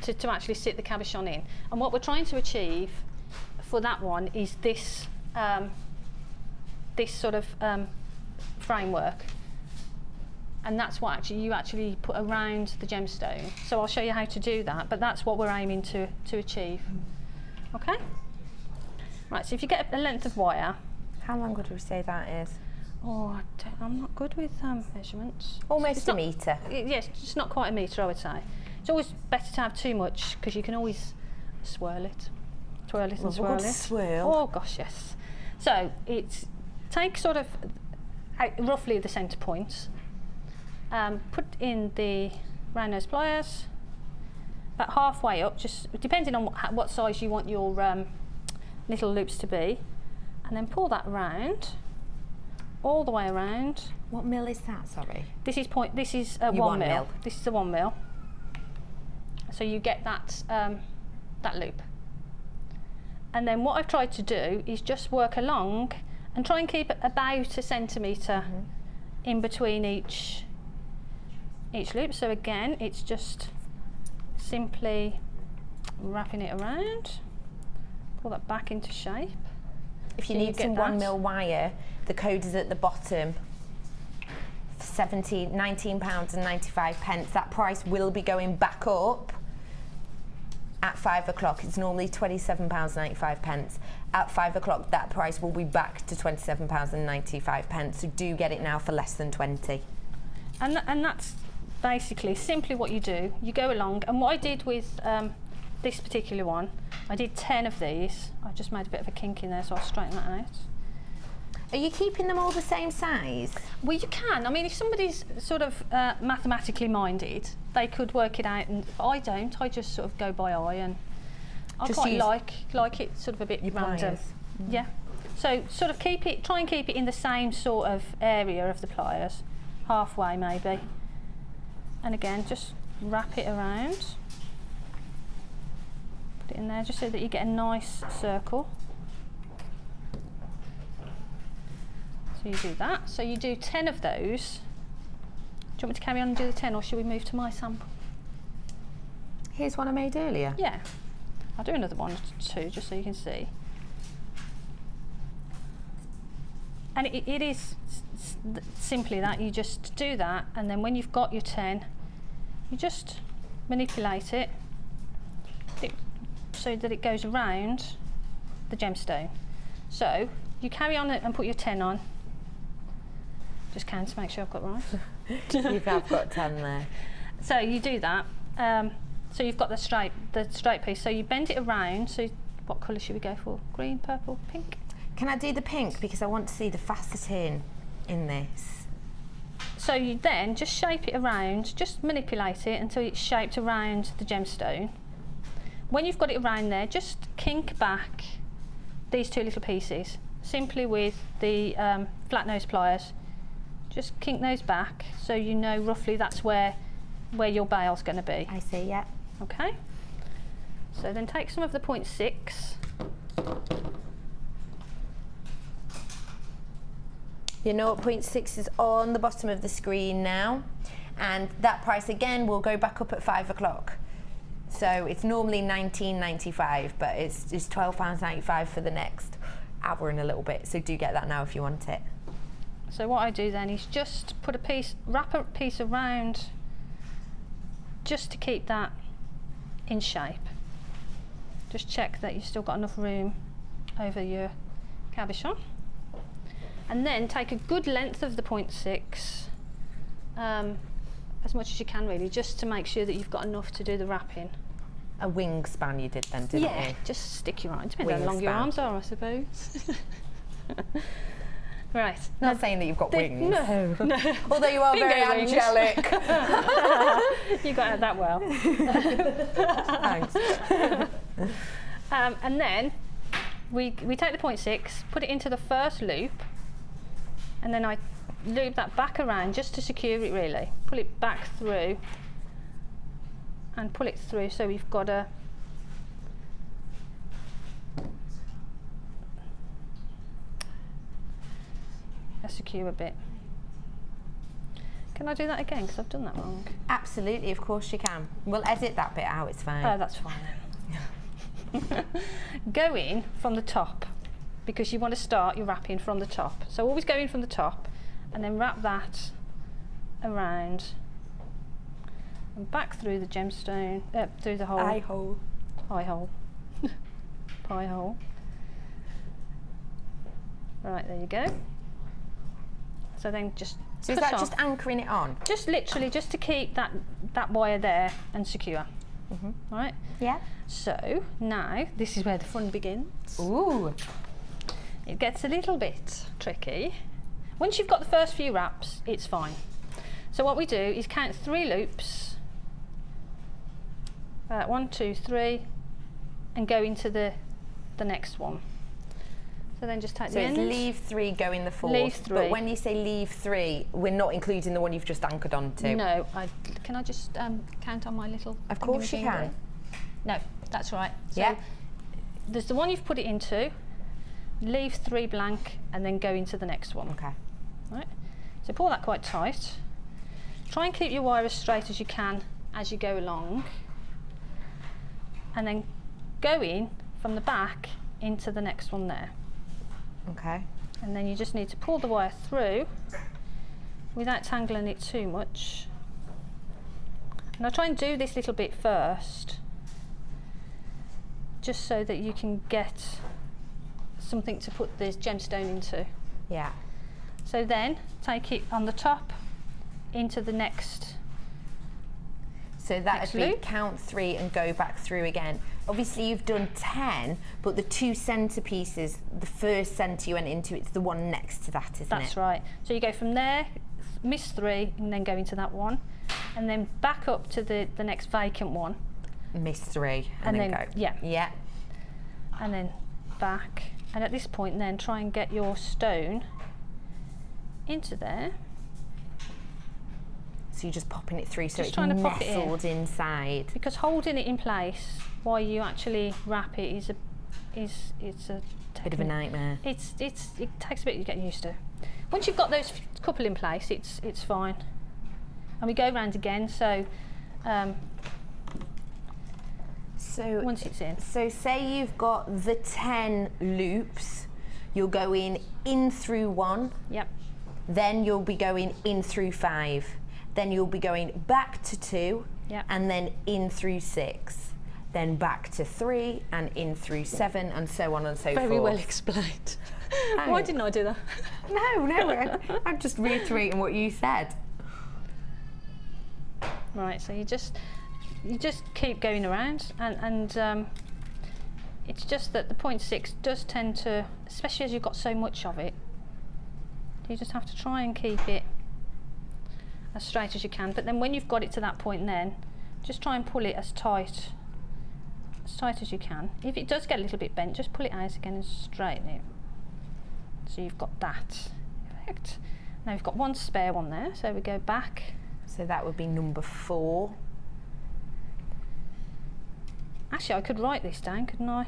to actually sit the cabochon in. And what we're trying to achieve for that one is this, this sort of framework. And that's what you actually put around the gemstone. So I'll show you how to do that, but that's what we're aiming to achieve. Okay? Right, so if you get a length of wire. How long would we say that is? Oh, I'm not good with measurements. Almost a metre. Yes, it's not quite a metre, I would say. It's always better to have too much because you can always swirl it, twirl it and swirl it. Swirl. Oh gosh, yes. So take sort of roughly the centre points, put in the round nose pliers, about halfway up, just depending on what size you want your little loops to be, and then pull that round, all the way around. What mil is that, sorry? This is 1 mil. This is the 1 mil. So you get that that loop. And then what I've tried to do is just work along and try and keep it about a centimetre in between each loop. So again, it's just simply wrapping it around, pull that back into shape. If you need some 1 mil wire, the code is at the bottom. For £19.95. That price will be going back up at 5 o'clock. It's normally £27.95. At 5 o'clock, that price will be back to £27.95. So do get it now for less than 20. And that's basically simply what you do. You go along, and what I did with this particular one, I did 10 of these. I just made a bit of a kink in there, so I'll straighten that out. Are you keeping them all the same size? Well, you can. I mean, if somebody's sort of mathematically minded, they could work it out, and I don't. I just sort of go by eye, and I Just quite use like it sort of a bit random. pliers. Yeah. So sort of try and keep it in the same sort of area of the pliers, halfway maybe. And again, just wrap it around. Put it in there just so that you get a nice circle. So you do that. So you do 10 of those. Do you want me to carry on and do the 10, or should we move to my sample? Here's one I made earlier. Yeah. I'll do another one or two just so you can see. And it is simply that. You just do that, and then when you've got your 10, you just manipulate it so that it goes around the gemstone. So you carry on and put your 10 on. Just count to make sure I've got right. You have got 10 there. So you do that. So you've got the straight piece. So you bend it around. So what colour should we go for? Green, purple, pink? Can I do the pink because I want to see the faceting in this? So you then just shape it around, just manipulate it until it's shaped around the gemstone. When you've got it around there, just kink back these two little pieces, simply with the flat nose pliers. Just kink those back so you know roughly that's where your bale's going to be. I see, yeah. Okay. So then take some of the 0.6. Your 0.6 is on the bottom of the screen now, and that price again will go back up at 5 o'clock. So it's normally $19.95, but it's £12.95 for the next hour and a little bit. So do get that now if you want it. So what I do then is just wrap a piece around, just to keep that in shape. Just check that you've still got enough room over your cabochon. And then take a good length of the 0.6, as much as you can really, just to make sure that you've got enough to do the wrapping. A wingspan you did then, didn't you? Yeah, just stick your arm. Depends how long your arms are, I suppose. Right. Not saying that you've got wings. No. Although you are very wings. angelic. You got it that well. Thanks. And then we take the 0.6, put it into the first loop, and then I loop that back around just to secure it really. Pull it back through and pull it through so we've got a secure bit. Can I do that again because I've done that wrong? Absolutely, of course you can. We'll edit that bit out, it's fine. Oh, that's fine then. Go in from the top because you want to start your wrapping from the top. So always go in from the top and then wrap that around and back through the gemstone, through the hole. Eye hole. Eye hole. Pie hole. Right, there you go. So then just So is that just anchoring it on? just literally just to keep that that wire there and secure. Right? Yeah. So now this is where the fun begins. Ooh. It gets a little bit tricky. Once you've got the first few wraps, it's fine. So what we do is count 3 loops. 1, 2, 3, and go into the next one. So then just take So the it's end. leave 3, go in the 4th. Leave 3. But when you say leave 3, we're not including the one you've just anchored onto. No, can I just count on my little... Of course you thingamajigger? can. No, that's right. So Yeah. there's the one you've put it into, leave 3 blank, and then go into the next one. Okay. Right. So pull that quite tight. Try and keep your wire as straight as you can as you go along. And then go in from the back into the next one there. Okay. And then you just need to pull the wire through without tangling it too much. And I'll try and do this little bit first, just so that you can get something to put this gemstone into. Yeah. So then take it on the top into the next. So that Next would be loop. count 3 and go back through again. Obviously you've done 10, but the 2 centre pieces, the first centre you went into, it's the one next to that, isn't it? That's right. So you go from there, miss 3, and then go into that one, and then back up to the next vacant one, Miss 3 And then then- go. yeah. Yeah. and then back. And at this point then try and get your stone into there. So you're just popping it through so Just it's trying to pop it in. nestled inside. Because holding it in place while you actually wrap it is a Bit of a nightmare. it takes a bit to get used to. Once you've got those couple in place, it's fine. And we go round again. So So once it's in, So say you've got the 10 loops, you're going in through 1, yep, then you'll be going in through 5, then you'll be going back to 2, Yep. and then in through 6, then back to 3 and in through 7, and so on and so very forth. well explained. Why didn't I do that? No, I'm just reiterating what you said. Right, so you just keep going around, and it's just that the 0.6 does tend to, especially as you've got so much of it, you just have to try and keep it as straight as you can. But then when you've got it to that point, then just try and pull it as tight as you can. If it does get a little bit bent, just pull it out again and straighten it. So you've got that. Perfect. Now we've got one spare one there, so we go back. So that would be number 4. Actually, I could write this down, couldn't I?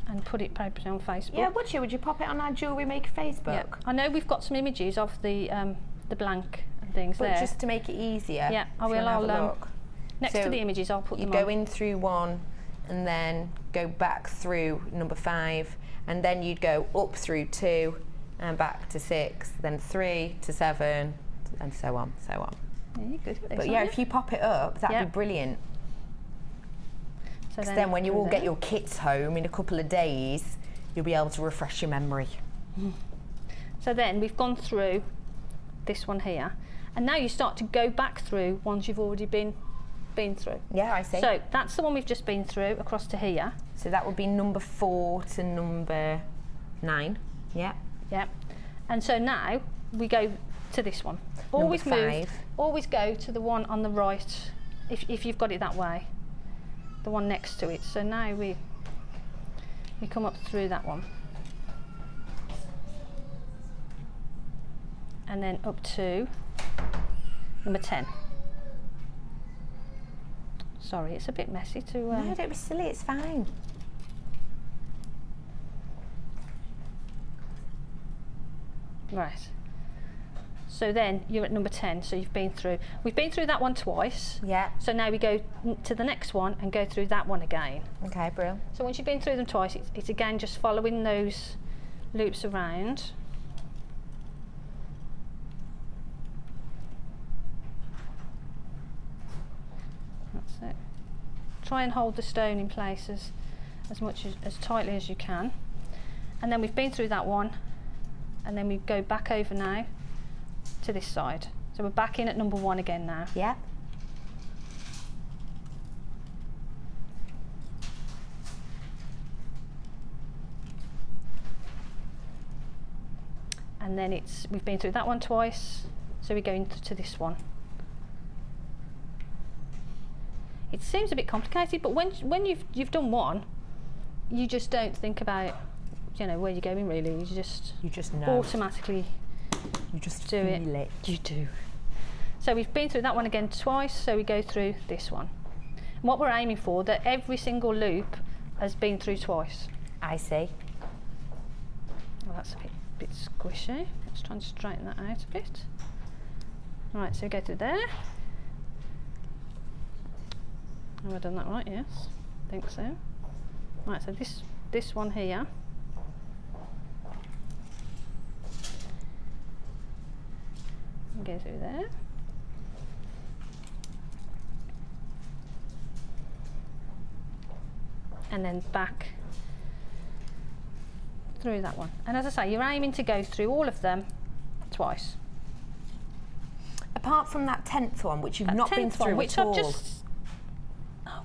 And put it probably on Facebook. Yeah, would you pop it on our JewelleryMaker Facebook? Yeah. I know we've got some images of the blank and things But there. just to make it easier. Yeah, I if you will. wanna have a I'll look. next So to the images, I'll put You them go on. in through 1 and then go back through number 5, and then you'd go up through 2 and back to 6, then 3 to 7, and so on, so on. Yeah, you're good at this, But yeah, aren't if you pop it up, that'd Yeah. be brilliant. So Because then when you through all get there. your kits home in a couple of days, you'll be able to refresh your memory. So then we've gone through this one here, and now you start to go back through ones you've already been through. Yeah, I see. So that's the one we've just been through across to here. So that would be number 4 to number 9. Yeah. Yep. And so now we go to this one. Number Always move. 5. Always go to the one on the right, if you've got it that way. The one next to it. So now we come up through that one. And then up to number 10. Sorry, it's a bit messy to... No, don't be silly, it's fine. Right. So then you're at number 10, so you've been through. We've been through that one twice. Yeah. So now we go to the next one and go through that one again. Okay, brilliant. So once you've been through them twice, it's again just following those loops around. That's it. Try and hold the stone in place as much as tightly as you can. And then we've been through that one, and then we go back over now to this side. So we're back in at number 1 again now. Yeah. and then we've been through that one twice, so we go into this one. It seems a bit complicated, but when you've done one, you just don't think about, you know, where you're going really. You just know. automatically You just do feel it. You do. So we've been through that one again twice, so we go through this one. And what we're aiming for, that every single loop has been through twice. I see. Well, that's a bit squishy. Let's try and straighten that out a bit. Right, so we go through there. Have I done that right? Yes, I think so. Right, so this one here. Go through there. And then back through that one. And as I say, you're aiming to go through all of them twice. Apart from that 10th one, which you've not been through which at all.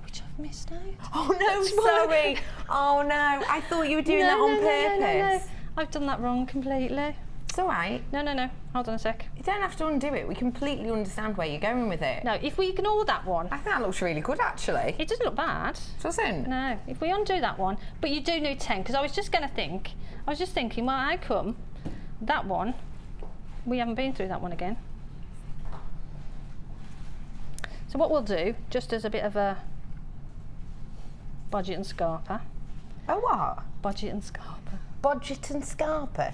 Which I've missed out. Oh no, sorry. Oh no, I thought you were doing that on purpose. No. I've done that wrong completely. It's all right. No. Hold on a sec. You don't have to undo it. We completely understand where you're going with it. No, if we ignore that one. I think that looks really good, actually. It doesn't look bad. Doesn't? No, if we undo that one, but you do need 10, because I was just thinking, well, how come that one, we haven't been through that one again. So what we'll do, just as a bit of a budget and scarper. Oh, what? Budget and scarper. Budget and scarper?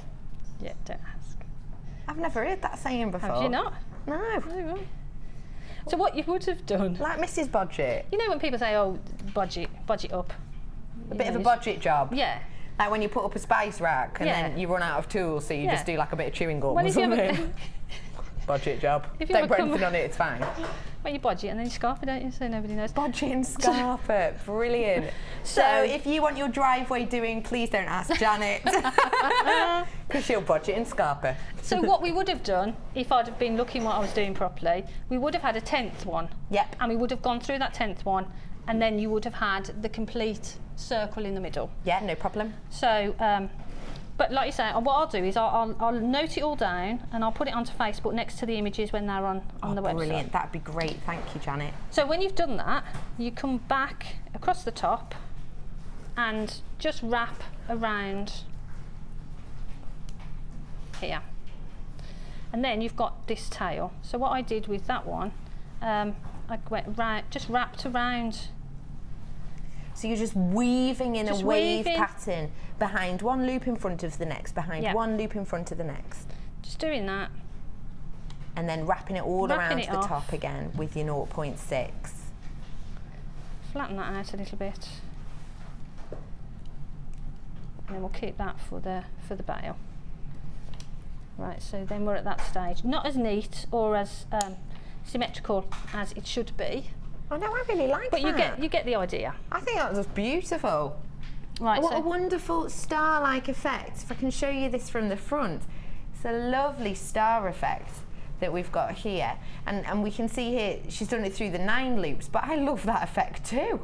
Yeah, don't ask. I've never heard that saying before. Have you not? No. Oh, right. So what you would have done, Like Mrs. Budget. you know when people say, oh, budget up. A bit of a budget job. Yeah. Like when you put up a spice rack and Yeah. then you run out of tools, so you just do like a bit of chewing gum Well, or if you something. ever, Budget job. If you Don't ever put come- anything on it, it's fine. well, you budget and then you scarper, don't you? So nobody knows. Budget and scarper, brilliant. So if you want your driveway doing, please don't ask Janet. Because she'll budget and scarper. So what we would have done, if I'd have been looking what I was doing properly, we would have had a 10th one. Yep. And we would have gone through that 10th one, and then you would have had the complete circle in the middle. Yeah, no problem. So, but like you say, what I'll do is I'll note it all down and I'll put it onto Facebook next to the images when they're on the website. Brilliant, that'd be great. Thank you, Janet. So when you've done that, you come back across the top and just wrap around here. And then you've got this tail. So what I did with that one, I went round, just wrapped around. So you're just weaving in Just a wave weaving. pattern behind one loop in front of the next, behind Yeah. one loop in front of the next. Just doing that. And then wrapping it all Wrapping around it the off. top again with your 0.6. Flatten that out a little bit. And then we'll keep that for the bale. Right, so then we're at that stage. Not as neat or as symmetrical as it should be, Oh no, I really like but that. you get the idea. I think that was beautiful. Right, What a so wonderful star-like effect. If I can show you this from the front, it's a lovely star effect that we've got here. And we can see here, she's done it through the 9 loops, but I love that effect too.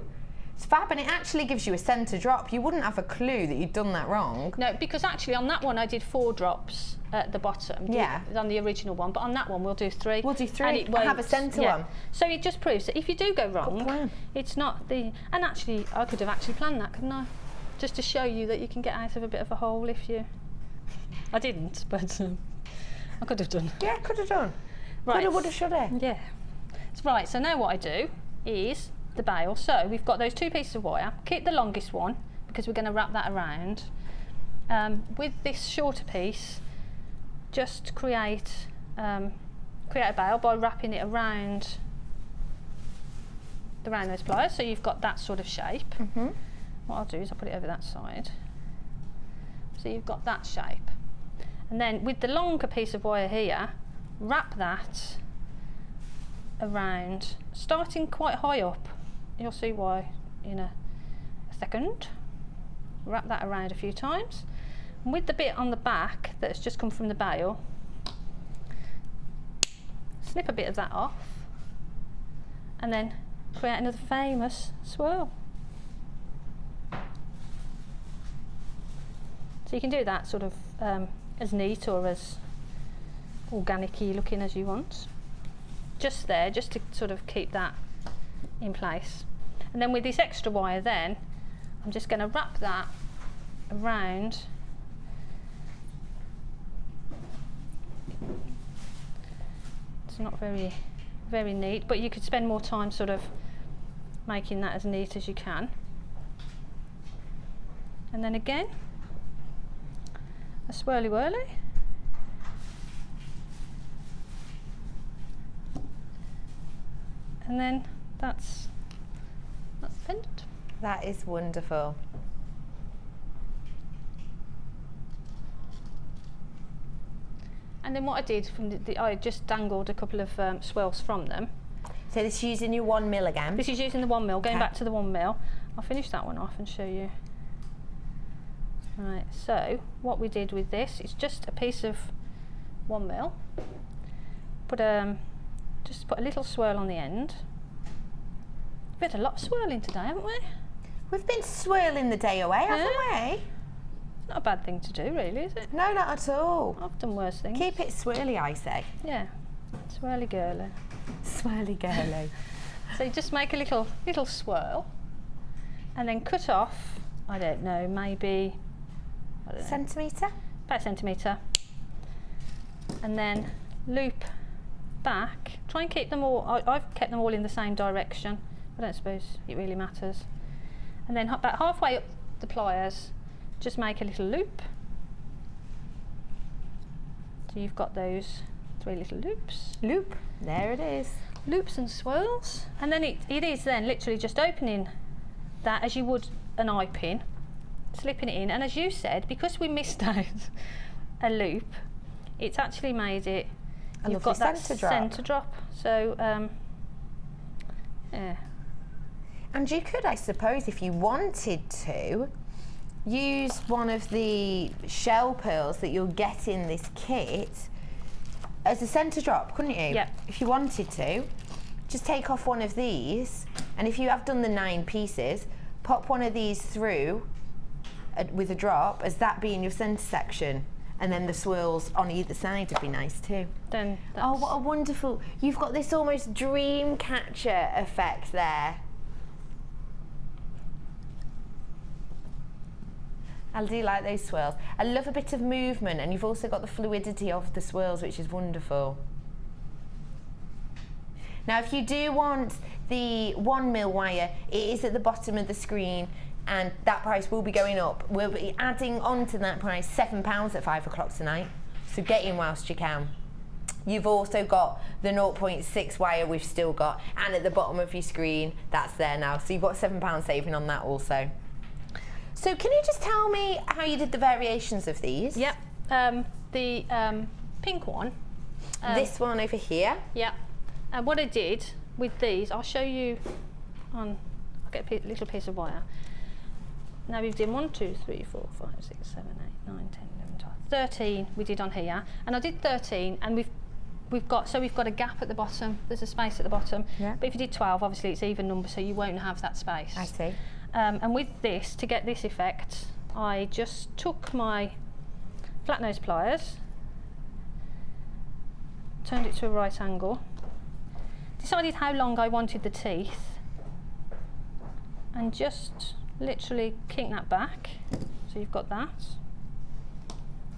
It's fab, and it actually gives you a centre drop. You wouldn't have a clue that you'd done that wrong. no, because actually on that one I did 4 drops at the bottom. Yeah. On the original one, but on that one we'll do 3. We'll do 3 and it and have a won't- centre yeah. one. So it just proves that if you do go wrong, plan. it's not the. And actually, I could have actually planned that, couldn't I? Just to show you that you can get out of a bit of a hole if you. I didn't, but I could have done. Yeah, could have done. Right. Coulda, woulda, shoulda. Yeah. Right, so now what I do is the bale. So we've got those 2 pieces of wire. Keep the longest one because we're going to wrap that around. With this shorter piece, just create a bale by wrapping it around those pliers. So you've got that sort of shape. Mm-hmm. What I'll do is I'll put it over that side. So you've got that shape. And then with the longer piece of wire here, wrap that around, starting quite high up. You'll see why in a second. Wrap that around a few times. And with the bit on the back that's just come from the bale, snip a bit of that off and then create another famous swirl. So you can do that sort of as neat or as organic-y looking as you want. Just there, just to sort of keep that in place. And then with this extra wire then, I'm just going to wrap that around it's not very neat, but you could spend more time sort of making that as neat as you can. And then again, a swirly whirly. And then that's the pendant. That is wonderful. And then what I did from I just dangled a couple of swirls from them. So this is using your 1 mil again? This is using the 1 mil, going back to the 1 mil. I'll finish that one off and show you. Right, so what we did with this is just a piece of 1 mil. Just put a little swirl on the end. We've had a lot of swirling today, haven't we? We've been swirling the day away, haven't we? Not a bad thing to do, really, is it? No, not at all. I've done worse things. Keep it swirly, I say. Yeah, swirly girly. Swirly girly. So you just make a little swirl, and then cut off. I don't know, maybe Centimetre? About a centimetre, and then loop back. Try and keep them all. I've kept them all in the same direction. I don't suppose it really matters. And then about halfway up the pliers, just make a little loop. So you've got those 3 little loops. Loop. There it is. Loops and swirls. And then it is then literally just opening that as you would an eye pin, slipping it in. And as you said, because we missed out a loop, it's actually made it, you've got that centre drop. So, yeah. And you could, I suppose, if you wanted to, use one of the shell pearls that you'll get in this kit as a centre drop, couldn't you? Yeah. If you wanted to, just take off one of these, and if you have done the 9 pieces, pop one of these through with a drop as that being your centre section, and then the swirls on either side would be nice too. Then oh, what a wonderful, you've got this almost dream catcher effect there. I do like those swirls. I love a bit of movement, and you've also got the fluidity of the swirls, which is wonderful. Now, if you do want the 1 mil wire, it is at the bottom of the screen, and that price will be going up. We'll be adding on to that price £7 at 5 o'clock tonight, so get in whilst you can. You've also got the 0.6 wire we've still got, and at the bottom of your screen, that's there now. So you've got £7 saving on that also. So can you just tell me how you did the variations of these? Yep. The pink one. This one over here. Yep. And what I did with these, I'll show you on, I'll get a little piece of wire. Now we've done 1, 2, 3, 4, 5, 6, 7, 8, 9, 10, 11, 12, 13 we did on here. And I did 13, and we've got a gap at the bottom, there's a space at the bottom. Yeah. But if you did 12, obviously it's even number, so you won't have that space. I see. And with this, to get this effect, I just took my flat nose pliers, turned it to a right angle, decided how long I wanted the teeth, and just literally kink that back, so you've got that,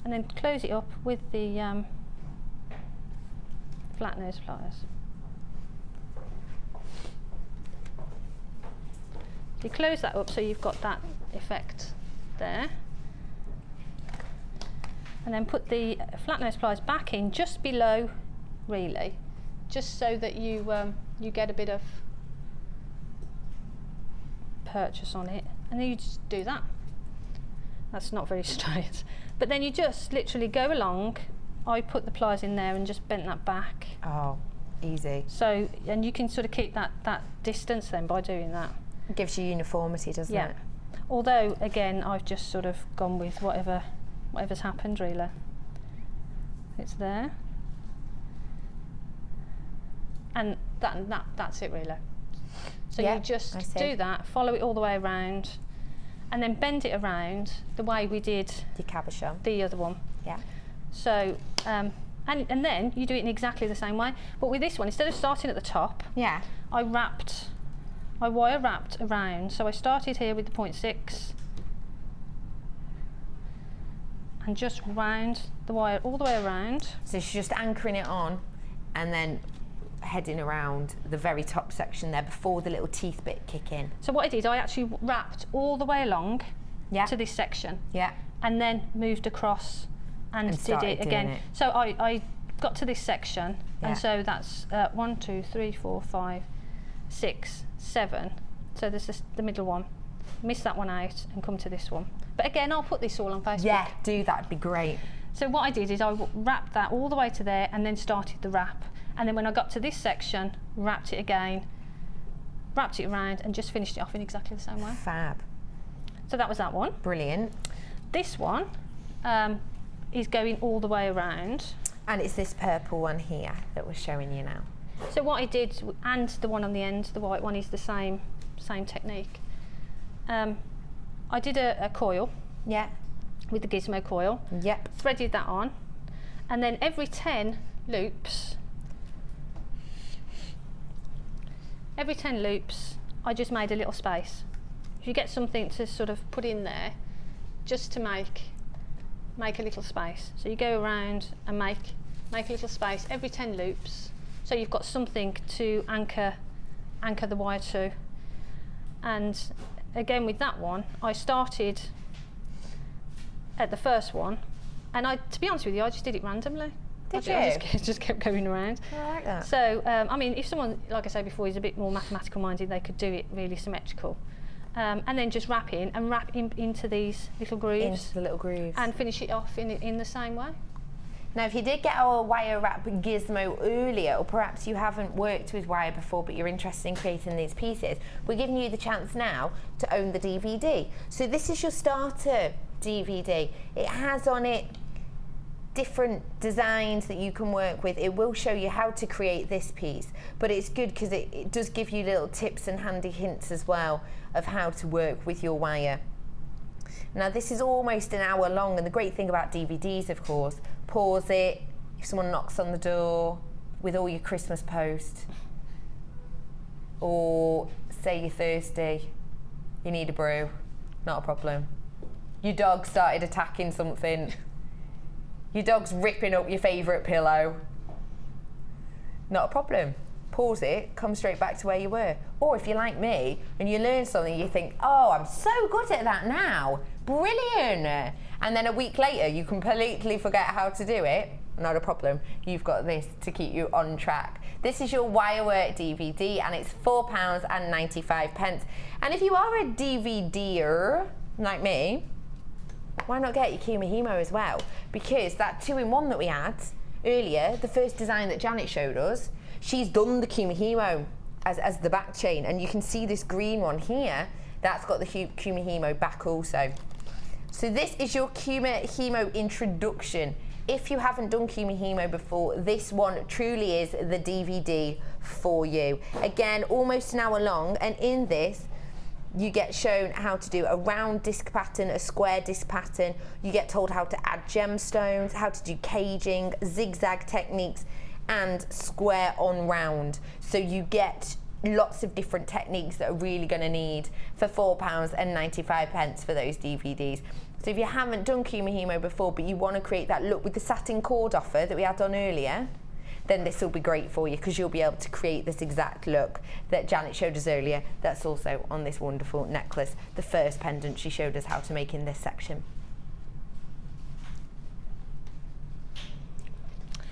and then close it up with the flat nose pliers. You close that up so you've got that effect there, and then put the flat nose pliers back in just below, really, just so that you you get a bit of purchase on it, and then you just do that. That's not very straight, but then you just literally go along. I put the pliers in there and just bent that back. Oh, easy. So, and you can sort of keep that distance then by doing that. It gives you uniformity, doesn't it? Although, again, I've just sort of gone with whatever's happened, really. It's there. And that's it, really. So you just do that, follow it all the way around, and then bend it around the way we did the cabochon. The other one. Yeah. So, and then you do it in exactly the same way. But with this one, instead of starting at the top, Yeah. I wire wrapped around. So I started here with the 0.6 and just round the wire all the way around. So she's just anchoring it on and then heading around the very top section there before the little teeth bit kick in. So what I did, I actually wrapped all the way along Yeah. to this section. Yeah. And then moved across and did started it doing again. it. So I got to this section, Yeah. and so that's 1, 2, 3, 4, 5, 6, 7. So there's the middle one. Miss that one out and come to this one. But again, I'll put this all on Facebook. Yeah, do that'd be great. So what I did is I wrapped that all the way to there and then started the wrap. And then when I got to this section, wrapped it again, wrapped it around and just finished it off in exactly the same way. Fab. So that was that one. Brilliant. This one is going all the way around. And it's this purple one here that we're showing you now. So what I did, and the one on the end, the white one, is the same technique. I did a coil Yeah. with the gizmo coil, Yep. threaded that on, and then every 10 loops, I just made a little space. If you get something to sort of put in there, just to make a little space. So you go around and make a little space every 10 loops, so you've got something to anchor the wire to. And again with that one, I started at the first one, and to be honest with you, I just did it randomly. Did I you? just kept going around. I like that. So, I mean, if someone, like I said before, is a bit more mathematical minded, they could do it really symmetrical. And then just wrap into these little grooves. Into the little grooves. And finish it off in the same way. Now, if you did get our wire wrap gizmo earlier, or perhaps you haven't worked with wire before but you're interested in creating these pieces, we're giving you the chance now to own the DVD. So this is your starter DVD. It has on it different designs that you can work with. It will show you how to create this piece, but it's good because it does give you little tips and handy hints as well of how to work with your wire. Now this is almost an hour long, and the great thing about DVDs, of course, pause it if someone knocks on the door with all your Christmas post, or say you're thirsty, you need a brew, not a problem. Your dog started attacking something, your dog's ripping up your favourite pillow, not a problem. Pause it, come straight back to where you were. Or if you're like me and you learn something, you think, oh, I'm so good at that now, brilliant. And then a week later, you completely forget how to do it, not a problem. You've got this to keep you on track. This is your Wirework DVD, and it's £4.95. And if you are a DVDer like me, why not get your Hemo as well? Because that 2-in-1 that we had earlier, the first design that Janet showed us, she's done the Hemo as the back chain, and you can see this green one here, that's got the Hemo back also. So this is your Hemo introduction. If you haven't done Hemo before, this one truly is the DVD for you. Again, almost an hour long, and in this, you get shown how to do a round disc pattern, a square disc pattern. You get told how to add gemstones, how to do caging, zigzag techniques, and square on round. So you get lots of different techniques that are really going to need for £4.95 for those DVDs. So if you haven't done Hemo before, but you want to create that look with the satin cord offer that we had on earlier, then this will be great for you, because you'll be able to create this exact look that Janet showed us earlier. That's also on this wonderful necklace, the first pendant she showed us how to make in this section.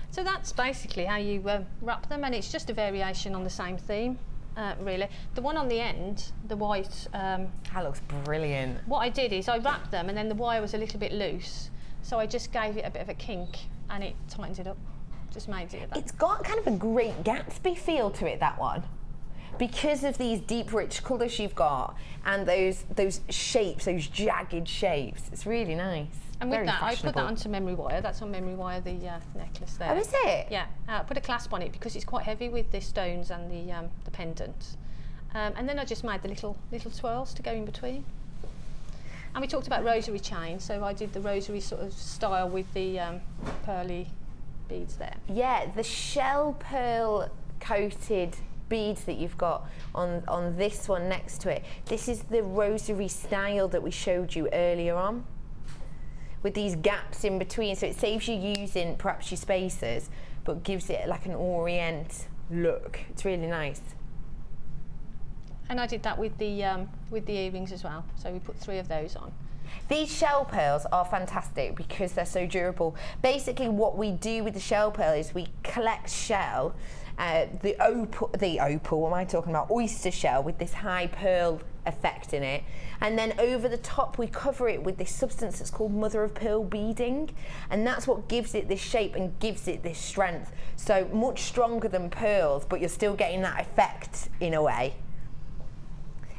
So that's basically how you wrap them, and it's just a variation on the same theme, really. The one on the end, the white... That looks brilliant. What I did is I wrapped them, and then the wire was a little bit loose, so I just gave it a bit of a kink, and it tightened it up. Just made it. It's got kind of a Great Gatsby feel to it, that one, because of these deep, rich colours you've got, and those shapes, those jagged shapes. It's really nice. And with that, I put that onto memory wire. That's on memory wire, the necklace there. Oh, is it? Yeah. Put a clasp on it because it's quite heavy with the stones and the pendant. And then I just made the little twirls to go in between. And we talked about rosary chain, so I did the rosary sort of style with the pearly beads there. Yeah, the shell pearl coated beads that you've got on this one next to it. This is the rosary style that we showed you earlier on, with these gaps in between, so it saves you using perhaps your spacers, but gives it like an orient look. It's really nice. And I did that with the earrings as well, so we put 3 of those on. These shell pearls are fantastic because they're so durable. Basically what we do with the shell pearl is we collect shell, the opal, what am I talking about? Oyster shell with this high pearl effect in it, and then over the top we cover it with this substance that's called mother of pearl beading, and that's what gives it this shape and gives it this strength. So much stronger than pearls, but you're still getting that effect in a way.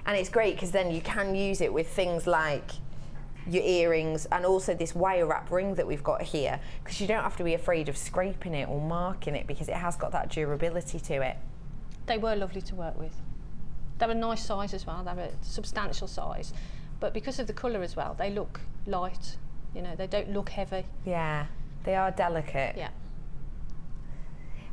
And it's great because then you can use it with things like your earrings and also this wire wrap ring that we've got here, because you don't have to be afraid of scraping it or marking it because it has got that durability to it. They were lovely to work with. They're a nice size as well, they're a substantial size, but because of the colour as well, they look light, you know, they don't look heavy. Yeah, they are delicate. Yeah.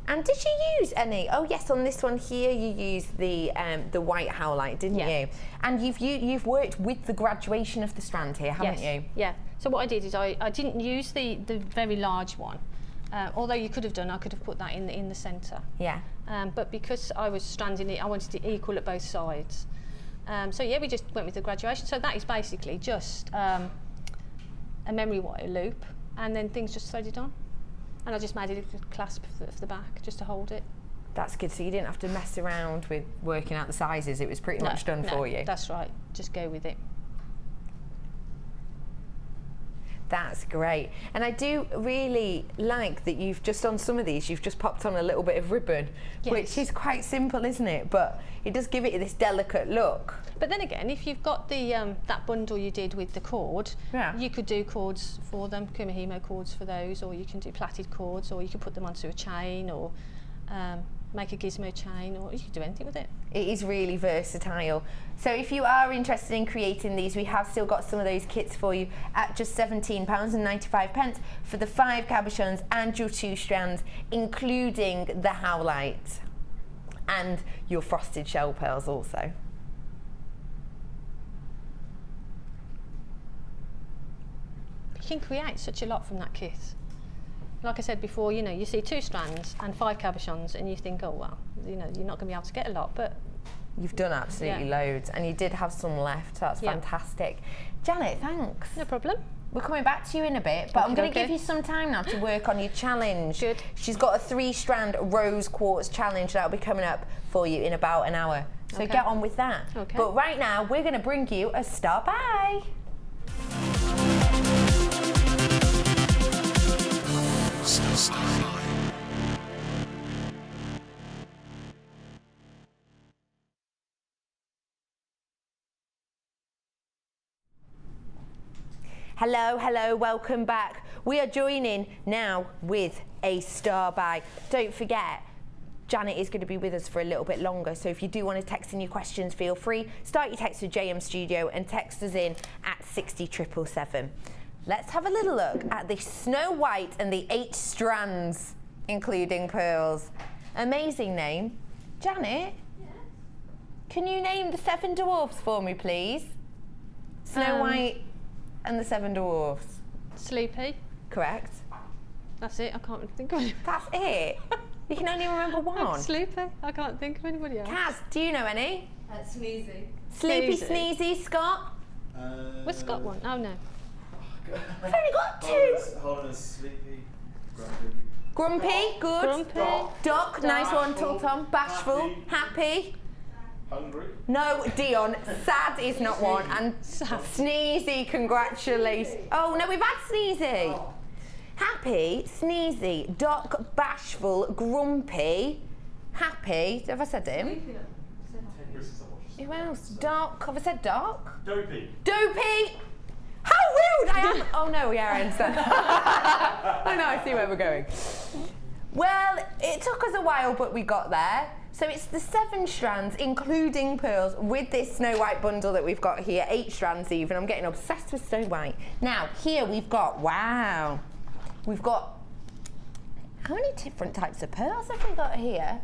And did you use any? Oh yes, on this one here you used the white howlite, didn't you? And you've worked with the graduation of the strand here, haven't you? Yeah. So what I did is I didn't use the very large one, although you could have done. I could have put that in the centre. Yeah. But because I was stranding it, I wanted it equal at both sides. So yeah, we just went with the graduation. So that is basically just a memory wire loop, and then things just threaded on. And I just made it a clasp of the back just to hold it. That's good, so you didn't have to mess around with working out the sizes, it was pretty much done for you. That's right, just go with it. That's great. And I do really like that you've just, on some of these, you've just popped on a little bit of ribbon, which is quite simple, isn't it? But it does give it this delicate look. But then again, if you've got the that bundle you did with the cord, you could do cords for them, Kumihimo cords for those, or you can do plaited cords, or you could put them onto a chain, or make a gizmo chain, or you could do anything with it. It is really versatile. So if you are interested in creating these, we have still got some of those kits for you at just £17.95 for the 5 cabochons and your 2 strands, including the howlite and your frosted shell pearls also. You can create such a lot from that kit. Like I said before, you know, you see 2 strands and 5 cabochons and you think, oh well, you know, you're not going to be able to get a lot, but you've done absolutely loads, and you did have some left. That's fantastic. Janet, thanks. No problem. We're coming back to you in a bit, but I'm going to give you some time now to work on your challenge. Good. She's got a 3-strand rose quartz challenge that'll be coming up for you in about an hour. So get on with that. Okay. But right now, we're going to bring you a star by. Hello, welcome back. We are joining now with a star by. Don't forget, Janet is going to be with us for a little bit longer, so if you do want to text in your questions, feel free. Start your text with JM Studio and text us in at 60777. Let's have a little look at the Snow White and the 8 strands, including pearls. Amazing name. Janet, can you name the 7 dwarfs for me, please? Snow White and the 7 dwarfs. Sleepy. Correct. That's it, I can't think of any. That's it? You can only remember one? Sleepy, I can't think of anybody else. Kaz, do you know any? Sneezy. Sleepy, Sneezy. Sneezy, Scott? Where's Scott one? Oh no. We've only got 2. Hold on, sleepy, Grumpy, good. Grumpy. Doc, nice one, Tom. Bashful, happy. hungry. No, Dion, sad is not one. And Sneezy, congratulations. Oh no, we've had Sneezy. Oh. Happy, Sneezy, Doc, Bashful, Grumpy, Happy. Have I said him? Who else? Doc. Have I said Doc? Dopey. Dopey! How rude I am! Oh no, yeah, I understand. Oh no, I see where we're going. Well, it took us a while, but we got there. So it's the 7 strands, including pearls, with this Snow White bundle that we've got here, 8 strands even. I'm getting obsessed with Snow White. Now, here we've got, wow, we've got, how many different types of pearls have we got here?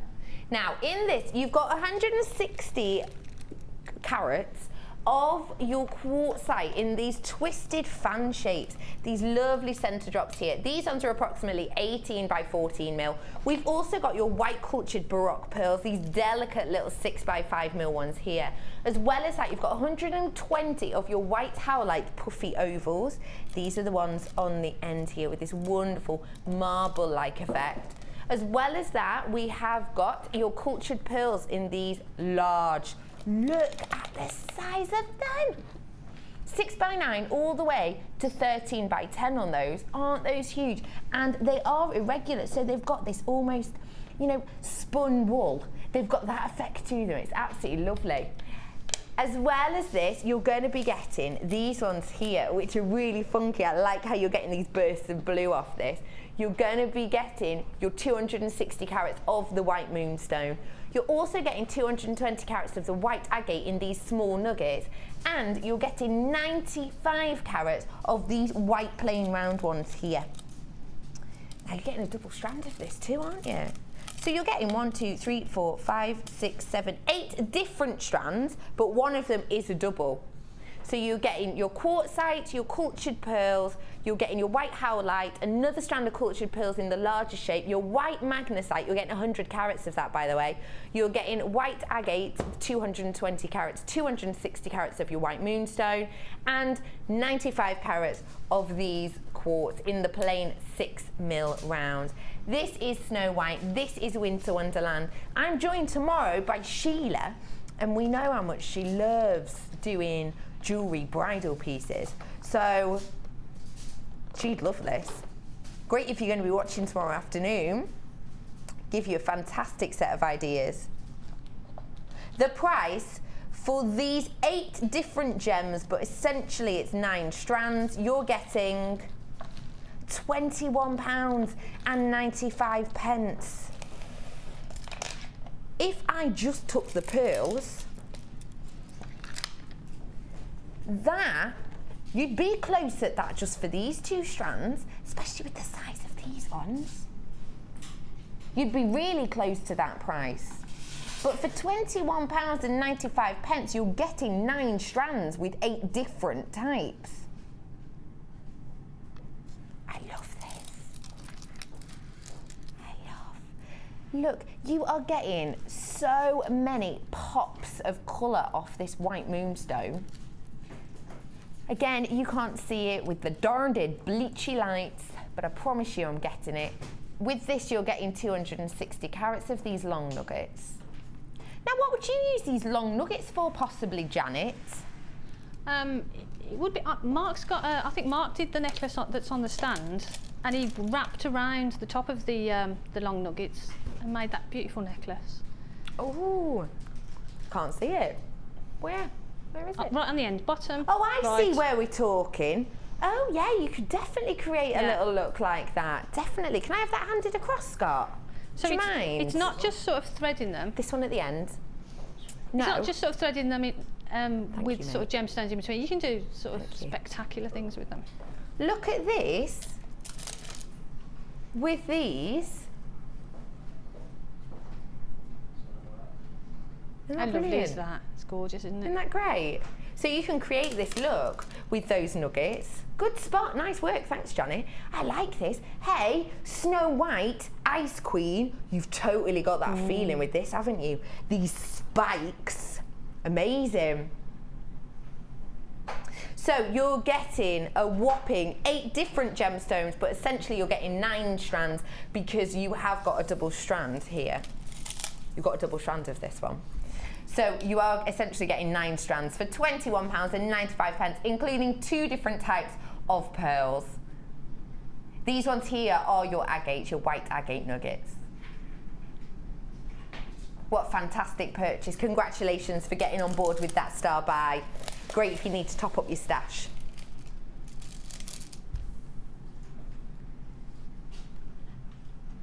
Now, in this, you've got 160 carats of your quartzite in these twisted fan shapes, these lovely center drops here. These ones are approximately 18 by 14 mil. We've also got your white cultured Baroque pearls, these delicate little 6 by 5 mil ones here. As well as that, you've got 120 of your white howlite puffy ovals. These are the ones on the end here with this wonderful marble-like effect. As well as that, we have got your cultured pearls in these large, look at the size of them. 6 by 9 all the way to 13 by 10 on those. Aren't those huge? And they are irregular, so they've got this almost, you know, spun wool. They've got that effect to them. It's absolutely lovely. As well as this, you're going to be getting these ones here, which are really funky. I like how you're getting these bursts of blue off this. You're going to be getting your 260 carats of the white moonstone. You're also getting 220 carats of the white agate in these small nuggets, and you're getting 95 carats of these white plain round ones here. Now you're getting a double strand of this too, aren't you? So you're getting 1, 2, 3, 4, 5, 6, 7, 8 different strands, but one of them is a double. So you're getting your quartzite, your cultured pearls, you're getting your white howlite, another strand of cultured pearls in the larger shape, your white magnesite, you're getting 100 carats of that, by the way. You're getting white agate, 220 carats, 260 carats of your white moonstone, and 95 carats of these quartz in the plain 6 mil round. This is Snow White, this is Winter Wonderland. I'm joined tomorrow by Sheila, and we know how much she loves doing jewellery, bridal pieces. So she'd love this. Great if you're going to be watching tomorrow afternoon. Give you a fantastic set of ideas. The price for these 8 different gems, but essentially it's 9 strands, you're getting £21.95. If I just took the pearls, that you'd be close at that just for these 2 strands, especially with the size of these ones. You'd be really close to that price. But for £21.95, you're getting 9 strands with 8 different types. I love this. I love. Look, you are getting so many pops of colour off this white moonstone. Again, you can't see it with the darned bleachy lights, but I promise you I'm getting it. With this, you're getting 260 carats of these long nuggets. Now, what would you use these long nuggets for, possibly, Janet? It would be, Mark's got, I think Mark did the necklace that's on the stand, and he wrapped around the top of the long nuggets and made that beautiful necklace. Oh, can't see it. Where? Where is it? Right on the end, bottom. Oh, I right. see where we're talking. Oh, yeah, you could definitely create a little look like that. Definitely. Can I have that handed across, Scott? So Do you mind? It's not just sort of threading them. This one at the end? No. It's not just sort of threading them in, with you, sort of gemstones in between. You can do sort of spectacular things with them. Look at this. With these. Isn't How that lovely brilliant? is that? It's gorgeous, isn't it? Isn't that great? So you can create this look with those nuggets. Good spot, nice work, thanks Johnny. I like this. Hey, Snow White, Ice Queen, you've totally got that feeling with this, haven't you? These spikes, amazing. So you're getting a whopping 8 different gemstones, but essentially you're getting 9 strands because you have got a double strand here. You've got a double strand of this one. So you are essentially getting 9 strands for £21.95, including 2 different types of pearls. These ones here are your agates, your white agate nuggets. What a fantastic purchase. Congratulations for getting on board with that star buy. Great if you need to top up your stash.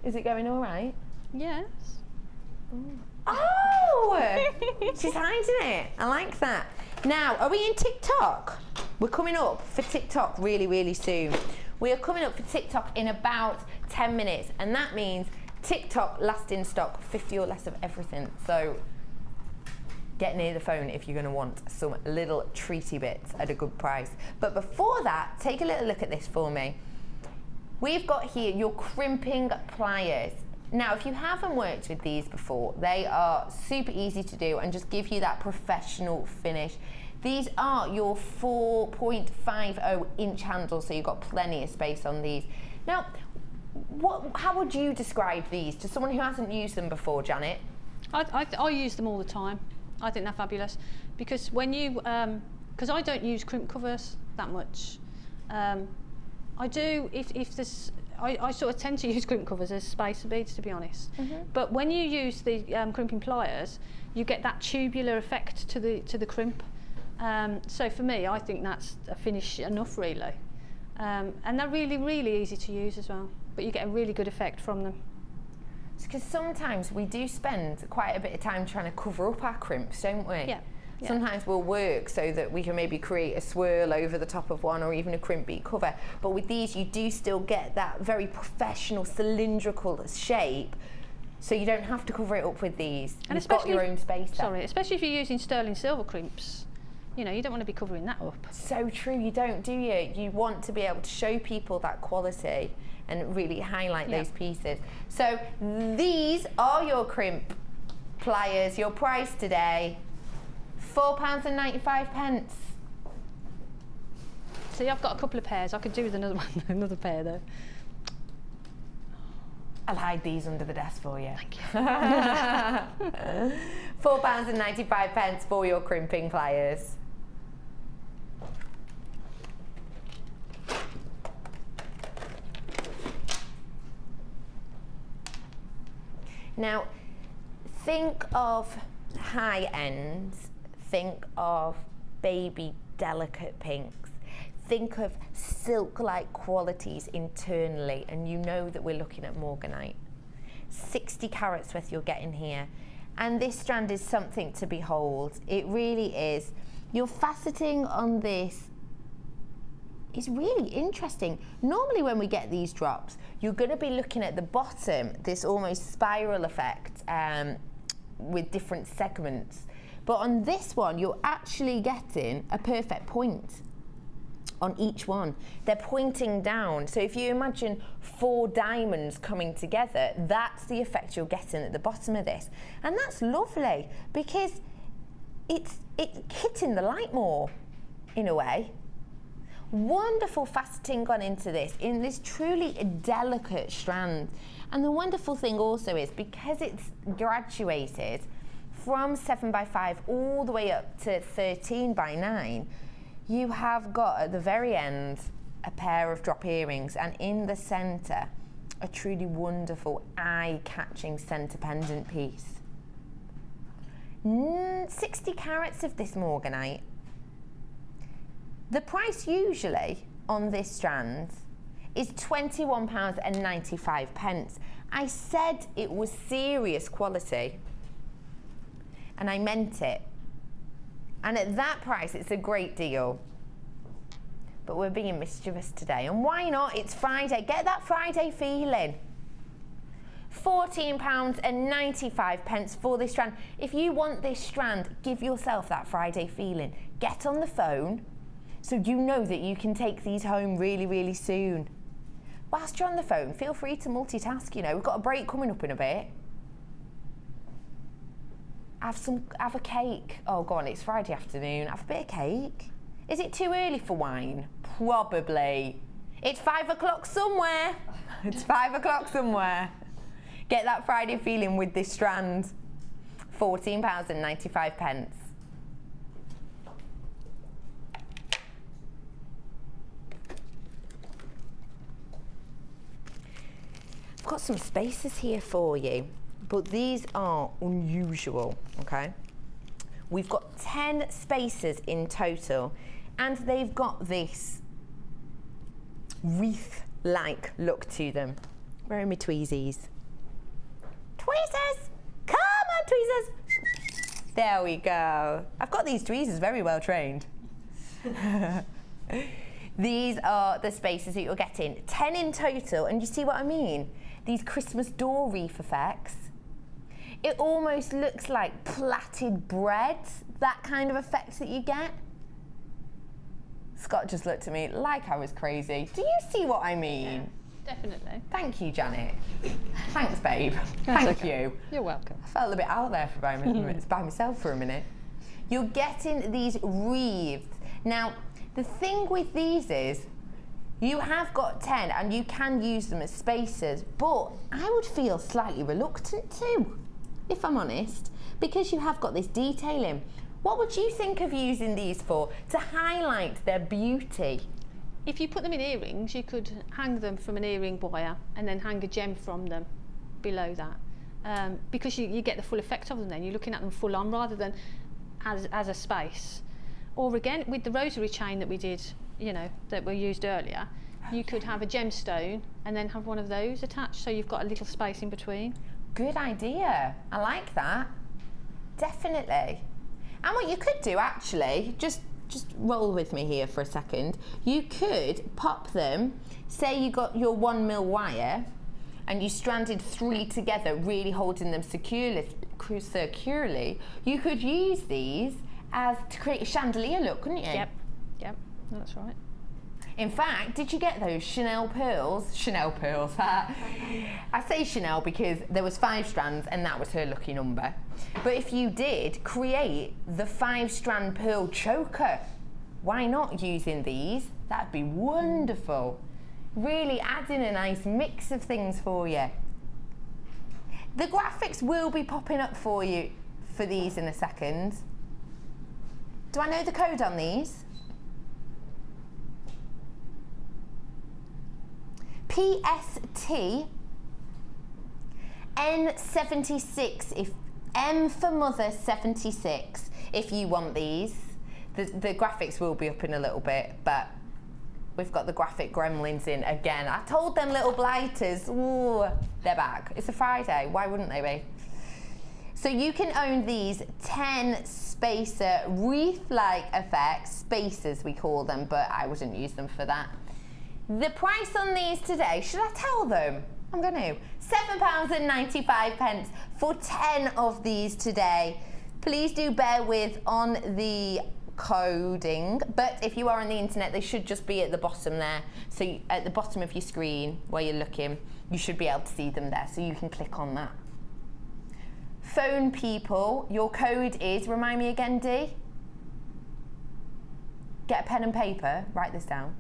Is it going all right? Yes. Ooh. Oh, she's hiding it. I like that. Now, are we in TikTok? We're coming up for TikTok really, really soon. We are coming up for TikTok in about 10 minutes, and that means TikTok last in stock, 50 or less of everything. So get near the phone if you're going to want some little treaty bits at a good price. But before that, take a little look at this for me. We've got here your crimping pliers. Now, if you haven't worked with these before, they are super easy to do and just give you that professional finish. These are your 4.50 inch handles, so you've got plenty of space on these. Now, how would you describe these to someone who hasn't used them before, Janet? I use them all the time. I think they're fabulous because when you, because I don't use crimp covers that much. I do if there's, I sort of tend to use crimp covers as spacer beads, to be honest. But when you use the crimping pliers, you get that tubular effect to the crimp. So for me, I think that's a finish enough, really. And they're really, really easy to use as well. But you get a really good effect from them. Because sometimes we do spend quite a bit of time trying to cover up our crimps, don't we? Yeah. Sometimes we'll work so that we can maybe create a swirl over the top of one or even a crimp bead cover. But with these, you do still get that very professional cylindrical shape, so you don't have to cover it up with these. And you've got your own space there. Sorry, especially if you're using sterling silver crimps. You know, you don't want to be covering that up. So true, you don't, do you? You want to be able to show people that quality and really highlight those pieces. So these are your crimp pliers. Your price today, £4.95. See, I've got a couple of pairs. I could do with another one, another pair though. I'll hide these under the desk for you. Thank you. £4.95 for your crimping pliers. Now, think of high ends, think of baby delicate pinks, think of silk-like qualities internally, and you know that we're looking at morganite. 60 carats worth you're getting here. And this strand is something to behold. It really is. Your faceting on this is really interesting. Normally when we get these drops, you're going to be looking at the bottom, this almost spiral effect with different segments. But on this one, you're actually getting a perfect point on each one. They're pointing down. So if you imagine 4 diamonds coming together, that's the effect you're getting at the bottom of this. And that's lovely because it's hitting the light more in a way. Wonderful faceting gone into this, in this truly delicate strand. And the wonderful thing also is, because it's graduated from 7x5 all the way up to 13x9, you have got at the very end a pair of drop earrings, and in the centre a truly wonderful eye-catching centre pendant piece. 60 carats of this morganite. The price usually on this strand is £21.95. I said it was serious quality, and I meant it. And at that price, it's a great deal. But we're being mischievous today, and why not? It's Friday. Get that Friday feeling. £14.95 for this strand. If you want this strand, give yourself that Friday feeling. Get on the phone, so you know that you can take these home really, really soon. Whilst you're on the phone, feel free to multitask, you know. We've got a break coming up in a bit. Have a cake. Oh, go on, it's Friday afternoon. Have a bit of cake. Is it too early for wine? Probably. It's 5 o'clock somewhere. It's 5 o'clock somewhere. Get that Friday feeling with this strand. £14.95. I've got some spaces here for you, but these are unusual, okay? We've got 10 spaces in total, and they've got this wreath-like look to them. Where are my tweezies? Tweezers! Come on, tweezers. There we go. I've got these tweezers very well trained. These are the spaces that you're getting. 10 in total, and you see what I mean? These Christmas door wreath effects. It almost looks like plaited bread, that kind of effects that you get. Scott just looked at me like I was crazy. Do you see what I mean? Yeah, definitely. Thank you, Janet. Thanks, babe. Thank you. You're welcome. I felt a bit out there for by myself for a minute. You're getting these wreaths. Now, the thing with these is, you have got 10 and you can use them as spacers, but I would feel slightly reluctant to, if I'm honest, because you have got this detailing. What would you think of using these for, to highlight their beauty? If you put them in earrings, you could hang them from an earring wire and then hang a gem from them below that. Because you get the full effect of them then. You're looking at them full on rather than as a space. Or again, with the rosary chain that we did, you know, that we used earlier, you could have a gemstone and then have one of those attached, so you've got a little space in between. Good idea. I like that. Definitely. And what you could do actually, just roll with me here for a second. You could pop them, say you got your 1mm wire and you stranded 3 together, really holding them securely. You could use these as to create a chandelier look, couldn't you? Yep, that's right. In fact, did you get those Chanel pearls? Chanel pearls. I say Chanel because there was 5 strands and that was her lucky number. But if you did create the 5-strand pearl choker, why not using these? That'd be wonderful. Really adding a nice mix of things for you. The graphics will be popping up for you for these in a second. Do I know the code on these? PST N76, if M for mother 76, if you want these. The graphics will be up in a little bit, but we've got the graphic gremlins in again. I told them little blighters, ooh, they're back. It's a Friday, why wouldn't they be? So you can own these 10 spacer wreath-like effects, spacers we call them, but I wouldn't use them for that. The price on these today, should I tell them? I'm going to. £7.95 for 10 of these today. Please do bear with on the coding, but if you are on the internet, they should just be at the bottom there. So at the bottom of your screen where you're looking, you should be able to see them there, so you can click on that. Phone people, your code is, remind me again, Dee? Get a pen and paper, write this down.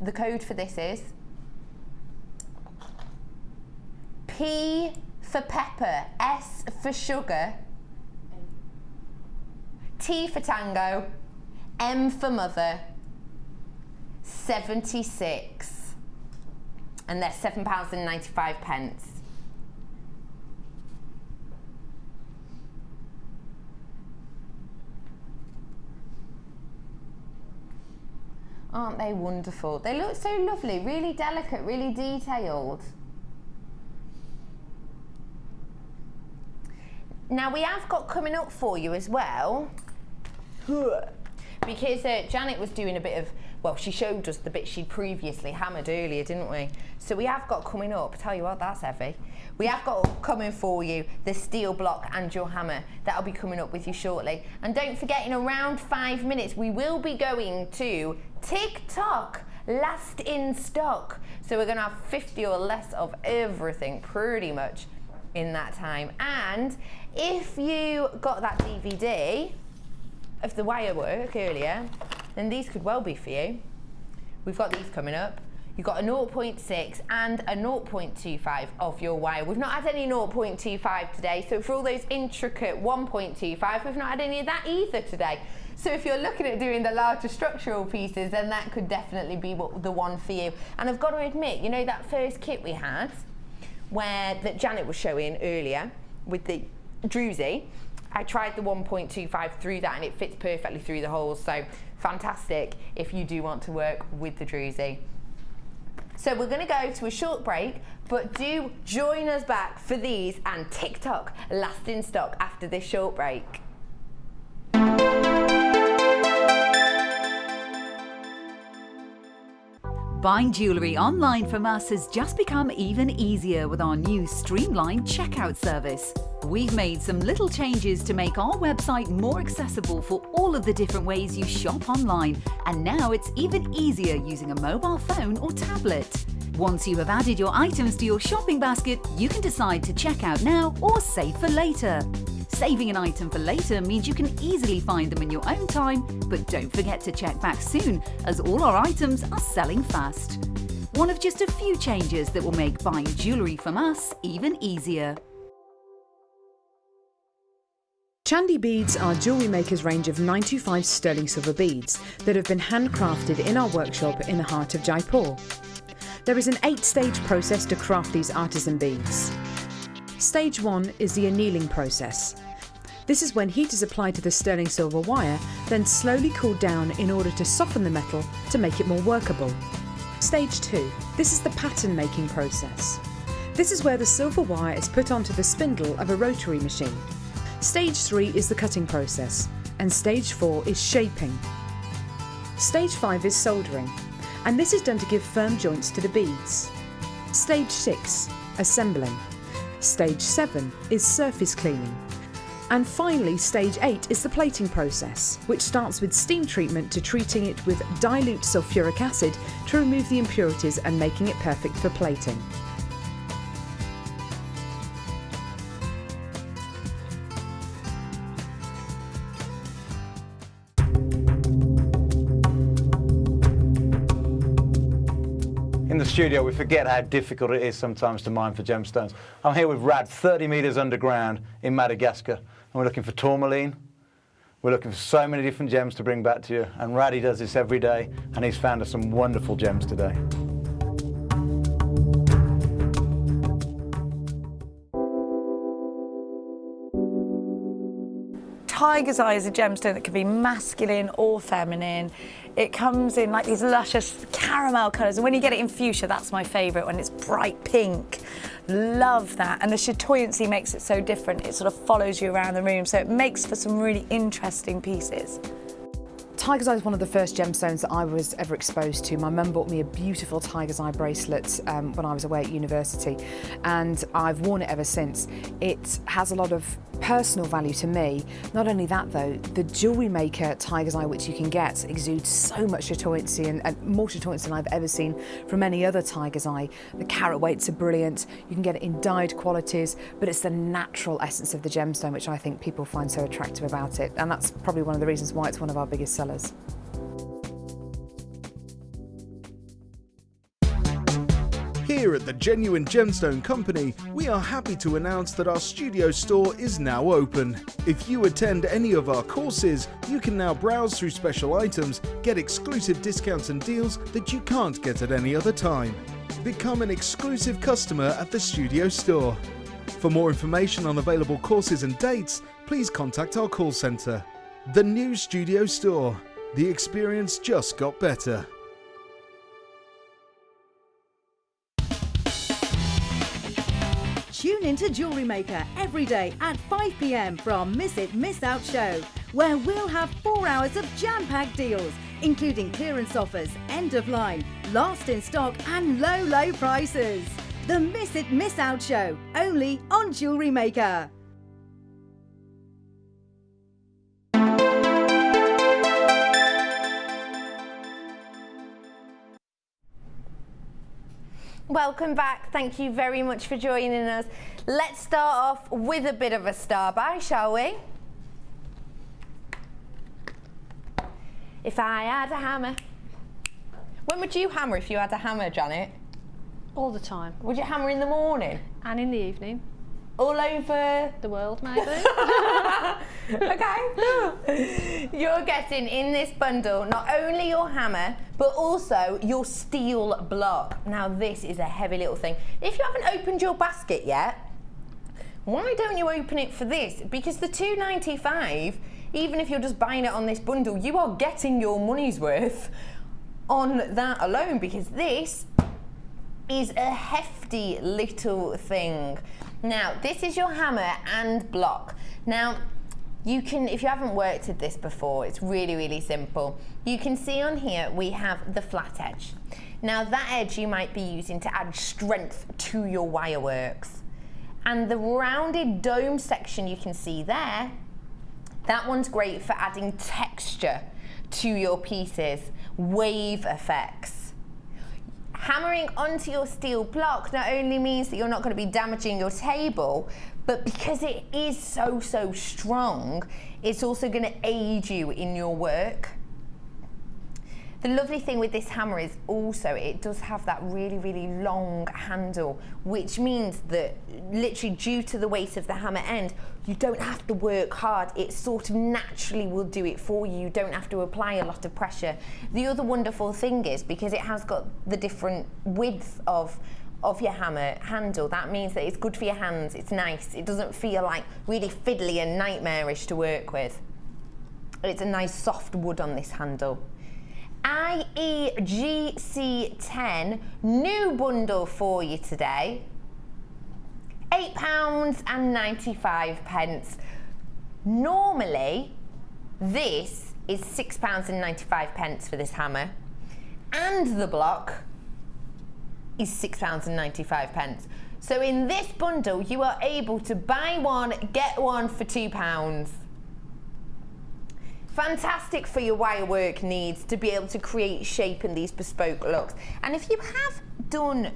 The code for this is P for pepper, S for sugar, T for tango, M for mother, 76. And they're £7.95. Aren't they wonderful? They look so lovely, really delicate, really detailed. Now we have got coming up for you as well, because Janet was doing a bit of, well, she showed us the bit she'd previously hammered earlier, didn't we? So we have got coming up, tell you what, that's heavy. We have got coming for you the steel block and your hammer. That'll be coming up with you shortly. And don't forget, in around 5 minutes, we will be going to TikTok, last in stock. So we're gonna have 50 or less of everything pretty much in that time. And if you got that DVD of the Wirework earlier, then these could well be for you. We've got these coming up. You've got a 0.6 and a 0.25 of your wire. We've not had any 0.25 today, so for all those intricate 1.25, we've not had any of that either today. So if you're looking at doing the larger structural pieces, then that could definitely be the one for you. And I've got to admit, you know that first kit we had, that Janet was showing earlier with the druzy, I tried the 1.25 through that and it fits perfectly through the holes, so fantastic if you do want to work with the druzy. So we're going to go to a short break, but do join us back for these and TikTok last in stock after this short break. Buying jewellery online from us has just become even easier with our new streamlined checkout service. We've made some little changes to make our website more accessible for all of the different ways you shop online, and now it's even easier using a mobile phone or tablet. Once you have added your items to your shopping basket, you can decide to check out now or save for later. Saving an item for later means you can easily find them in your own time, but don't forget to check back soon, as all our items are selling fast. One of just a few changes that will make buying jewellery from us even easier. Chandi beads are JewelleryMaker's range of 925 sterling silver beads that have been handcrafted in our workshop in the heart of Jaipur. There is an 8-stage process to craft these artisan beads. Stage 1 is the annealing process. This is when heat is applied to the sterling silver wire, then slowly cooled down in order to soften the metal to make it more workable. Stage 2. This is the pattern making process. This is where the silver wire is put onto the spindle of a rotary machine. Stage 3 is the cutting process, and Stage 4 is shaping. Stage 5 is soldering, and this is done to give firm joints to the beads. Stage 6, assembling. Stage 7 is surface cleaning. And finally, Stage 8 is the plating process, which starts with steam treatment to treating it with dilute sulfuric acid to remove the impurities and making it perfect for plating. In the studio, we forget how difficult it is sometimes to mine for gemstones. I'm here with Rad, 30 metres underground in Madagascar, and we're looking for Tourmaline. We're looking for so many different gems to bring back to you, and Raddy does this every day, and he's found us some wonderful gems today. Tiger's Eye is a gemstone that can be masculine or feminine. It comes in like these luscious caramel colours, and when you get it in fuchsia, that's my favourite, when it's bright pink. Love that, and the chatoyancy makes it so different. It sort of follows you around the room, so it makes for some really interesting pieces. Tiger's Eye is one of the first gemstones that I was ever exposed to. My mum bought me a beautiful Tiger's Eye bracelet when I was away at university, and I've worn it ever since. It has a lot of personal value to me. Not only that though, the JewelleryMaker Tiger's Eye which you can get exudes so much chatoyancy, and more chatoyancy than I've ever seen from any other Tiger's Eye. The carat weights are brilliant, you can get it in dyed qualities, but it's the natural essence of the gemstone which I think people find so attractive about it, and that's probably one of the reasons why it's one of our biggest sellers. Here at the Genuine Gemstone Company, we are happy to announce that our studio store is now open. If you attend any of our courses, you can now browse through special items, get exclusive discounts and deals that you can't get at any other time. Become an exclusive customer at the studio store. For more information on available courses and dates, please contact our call centre. The new studio store. The experience just got better. Tune into JewelleryMaker every day at 5 p.m. for our Miss It, Miss Out show, where we'll have 4 hours of jam-packed deals, including clearance offers, end of line, last in stock and low, low prices. The Miss It, Miss Out show, only on JewelleryMaker. Welcome back. Thank you very much for joining us. Let's start off with a bit of a star buy, shall we? If I had a hammer. When would you hammer if you had a hammer, Janet? All the time. Would you hammer in the morning? And in the evening. All over the world, maybe. Okay. You're getting in this bundle not only your hammer, but also your steel block. Now this is a heavy little thing. If you haven't opened your basket yet, why don't you open it for this? Because the £2.95, even if you're just buying it on this bundle, you are getting your money's worth on that alone, because this is a hefty little thing. Now, this is your hammer and block. Now, you can, if you haven't worked with this before, it's really, really simple. You can see on here we have the flat edge. Now, that edge you might be using to add strength to your wireworks. And the rounded dome section you can see there, that one's great for adding texture to your pieces, wave effects. Hammering onto your steel block not only means that you're not going to be damaging your table, but because it is so strong, it's also going to aid you in your work. The lovely thing with this hammer is also it does have that really long handle, which means that literally due to the weight of the hammer end, you don't have to work hard. It sort of naturally will do it for you. You don't have to apply a lot of pressure. The other wonderful thing is because it has got the different width of your hammer handle, that means that it's good for your hands. It's nice. It doesn't feel like really fiddly and nightmarish to work with. It's a nice soft wood on this handle. IEGC10 new bundle for you today, £8.95. Normally this is £6.95 for this hammer, and the block is £6.95. So in this bundle you are able to buy one, get one for £2. Fantastic for your wirework needs to be able to create shape in these bespoke looks. And if you have done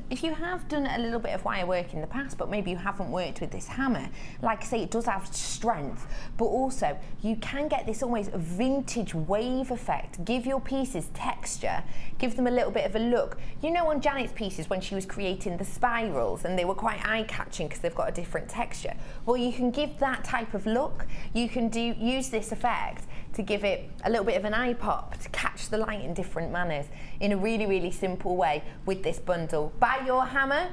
a little bit of wirework in the past, but maybe you haven't worked with this hammer, like I say, it does have strength, but also you can get this almost vintage wave effect. Give your pieces texture, give them a little bit of a look. You know, on Janet's pieces when she was creating the spirals, and they were quite eye-catching because they've got a different texture. Well, you can give that type of look. You can use this effect to give it a little bit of an eye pop, to catch the light in different manners in a really simple way with this bundle. Buy your hammer,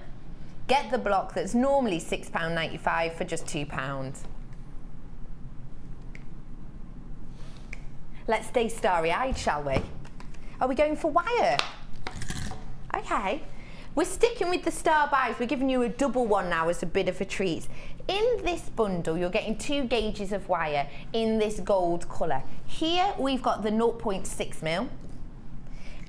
get the block that's normally £6.95 for just £2. Let's stay starry-eyed, shall we? Are we going for wire? Okay. We're sticking with the star buys. We're giving you a double one now as a bit of a treat. In this bundle, you're getting 2 gauges of wire in this gold colour. Here we've got the 0.6mm,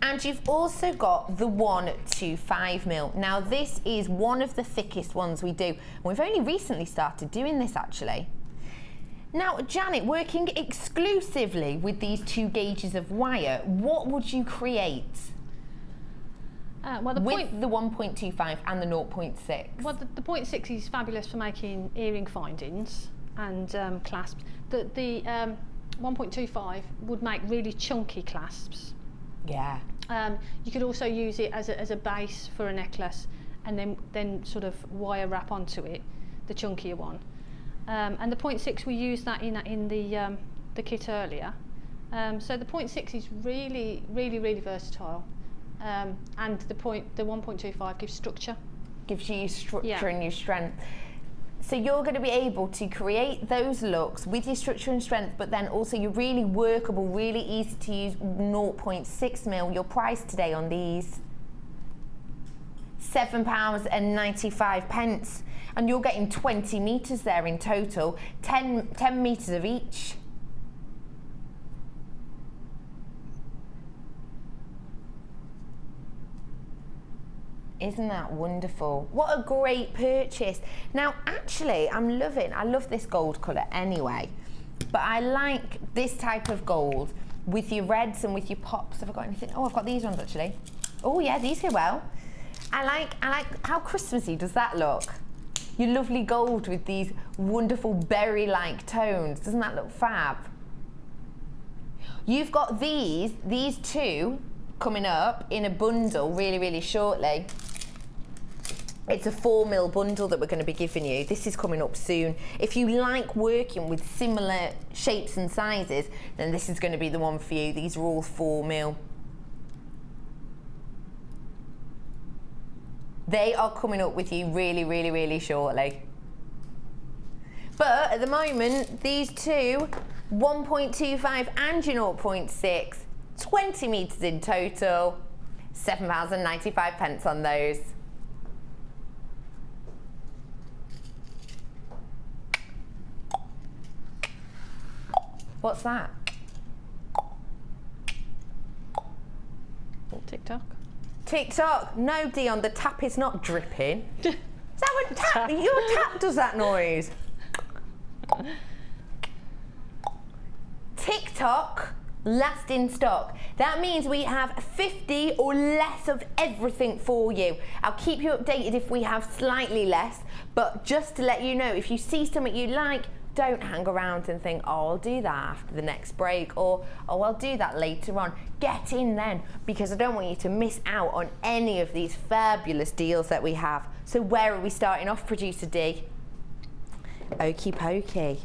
and you've also got the 125mm. Now this is one of the thickest ones we do, and we've only recently started doing this actually. Now, Janet, working exclusively with these 2 gauges of wire, what would you create? Well, the 1.25 and the 0.6. Well, the 0.6 is fabulous for making earring findings and clasps. The 1.25 would make really chunky clasps. Yeah. You could also use it as a base for a necklace, and then sort of wire wrap onto it, the chunkier one. And the 0.6, we used that in the kit earlier. So the 0.6 is really versatile. And the 1.25 gives structure. Gives you structure and your strength. So you're going to be able to create those looks with your structure and strength, but then also you're really workable, really easy to use 0.6mm. Your price today on these, £7.95, and you're getting 20 metres there in total, 10 metres of each. Isn't that wonderful? What a great purchase. Now, actually, I love this gold colour anyway, but I like this type of gold with your reds and with your pops. Have I got anything? Oh, I've got these ones actually. Oh yeah, these go well. I like how Christmassy does that look? Your lovely gold with these wonderful berry-like tones. Doesn't that look fab? You've got these 2 coming up in a bundle really shortly. It's a 4mm bundle that we're going to be giving you. This is coming up soon. If you like working with similar shapes and sizes, then this is going to be the one for you. These are all 4mm. They are coming up with you really shortly. But at the moment, these 2, 1.25 and your 0.6, 20 metres in total, £7.95 on those. What's that? TikTok. TikTok. No, Dion, the tap is not dripping. Is that what tap? Your tap does that noise. TikTok, last in stock. That means we have 50 or less of everything for you. I'll keep you updated if we have slightly less, but just to let you know, if you see something you like, don't hang around and think, oh, I'll do that after the next break, or oh, I'll do that later on. Get in then, because I don't want you to miss out on any of these fabulous deals that we have. So where are we starting off, Producer D? Okie pokey.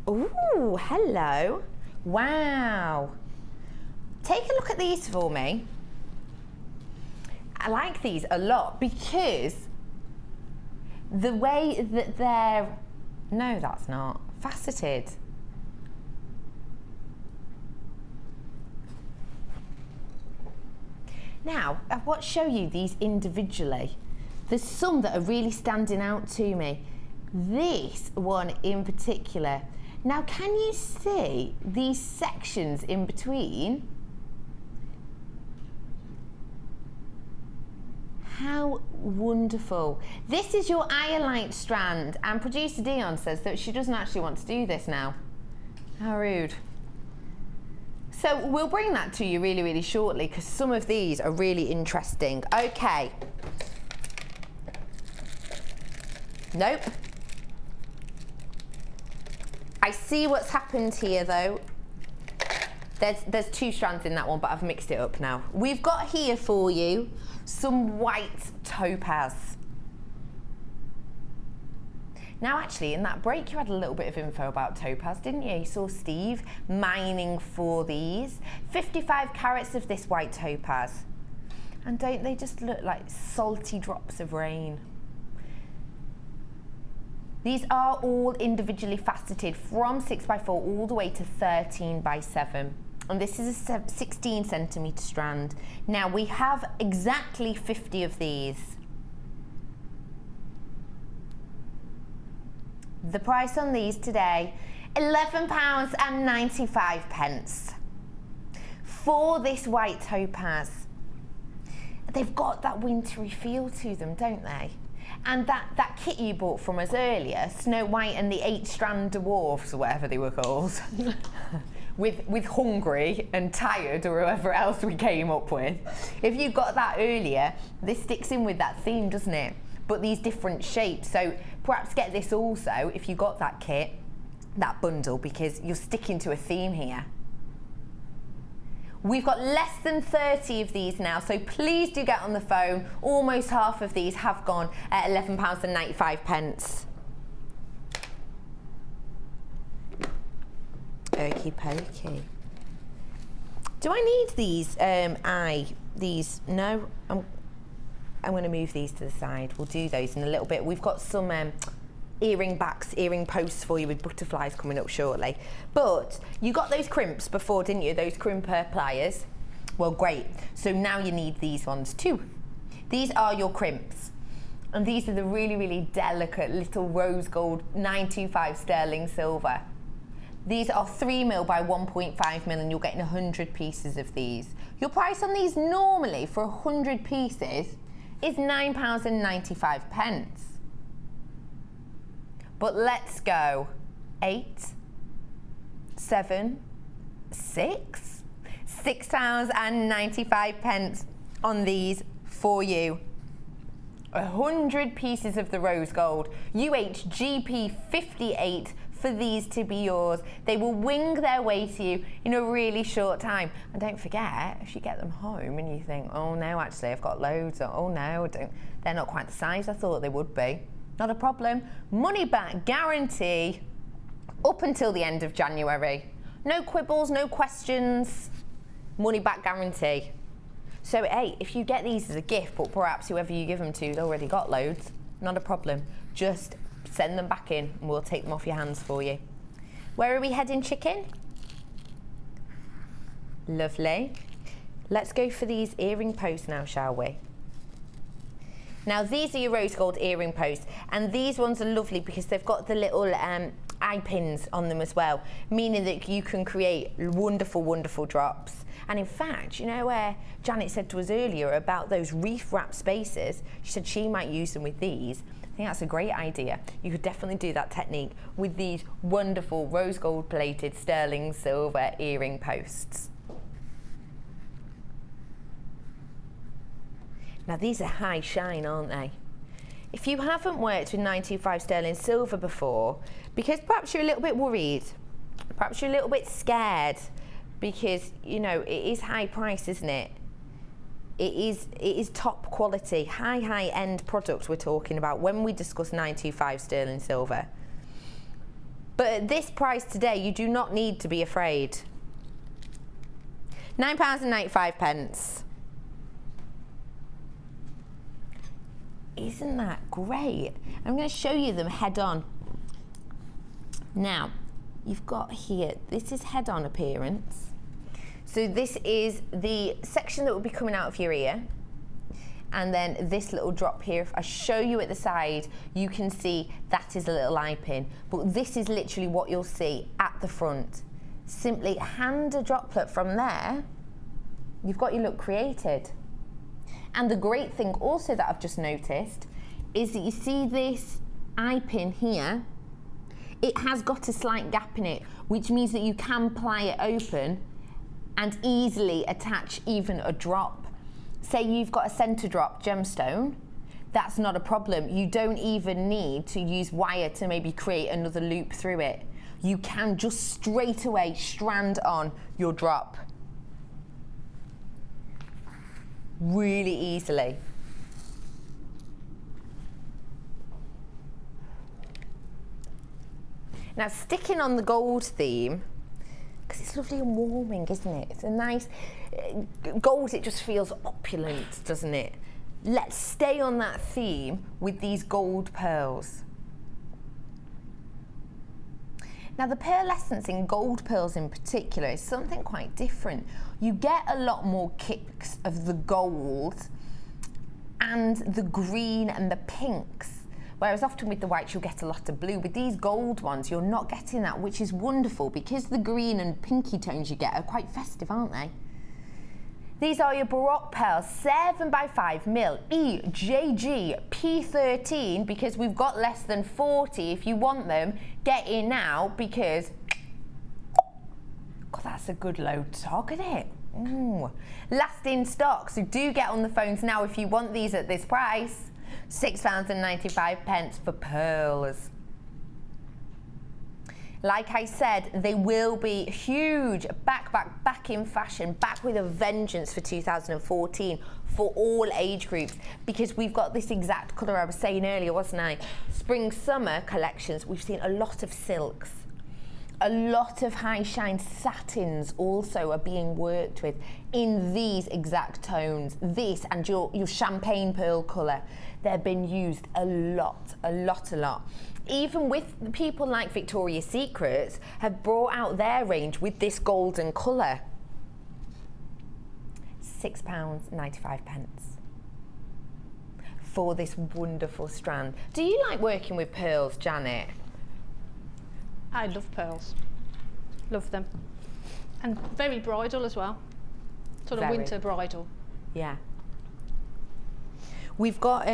Ooh, hello. Wow. Take a look at these for me. I like these a lot because the way that they're, no, that's not, faceted. Now, I want to show you these individually. There's some that are really standing out to me. This one in particular. Now, can you see these sections in between? How wonderful. This is your iolite strand, and Producer Dion says that she doesn't actually want to do this now. How rude. So we'll bring that to you really, really shortly, because some of these are really interesting. Okay. Nope. I see what's happened here though. There's 2 strands in that one, but I've mixed it up now. We've got here for you some white topaz. Now actually, in that break you had a little bit of info about topaz, didn't you? You saw Steve mining for these. 55 carats of this white topaz. And don't they just look like salty drops of rain? These are all individually faceted from 6x4 all the way to 13x7. And this is a 16 centimetre strand. Now we have exactly 50 of these. The price on these today, £11.95 for this white topaz. They've got that wintry feel to them, don't they? And that kit you bought from us earlier, Snow White and the 8-strand dwarfs, or whatever they were called, with Hungry and Tired, or whoever else we came up with. If you got that earlier, this sticks in with that theme, doesn't it? But these different shapes. So perhaps get this also, if you got that kit, that bundle, because you're sticking to a theme here. We've got less than 30 of these now, so please do get on the phone. Almost half of these have gone at £11.95. Okie pokey. Do I need these? These? No, I'm going to move these to the side. We'll do those in a little bit. We've got some earring backs, earring posts for you with butterflies coming up shortly. But you got those crimps before, didn't you? Those crimper pliers. Well, great. So now you need these ones too. These are your crimps. And these are the really, really delicate little rose gold 925 sterling silver. These are 3mm by 1.5mm and you're getting 100 pieces of these. Your price on these normally for 100 pieces is £9.95. But let's go 8, 7, 6, £6.95 on these for you. 100 pieces of the rose gold. UHGP 58 for these to be yours. They will wing their way to you in a really short time. And don't forget, if you get them home and you think, oh no, actually I've got loads, or oh no, they're not quite the size I thought they would be. Not a problem. Money back guarantee up until the end of January. No quibbles, no questions. Money back guarantee. So hey, if you get these as a gift, but perhaps whoever you give them to has already got loads, not a problem. Just send them back in and we'll take them off your hands for you. Where are we heading, chicken? Lovely. Let's go for these earring posts now, shall we? Now these are your rose gold earring posts, and these ones are lovely because they've got the little eye pins on them as well, meaning that you can create wonderful, wonderful drops. And in fact, you know where Janet said to us earlier about those reef wrap spaces, she said she might use them with these. I think that's a great idea. You could definitely do that technique with these wonderful rose gold plated sterling silver earring posts. Now these are high shine, aren't they? If you haven't worked with 925 sterling silver before, because perhaps you're a little bit worried, perhaps you're a little bit scared, because you know it is high price, isn't it? It is top quality, high end product we're talking about when we discuss 925 sterling silver. But at this price today, you do not need to be afraid. £9.95. Isn't that great? I'm going to show you them head on. Now, you've got here, this is head on appearance. So this is the section that will be coming out of your ear. And then this little drop here, if I show you at the side, you can see that is a little eye pin. But this is literally what you'll see at the front. Simply hand a droplet from there, you've got your look created. And the great thing also that I've just noticed is that you see this eye pin here, it has got a slight gap in it, which means that you can ply it open and easily attach even a drop. Say you've got a center drop gemstone, that's not a problem. You don't even need to use wire to maybe create another loop through it. You can just straight away strand on your drop. Really easily. Now sticking on the gold theme, because it's lovely and warming, isn't it? It's a nice, gold, it just feels opulent, doesn't it? Let's stay on that theme with these gold pearls. Now the pearlescence in gold pearls in particular is something quite different. You get a lot more kicks of the gold and the green and the pinks, whereas often with the whites you'll get a lot of blue. With these gold ones you're not getting that, which is wonderful because the green and pinky tones you get are quite festive, aren't they? These are your Baroque pearls, 7x5mm EJG P13, because we've got less than 40. If you want them, get in now, because God, that's a good low tog, isn't it? Last in stock, so do get on the phones now if you want these at this price. £6.95 for pearls. Like I said, they will be huge, back in fashion, back with a vengeance for 2014 for all age groups, because we've got this exact colour I was saying earlier, wasn't I? Spring summer collections, we've seen a lot of silks. A lot of high shine satins also are being worked with in these exact tones. This and your champagne pearl colour, they've been used a lot. Even with people like Victoria's Secret have brought out their range with this golden colour. £6.95 for this wonderful strand. Do you like working with pearls, Janet? I love pearls. Love them. And very bridal as well. Sort of winter bridal. Yeah. We've got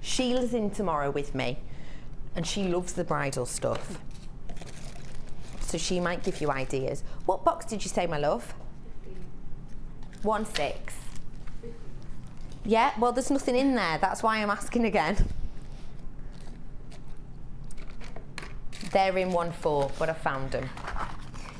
Sheila's in tomorrow with me, and she loves the bridal stuff. So she might give you ideas. What box did you say, my love? 1.6. Yeah, well, there's nothing in there. That's why I'm asking again. They're in 1.4, but I found them.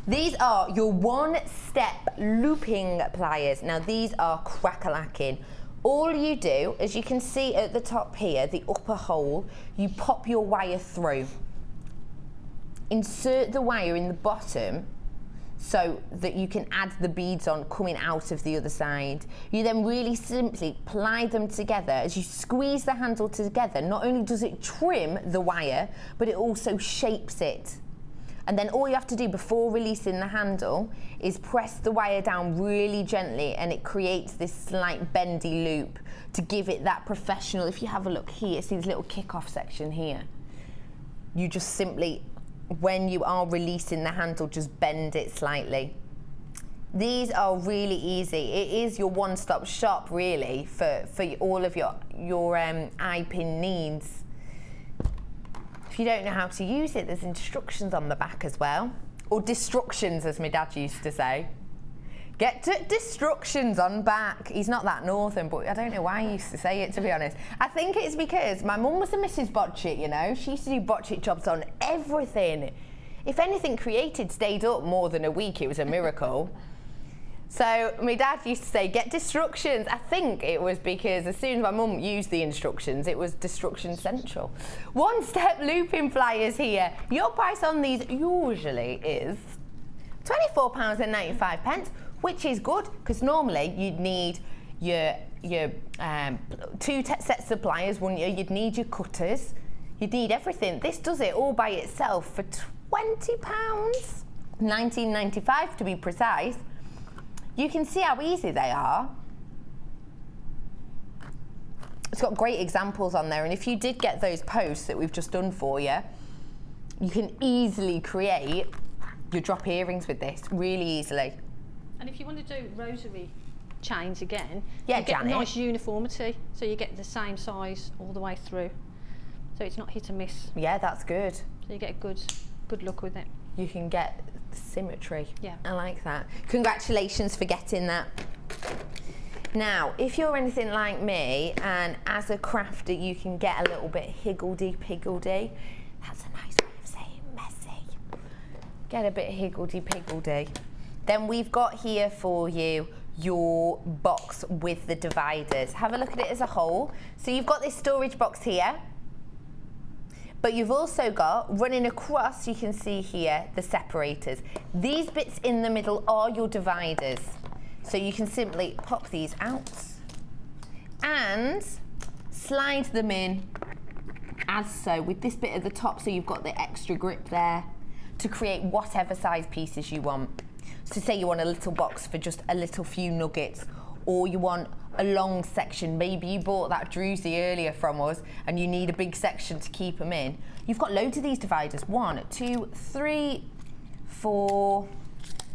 These are your one-step looping pliers. Now, these are crack-a-lacking. All you do, as you can see at the top here, the upper hole, you pop your wire through. Insert the wire in the bottom so that you can add the beads on coming out of the other side. You then really simply ply them together. As you squeeze the handle together, not only does it trim the wire, but it also shapes it. And then all you have to do before releasing the handle is press the wire down really gently, and it creates this slight bendy loop to give it that professional. If you have a look here, see this little kick-off section here. You just simply when you are releasing the handle, just bend it slightly. These are really easy. It is your one-stop shop really for all of your eye pin needs. If you don't know how to use it, there's instructions on the back as well. Or destructions, as my dad used to say. Get to destructions on back. He's not that northern, but I don't know why he used to say it, to be honest. I think it's because my mum was a Mrs. Botchit, you know. She used to do Botchit jobs on everything. If anything created stayed up more than a week, it was a miracle. So my dad used to say, get destructions. I think it was because as soon as my mum used the instructions, it was destruction central. One-step looping pliers here. Your price on these usually is £24.95, which is good because normally you'd need your 2 sets of pliers, wouldn't you? You'd need your cutters. You'd need everything. This does it all by itself for £20, £19.95 to be precise. You can see how easy they are. It's got great examples on there, and if you did get those posts that we've just done for you, you can easily create your drop earrings with this, really easily. And if you want to do rosary chains again, yeah, you get nice uniformity, so you get the same size all the way through. So it's not hit and miss. Yeah, that's good. So you get a good look with it. You can get symmetry. Yeah. I like that. Congratulations for getting that. Now, if you're anything like me, and as a crafter you can get a little bit higgledy-piggledy, that's a nice way of saying messy. Get a bit higgledy-piggledy. Then we've got here for you your box with the dividers. Have a look at it as a whole. So you've got this storage box here, but you've also got, running across, you can see here, the separators. These bits in the middle are your dividers. So you can simply pop these out and slide them in as so, with this bit at the top, so you've got the extra grip there to create whatever size pieces you want. So say you want a little box for just a little few nuggets, or you want a long section. Maybe you bought that druzy earlier from us and you need a big section to keep them in. You've got loads of these dividers. 1, 2, 3, 4,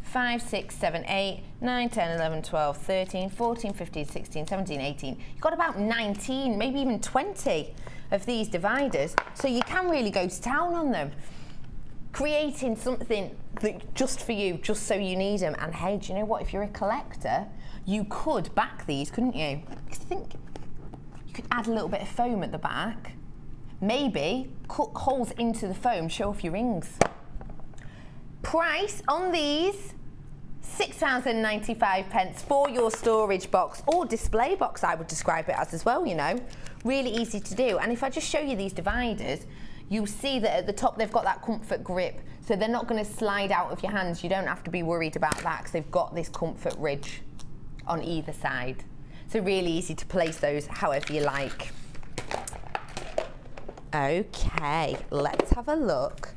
5, 6, 7, 8, 9, 10, 11, 12, 13, 14, 15, 16, 17, 18. You've got about 19, maybe even 20 of these dividers. So you can really go to town on them, creating something that just for you, just so you need them. And hey, do you know what? If you're a collector, you could back these, couldn't you? I think you could add a little bit of foam at the back. Maybe cut holes into the foam, show off your rings. Price on these, £6.95 for your storage box, or display box I would describe it as well, you know. Really easy to do. And if I just show you these dividers, you'll see that at the top they've got that comfort grip, so they're not going to slide out of your hands. You don't have to be worried about that because they've got this comfort ridge on either side. So really easy to place those however you like. Okay, let's have a look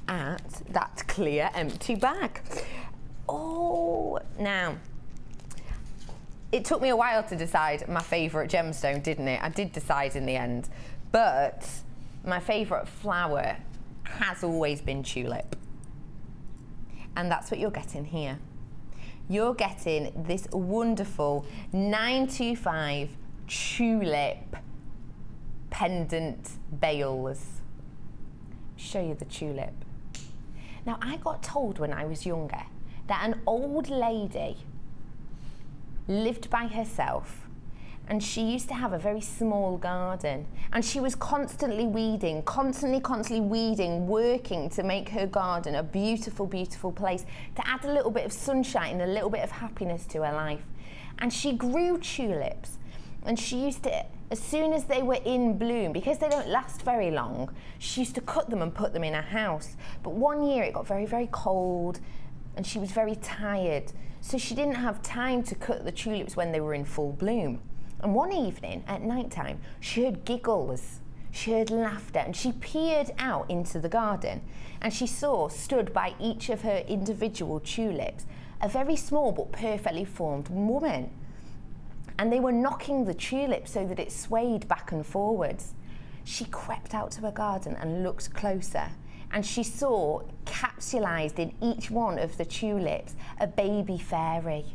at that clear empty bag. Oh, now, it took me a while to decide my favourite gemstone, didn't it? I did decide in the end, but my favourite flower has always been tulip. And that's what you're getting here. You're getting this wonderful 925 tulip pendant bales. Show you the tulip. Now, I got told when I was younger that an old lady lived by herself, and she used to have a very small garden, and she was constantly weeding, constantly weeding, working to make her garden a beautiful, beautiful place, to add a little bit of sunshine and a little bit of happiness to her life. And she grew tulips, and she used to, as soon as they were in bloom, because they don't last very long, she used to cut them and put them in her house. But one year it got very, very cold, and she was very tired, so she didn't have time to cut the tulips when they were in full bloom. And one evening at night time, she heard giggles, she heard laughter, and she peered out into the garden, and she saw, stood by each of her individual tulips, a very small but perfectly formed woman. And they were knocking the tulip so that it swayed back and forwards. She crept out to her garden and looked closer, and she saw capsulized in each one of the tulips a baby fairy.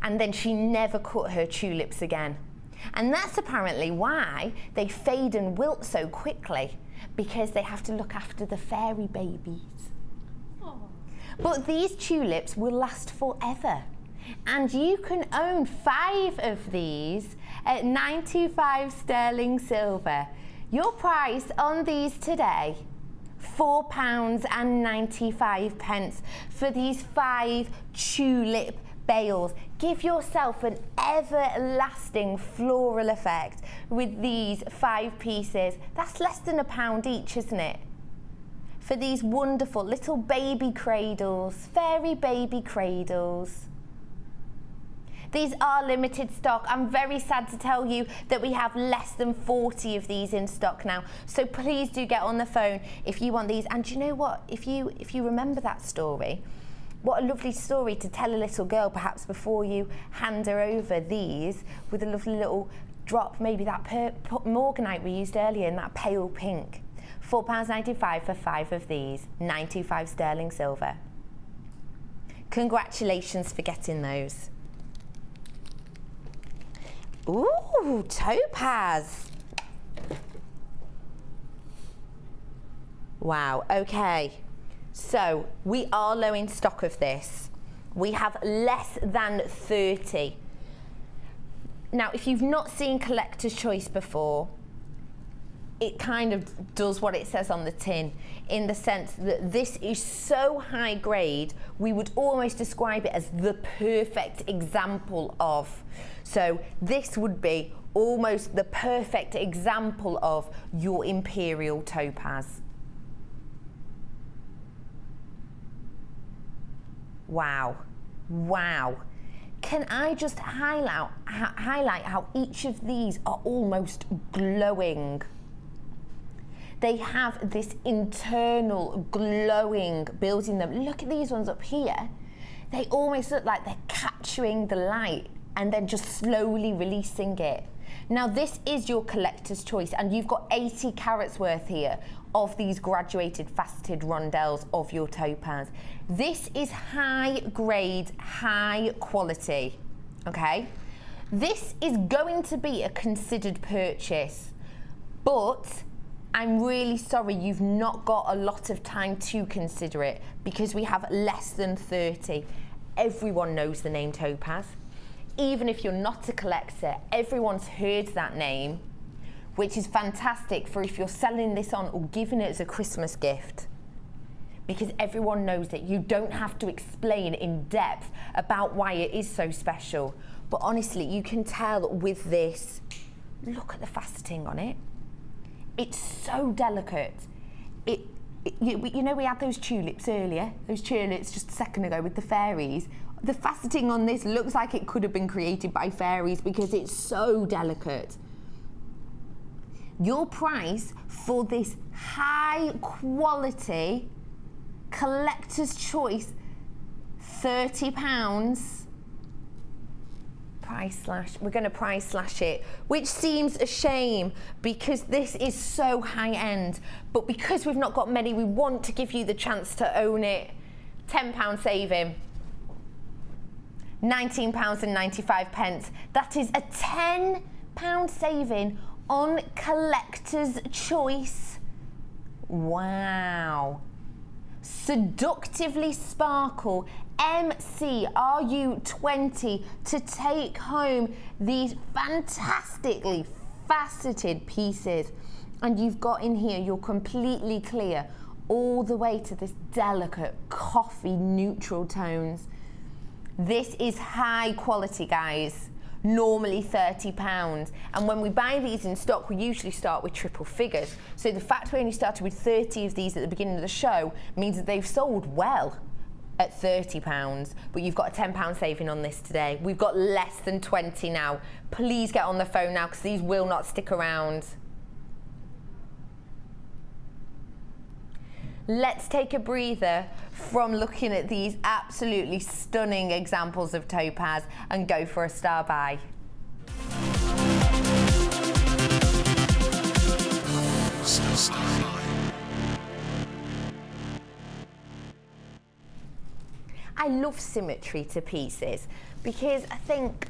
And then she never cut her tulips again. And that's apparently why they fade and wilt so quickly, because they have to look after the fairy babies. Aww. But these tulips will last forever. And you can own 5 of these at 95 sterling silver. Your price on these today, £4.95 for these 5 tulip bales. Give yourself an everlasting floral effect with these 5 pieces. That's less than £1 each, isn't it? For these wonderful little baby cradles, fairy baby cradles. These are limited stock. I'm very sad to tell you that we have less than 40 of these in stock now. So please do get on the phone if you want these. And do you know what? If you remember that story, what a lovely story to tell a little girl, perhaps before you hand her over these with a lovely little drop, maybe that morganite we used earlier in that pale pink. £4.95 for 5 of these, 95 sterling silver. Congratulations for getting those. Ooh, topaz. Wow, okay. So we are low in stock of this. We have less than 30. Now, if you've not seen Collector's Choice before, it kind of does what it says on the tin, in the sense that this is so high grade, we would almost describe it as the perfect example of. So this would be almost the perfect example of your Imperial topaz. Wow, wow. Can I just highlight how each of these are almost glowing? They have this internal glowing building them. Look at these ones up here. They almost look like they're capturing the light and then just slowly releasing it. Now this is your Collector's Choice, and you've got 80 carats worth here of these graduated faceted rondelles of your topaz. This is high grade, high quality, okay? This is going to be a considered purchase, but I'm really sorry you've not got a lot of time to consider it, because we have less than 30. Everyone knows the name topaz. Even if you're not a collector, everyone's heard that name, which is fantastic for if you're selling this on or giving it as a Christmas gift, because everyone knows it. You don't have to explain in depth about why it is so special. But honestly, you can tell with this, look at the faceting on it. It's so delicate. You know, we had those tulips earlier, those tulips just a second ago with the fairies. The faceting on this looks like it could have been created by fairies because it's so delicate. Your price for this high quality Collector's Choice, £30. We're going to price slash it, which seems a shame because this is so high end, but because we've not got many, we want to give you the chance to own it. £10 saving, £19.95. That is a £10 saving on Collector's Choice. Wow. Seductively Sparkle MCRU20 to take home these fantastically faceted pieces. And you've got in here your completely clear all the way to this delicate coffee neutral tones. This is high quality, guys. Normally £30, and when we buy these in stock, we usually start with triple figures. So the fact we only started with 30 of these at the beginning of the show means that they've sold well at £30, but you've got a £10 saving on this today. We've got less than 20 now. Please get on the phone now, because these will not stick around. Let's take a breather from looking at these absolutely stunning examples of topaz and go for a star buy. I love symmetry to pieces because I think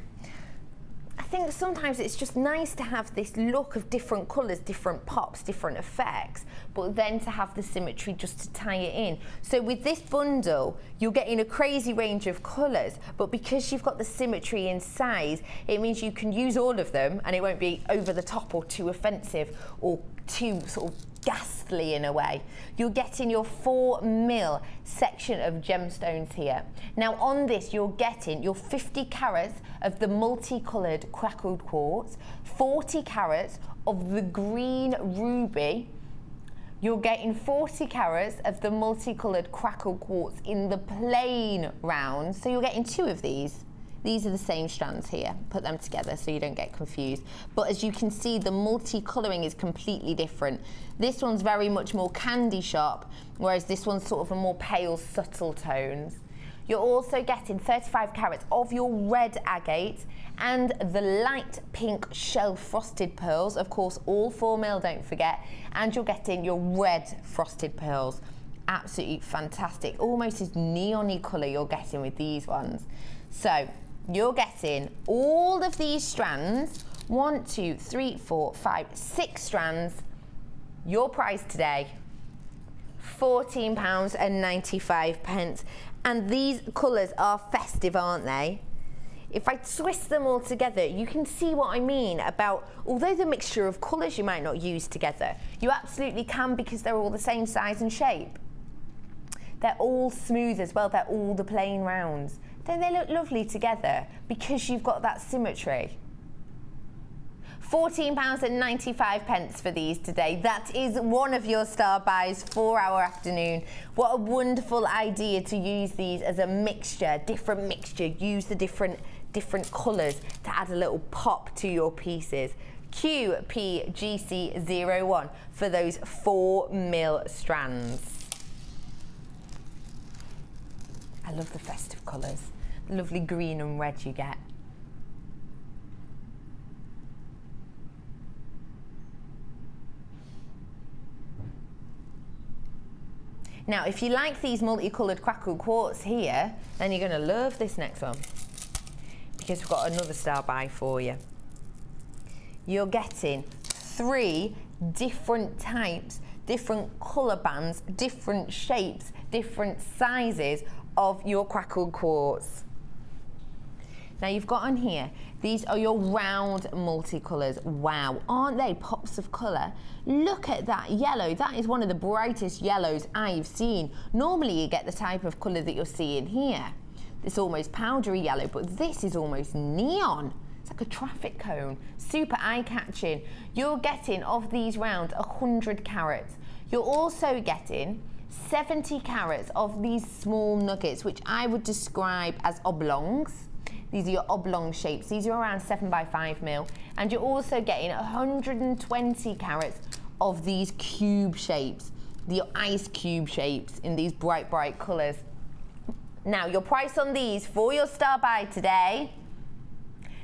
sometimes it's just nice to have this look of different colours, different pops, different effects, but then to have the symmetry just to tie it in. So with this bundle, you're getting a crazy range of colours, but because you've got the symmetry in size, it means you can use all of them and it won't be over the top or too offensive or too sort of ghastly in a way. You're getting your 4mm section of gemstones here. Now on this, you're getting your 50 carats of the multicoloured crackled quartz, 40 carats of the green ruby. You're getting 40 carats of the multicoloured crackled quartz in the plain round. So you're getting 2 of these. These are the same strands here. Put them together so you don't get confused. But as you can see, the multi-colouring is completely different. This one's very much more candy sharp, whereas this one's sort of a more pale, subtle tones. You're also getting 35 carats of your red agate and the light pink shell frosted pearls. Of course, all 4mm, don't forget. And you're getting your red frosted pearls. Absolutely fantastic. Almost this neon-y colour you're getting with these ones. So, you're getting all of these strands, 1, 2, 3, 4, 5, 6 strands. Your price today, £14.95. And these colours are festive, aren't they? If I twist them all together, you can see what I mean about, although the mixture of colours you might not use together, you absolutely can because they're all the same size and shape. They're all smooth as well, they're all the plain rounds. Don't they look lovely together because you've got that symmetry? £14.95 for these today. That is one of your star buys for our afternoon. What a wonderful idea to use these as a mixture, different mixture. Use the different colours to add a little pop to your pieces. QPGC01 for those 4mm strands. I love the festive colours. The lovely green and red you get. Now, if you like these multicoloured crackled quartz here, then you're going to love this next one because we've got another star buy for you. You're getting 3 different types, different colour bands, different shapes, different sizes of your crackled quartz. Now you've got on here, these are your round multicolours. Wow, aren't they pops of colour? Look at that yellow. That is one of the brightest yellows I've seen. Normally you get the type of colour that you're seeing here. It's almost powdery yellow, but this is almost neon. It's like a traffic cone. Super eye-catching. You're getting, of these rounds, 100 carats. You're also getting 70 carats of these small nuggets, which I would describe as oblongs. These are your oblong shapes. These are around 7 by 5mm. And you're also getting 120 carats of these cube shapes, the ice cube shapes in these bright, bright colours. Now, your price on these for your star buy today,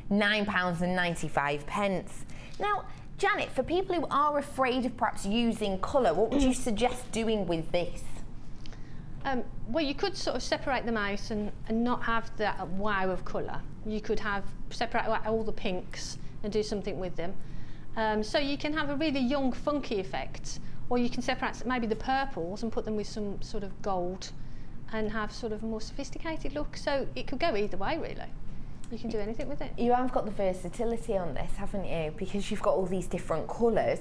£9.95. Now, Janet, for people who are afraid of perhaps using colour, what would you suggest doing with this? Well, you could sort of separate them out and not have that wow of colour. You could separate out all the pinks and do something with them. So you can have a really young, funky effect, or you can separate maybe the purples and put them with some sort of gold and have sort of a more sophisticated look. So it could go either way, really. You can do anything with it. You have got the versatility on this, haven't you? Because you've got all these different colours.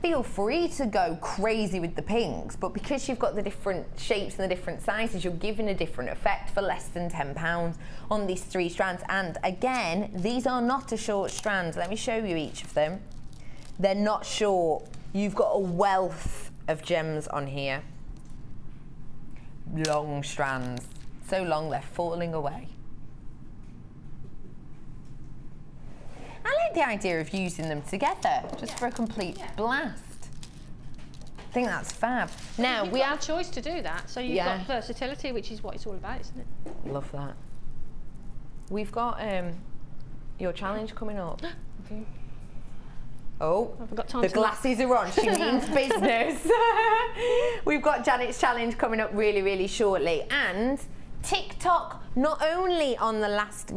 Feel free to go crazy with the pinks, but because you've got the different shapes and the different sizes, you're giving a different effect for less than £10 on these 3 strands. And again, these are not a short strand. Let me show you each of them. They're not short. You've got a wealth of gems on here. Long strands. So long they're falling away. I like the idea of using them together, just for a complete blast. I think that's fab. Now, we have a choice to do that, so you've got versatility, which is what it's all about, isn't it? Love that. We've got your challenge coming up. Okay. Oh, the glasses are on. She means business. We've got Janet's challenge coming up really, really shortly. And TikTok, not only on the last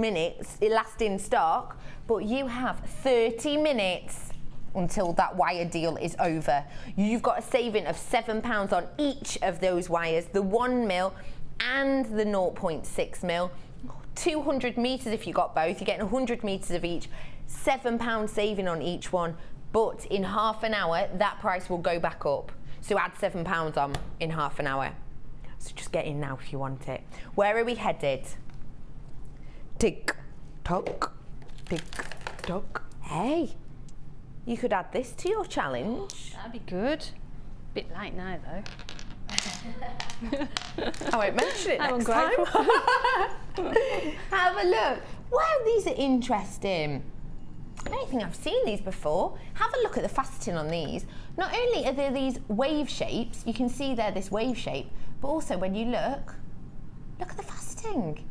in stock, but you have 30 minutes until that wire deal is over. You've got a saving of £7 on each of those wires, the 1mm and the 0.6 mil. 200 meters if you got both, you're getting 100 meters of each, £7 saving on each one. But in half an hour, that price will go back up. So add £7 on in half an hour. So just get in now if you want it. Where are we headed? Tick tock, tick tock. Hey, you could add this to your challenge. That'd be good. Bit late now though. I won't mention it I'm next time. ungrateful. Have a look. Wow, these are interesting. I don't think I've seen these before. Have a look at the faceting on these. Not only are there these wave shapes, you can see there this wave shape, but also when you look at the faceting.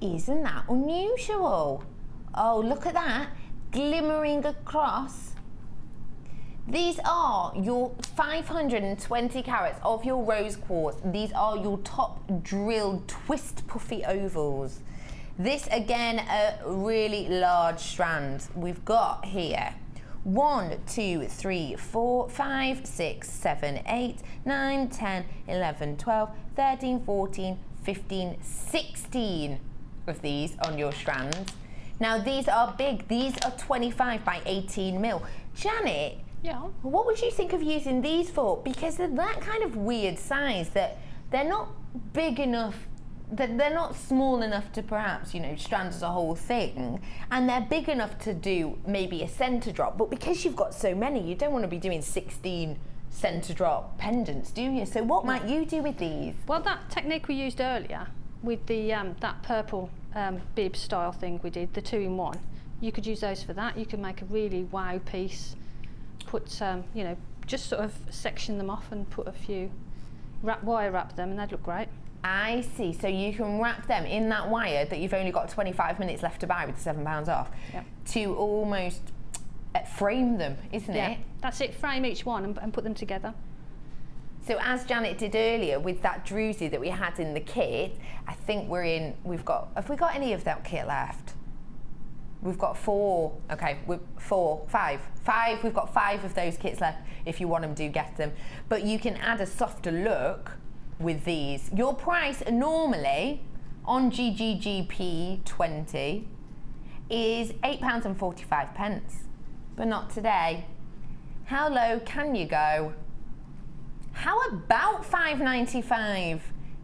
Isn't that unusual? Oh, look at that, glimmering across. These are your 520 carats of your rose quartz. These are your top drilled twist puffy ovals. This again, a really large strand. We've got here 1, 2, 3, 4, 5, 6, 7, 8, 9, 10, 11, 12, 13, 14, 15, 16 of these on your strands. Now these are big. These are 25 by 18 mil. Janet, yeah, what would you think of using these for? Because they're that kind of weird size that they're not big enough, that they're not small enough to perhaps, you know, strand as a whole thing, and they're big enough to do maybe a centre drop, but because you've got so many, you don't want to be doing 16 centre drop pendants, do you? So what might you do with these? Well, that technique we used earlier with the that purple bib style thing we did, the 2-in-1, you could use those for that. You could make a really wow piece, put you know, just sort of section them off and put a few wire wrap them, and they'd look great. I see. So you can wrap them in that wire that you've only got 25 minutes left to buy with the £7 off, yep, to almost frame them, isn't it? That's it. Frame each one and put them together. So as Janet did earlier with that druzy that we had in the kit, I think have we got any of that kit left? We've got 4, okay, 5. We've got 5 of those kits left. If you want them, do get them. But you can add a softer look with these. Your price normally on GGGP 20 is £8.45, but not today. How low can you go? How about £5.95?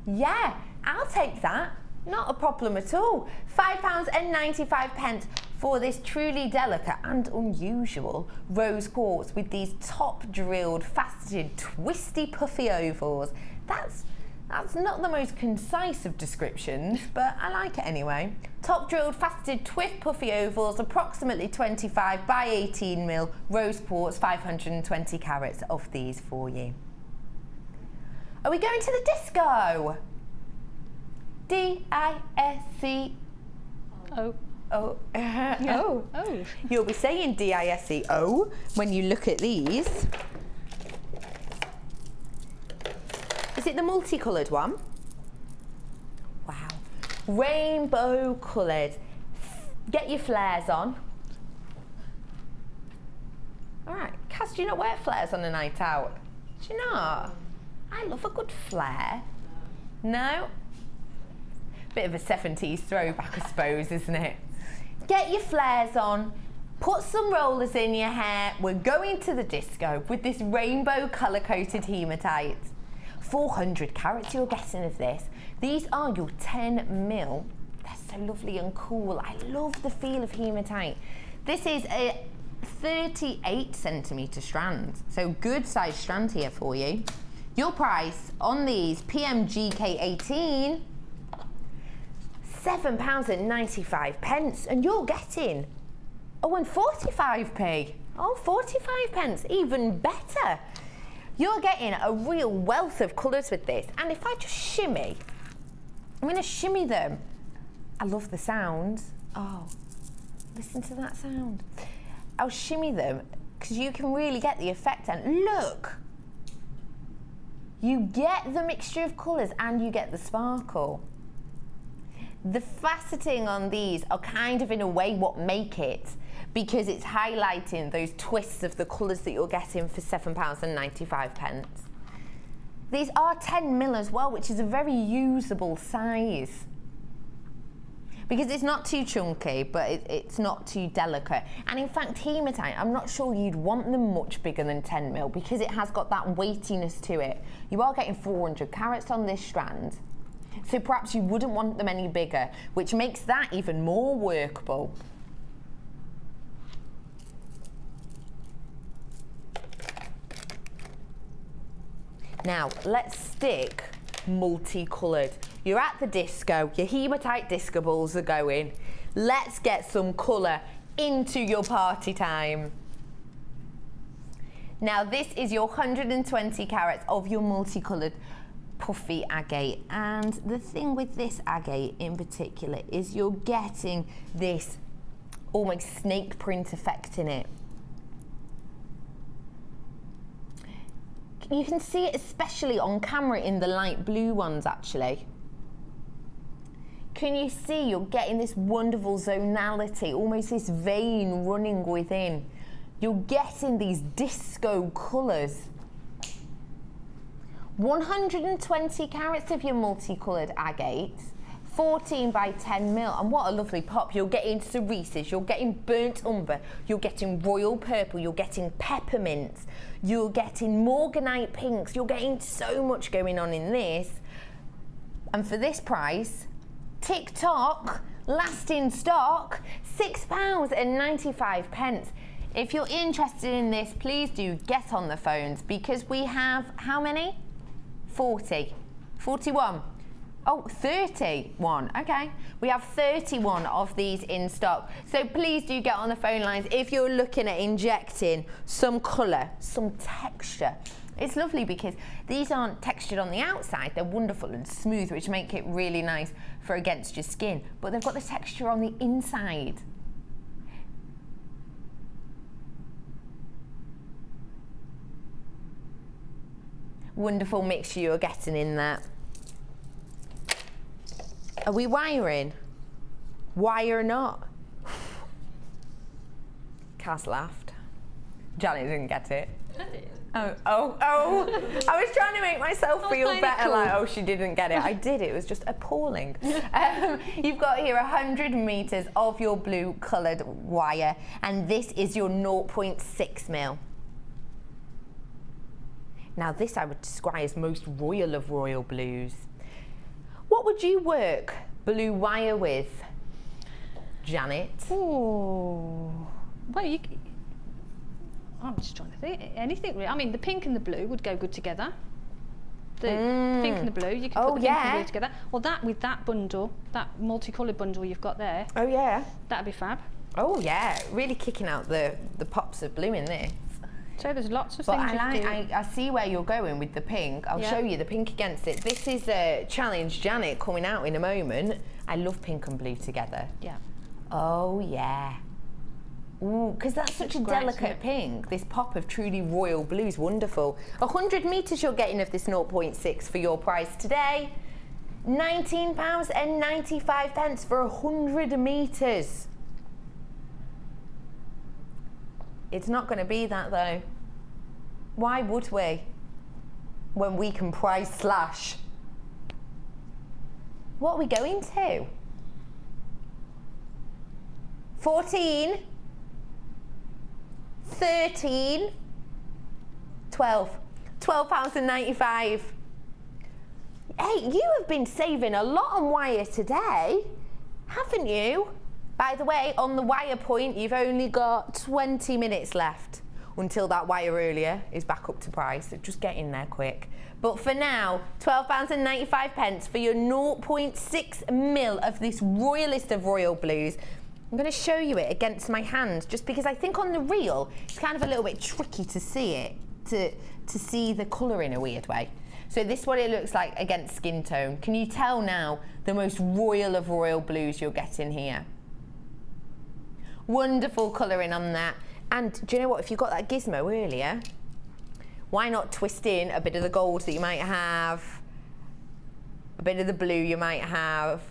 Yeah, I'll take that. Not a problem at all. £5.95 for this truly delicate and unusual rose quartz with these top drilled, faceted, twisty, puffy ovals. That's not the most concise of descriptions, but I like it anyway. Top drilled, faceted, twist, puffy ovals, approximately 25 by 18 mil, rose quartz, 520 carats of these for you. Are we going to the disco? D-I-S-C. Oh. Oh. Yeah. Oh. Oh. You'll be saying D-I-S-C-O when you look at these. Is it the multicoloured one? Wow. Rainbow coloured. Get your flares on. All right. Cass, do you not wear flares on a night out? Do you not? I love a good flare. No? Bit of a 70s throwback, I suppose, isn't it? Get your flares on, put some rollers in your hair. We're going to the disco with this rainbow colour-coated hematite. 400 carats you're getting of this. These are your 10 mil. They're so lovely and cool. I love the feel of hematite. This is a 38 centimetre strand, so good size strand here for you. Your price on these PMGK18, £7.95, and you're getting, and 45p. Oh, 45p, even better. You're getting a real wealth of colours with this. And if I just shimmy, I'm going to shimmy them. I love the sound. Oh, listen to that sound. I'll shimmy them because you can really get the effect. And look. You get the mixture of colours and you get the sparkle. The faceting on these are kind of in a way what make it, because it's highlighting those twists of the colours that you're getting for £7.95. These are 10mm as well, which is a very usable size. Because it's not too chunky, but it's not too delicate. And in fact, hematite, I'm not sure you'd want them much bigger than 10mm because it has got that weightiness to it. You are getting 400 carats on this strand, so perhaps you wouldn't want them any bigger, which makes that even more workable. Now, let's stick multicoloured. You're at the disco, your hematite disco balls are going. Let's get some colour into your party time. Now, this is your 120 carats of your multicoloured puffy agate, and the thing with this agate in particular is you're getting this almost snake print effect in it. You can see it especially on camera in the light blue ones actually. Can you see you're getting this wonderful zonality, almost this vein running within. You're getting these disco colours. 120 carats of your multicoloured agate, 14 by 10mm, and what a lovely pop. You're getting cerises, you're getting burnt umber, you're getting royal purple, you're getting peppermints, you're getting morganite pinks, you're getting so much going on in this. And for this price, TikTok, last in stock, £6.95. If you're interested in this, please do get on the phones because we have how many? 40, 41. Oh, 31, okay. We have 31 of these in stock. So please do get on the phone lines if you're looking at injecting some colour, some texture. It's lovely because these aren't textured on the outside, they're wonderful and smooth, which make it really nice for against your skin, but they've got the texture on the inside. Wonderful mixture you're getting in there. Are we wiring? Wire not? Cass laughed. Janet didn't get it. I did. Oh. I was trying to make myself feel better, cool. like, oh, she didn't get it. I did, it was just appalling. You've got here 100 metres of your blue coloured wire, and this is your 0.6mm. Now this I would describe as most royal of royal blues. What would you work blue wire with, Janet? Oh, well, I'm just trying to think. Anything really. I mean, the pink and the blue would go good together. The pink and the blue, you can put the pink and the blue together. Or that with that bundle, that multicoloured bundle you've got there. Oh yeah. That'd be fab. Oh yeah, really kicking out the pops of blue in this. So there's lots of but things I see where you're going with the pink. I'll show you the pink against it. This is a challenge Janet coming out in a moment. I love pink and blue together. Yeah. Oh yeah. Ooh, because that's such a delicate pink. This pop of truly royal blue is wonderful. 100 metres you're getting of this 0.6 for your price today. £19.95 for 100 metres. It's not going to be that though. Why would we? When we can price slash. What are we going to? 14, 13, 12. £12.95. Hey, you have been saving a lot on wire today, haven't you? By the way, on the wire point, you've only got 20 minutes left until that wire earlier is back up to price, so just get in there quick. But for now, £12.95 for your 0.6mm of this royalest of royal blues. I'm going to show you it against my hand, just because I think on the reel, it's kind of a little bit tricky to see it, to see the colour in a weird way. So this is what it looks like against skin tone. Can you tell now the most royal of royal blues you're getting here? Wonderful colouring on that. And do you know what, if you got that gizmo earlier, Why not twist in a bit of the gold that you might have, a bit of the blue you might have.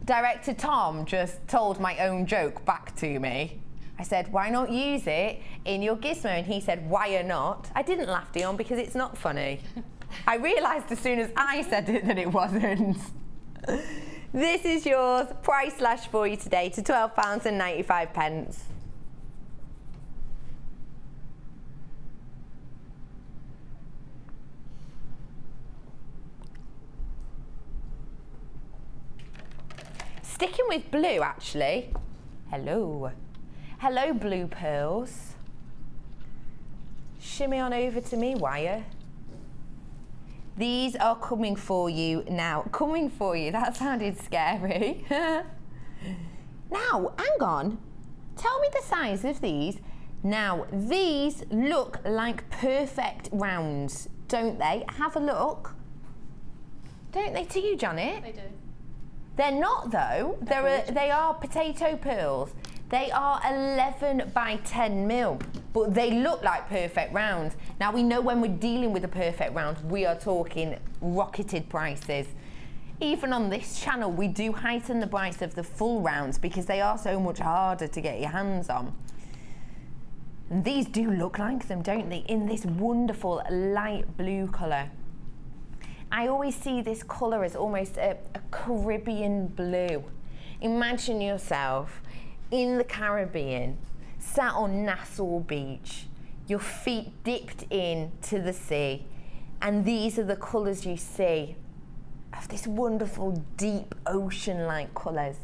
Director Tom just told my own joke back to me. I said, why not use it in your gizmo? And he said, why not? I didn't laugh, Dion, because it's not funny. I realised as soon as I said it that it wasn't. This is yours, price slash for you today to £12.95. Sticking with blue, actually. Hello. Hello, blue pearls. Shimmy on over to me, Wire. These are coming for you now. Coming for you, that sounded scary. Now, hang on. Tell me the size of these. Now, these look like perfect rounds, don't they? Have a look. Don't they to you, Janet? They do. They're not though. They are potato pearls. They are 11 by 10 mil, but they look like perfect rounds. Now we know when we're dealing with a perfect round, we are talking rocketed prices. Even on this channel, we do heighten the price of the full rounds because they are so much harder to get your hands on. And these do look like them, don't they? In this wonderful light blue colour. I always see this colour as almost a Caribbean blue. Imagine yourself in the Caribbean, sat on Nassau Beach, your feet dipped into the sea, and these are the colours you see of this wonderful deep ocean-like colours.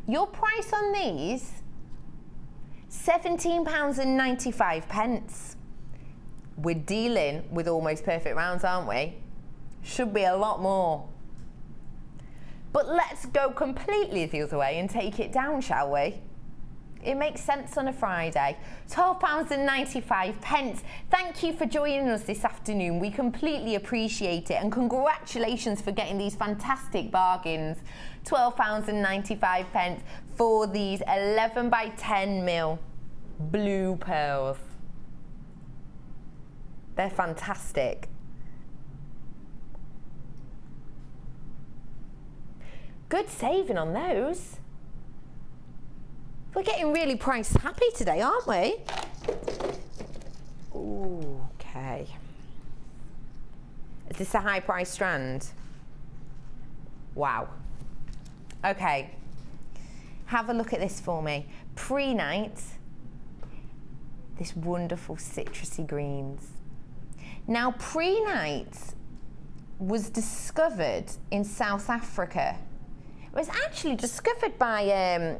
Your price on these, £17.95. We're dealing with almost perfect rounds, aren't we? Should be a lot more. But let's go completely the other way and take it down, shall we? It makes sense on a Friday. £12.95. Thank you for joining us this afternoon. We completely appreciate it, and congratulations for getting these fantastic bargains. £12.95 for these 11 by 10 mil blue pearls. They're fantastic. Good saving on those. We're getting really price happy today, aren't we? Okay. Is this a high price strand? Wow. Okay. Have a look at this for me. Pre-night, this wonderful citrusy greens. Now, pre-night was discovered in South Africa. It was actually discovered by a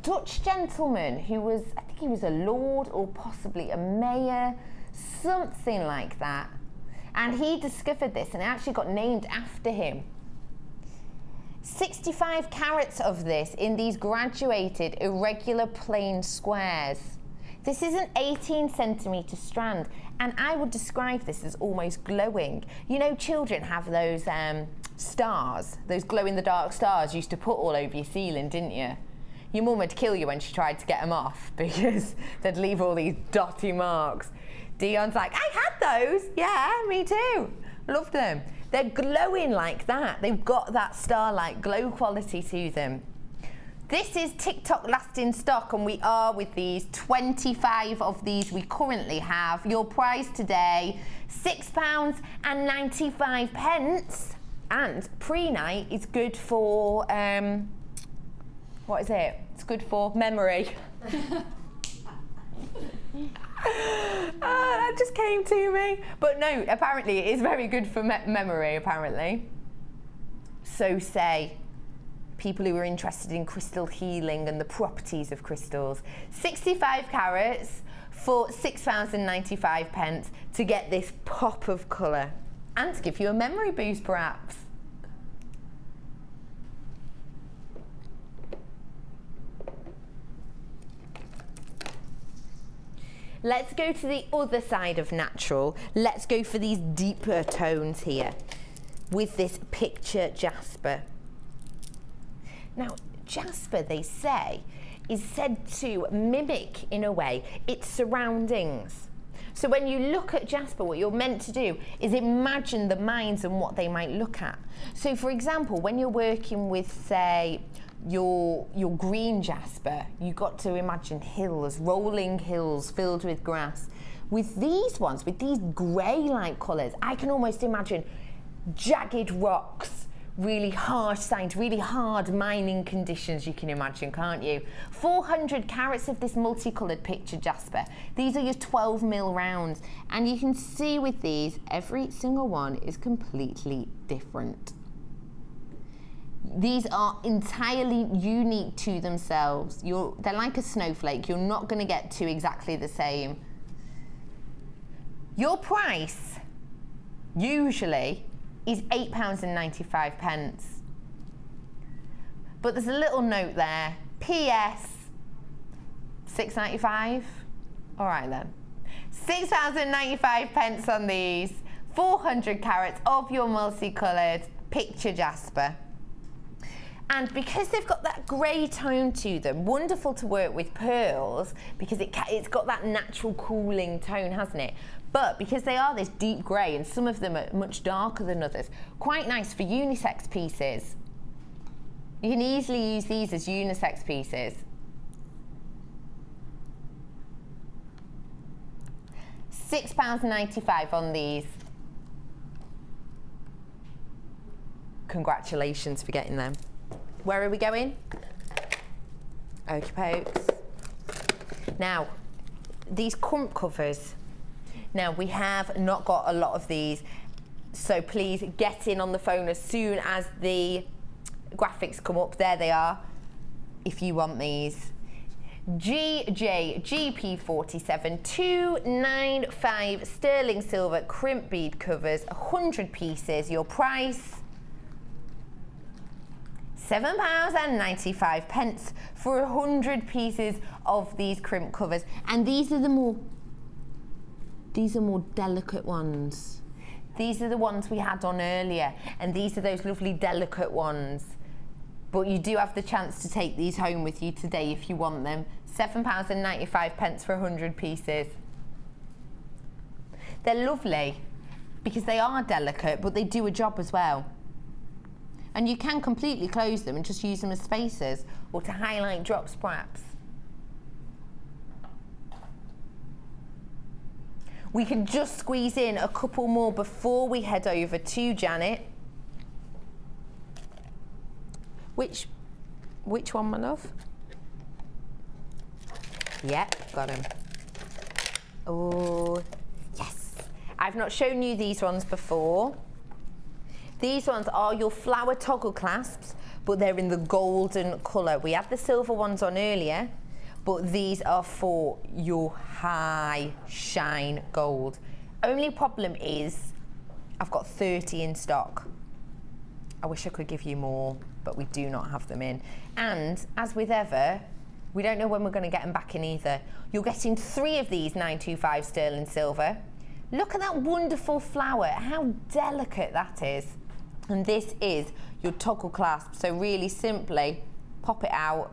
Dutch gentleman who was, I think he was a lord or possibly a mayor, something like that. And he discovered this and it actually got named after him. 65 carats of this in these graduated irregular plain squares. This is an 18 centimetre strand, and I would describe this as almost glowing. You know, children have those stars, those glow-in-the-dark stars you used to put all over your ceiling, didn't you? Your mum would kill you when she tried to get them off because they'd leave all these dotty marks. Dion's like, I had those. Yeah, me too. Loved them. They're glowing like that. They've got that star-like glow quality to them. This is TikTok last in stock, and we are with these 25 of these we currently have. Your price today, £6.95. And pre-night is good for, what is it? It's good for memory. That just came to me. But no, apparently it is very good for memory, apparently. So say people who are interested in crystal healing and the properties of crystals. 65 carats for £6.95 to get this pop of colour and to give you a memory boost perhaps. Let's go to the other side of natural. Let's go for these deeper tones here with this picture jasper. Now, jasper, they say, is said to mimic, in a way, its surroundings. So when you look at jasper, what you're meant to do is imagine the minds and what they might look at. So for example, when you're working with, say, your green jasper, you've got to imagine hills, rolling hills filled with grass. With these ones, with these grey-like colours, I can almost imagine jagged rocks, really harsh signs, really hard mining conditions, you can imagine, can't you? 400 carats of this multicoloured picture jasper. These are your 12mm rounds, and you can see with these, every single one is completely different. These are entirely unique to themselves. They're like a snowflake. You're not going to get two exactly the same. Your price, usually, is £8.95. But there's a little note there. PS, £6.95. All right then. £6.95 on these 400 carats of your multicoloured picture jasper. And because they've got that grey tone to them, wonderful to work with pearls because it's got that natural cooling tone, hasn't it? But because they are this deep grey and some of them are much darker than others, quite nice for unisex pieces. You can easily use these as unisex pieces. £6.95 on these. Congratulations for getting them. Where are we going? Okey pokes. Now, these Crimp covers. Now, we have not got a lot of these, so please get in on the phone as soon as the graphics come up. There they are, if you want these. GP47 295 sterling silver crimp bead covers, 100 pieces. Your price, £7.95 for 100 pieces of these crimp covers. And these are more delicate ones. These are the ones we had on earlier, and these are those lovely delicate ones. But you do have the chance to take these home with you today if you want them. £7.95 for 100 pieces. They're lovely because they are delicate, but they do a job as well. And you can completely close them and just use them as spacers or to highlight drops perhaps. We can just squeeze in a couple more before we head over to Janet. Which one, my love? Yep, got him. Oh, yes. I've not shown you these ones before. These ones are your flower toggle clasps, but they're in the golden colour. We had the silver ones on earlier, but these are for your high shine gold. Only problem is I've got 30 in stock. I wish I could give you more, but we do not have them in. And as with ever, we don't know when we're going to get them back in either. You're getting 3 of these 925 sterling silver. Look at that wonderful flower, how delicate that is. And this is your toggle clasp. So really simply pop it out,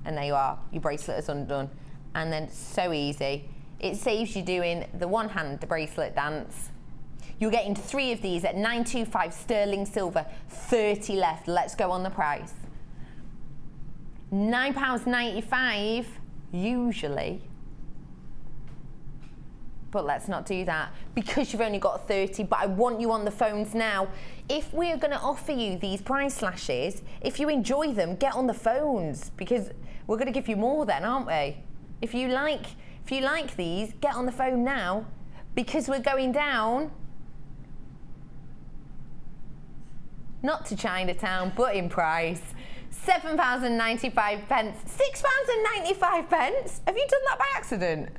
and there you are, your bracelet is undone. And then so easy. It saves you doing the one hand bracelet dance. You're getting 3 of these at 925 sterling silver, 30 left. Let's go on the price. £9.95 usually. But let's not do that because you've only got 30, but I want you on the phones now. If we're going to offer you these price slashes, if you enjoy them, get on the phones because we're going to give you more then, aren't we? If you like these, get on the phone now because we're going down, not to Chinatown, but in price. £7.95, £6.95. Have you done that by accident?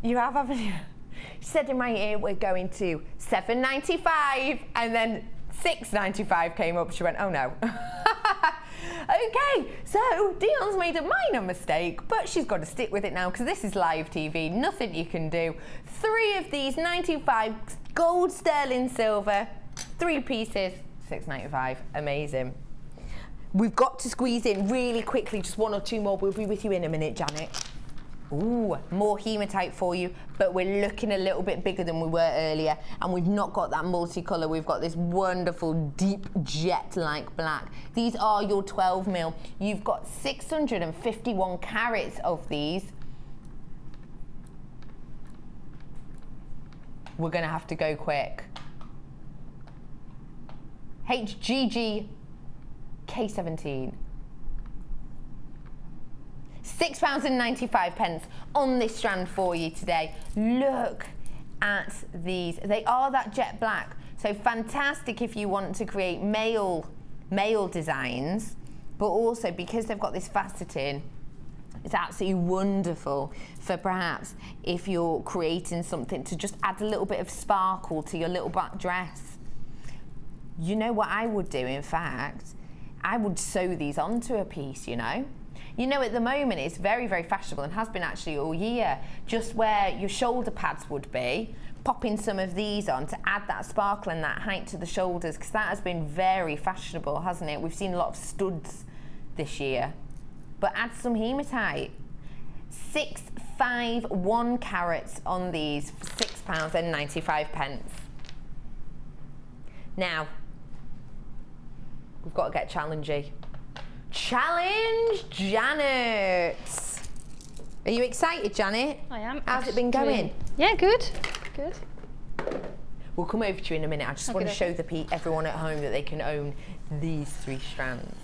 You have, haven't you? She said in my ear, we're going to £7.95, and then £6.95 came up. She went, oh no. Okay, so Dion's made a minor mistake, but she's got to stick with it now because this is live TV, nothing you can do. 3 of these 925 gold sterling silver, 3 pieces, £6.95, amazing. We've got to squeeze in really quickly, just 1 or 2 more. We'll be with you in a minute, Janet. Ooh, more hematite for you, but we're looking a little bit bigger than we were earlier, and we've not got that multicolour. We've got this wonderful deep jet-like black. These are your 12 mil. You've got 651 carats of these. We're gonna have to go quick. HGG K17. £6.95 on this strand for you today. Look at these. They are that jet black, so fantastic if you want to create male designs, but also because they've got this faceting, it's absolutely wonderful for perhaps if you're creating something to just add a little bit of sparkle to your little black dress. You know what I would do, in fact? I would sew these onto a piece, you know? You know, at the moment, it's very, very fashionable and has been actually all year. Just where your shoulder pads would be, popping some of these on to add that sparkle and that height to the shoulders, because that has been very fashionable, hasn't it? We've seen a lot of studs this year. But add some hematite. 651 carats on these for £6.95. Now, we've got to get challengey. Challenge Janet. Are you excited, Janet? I am. How's it been going? Yeah, good. Good. We'll come over to you in a minute. I just want to show everyone at home that they can own these 3 strands.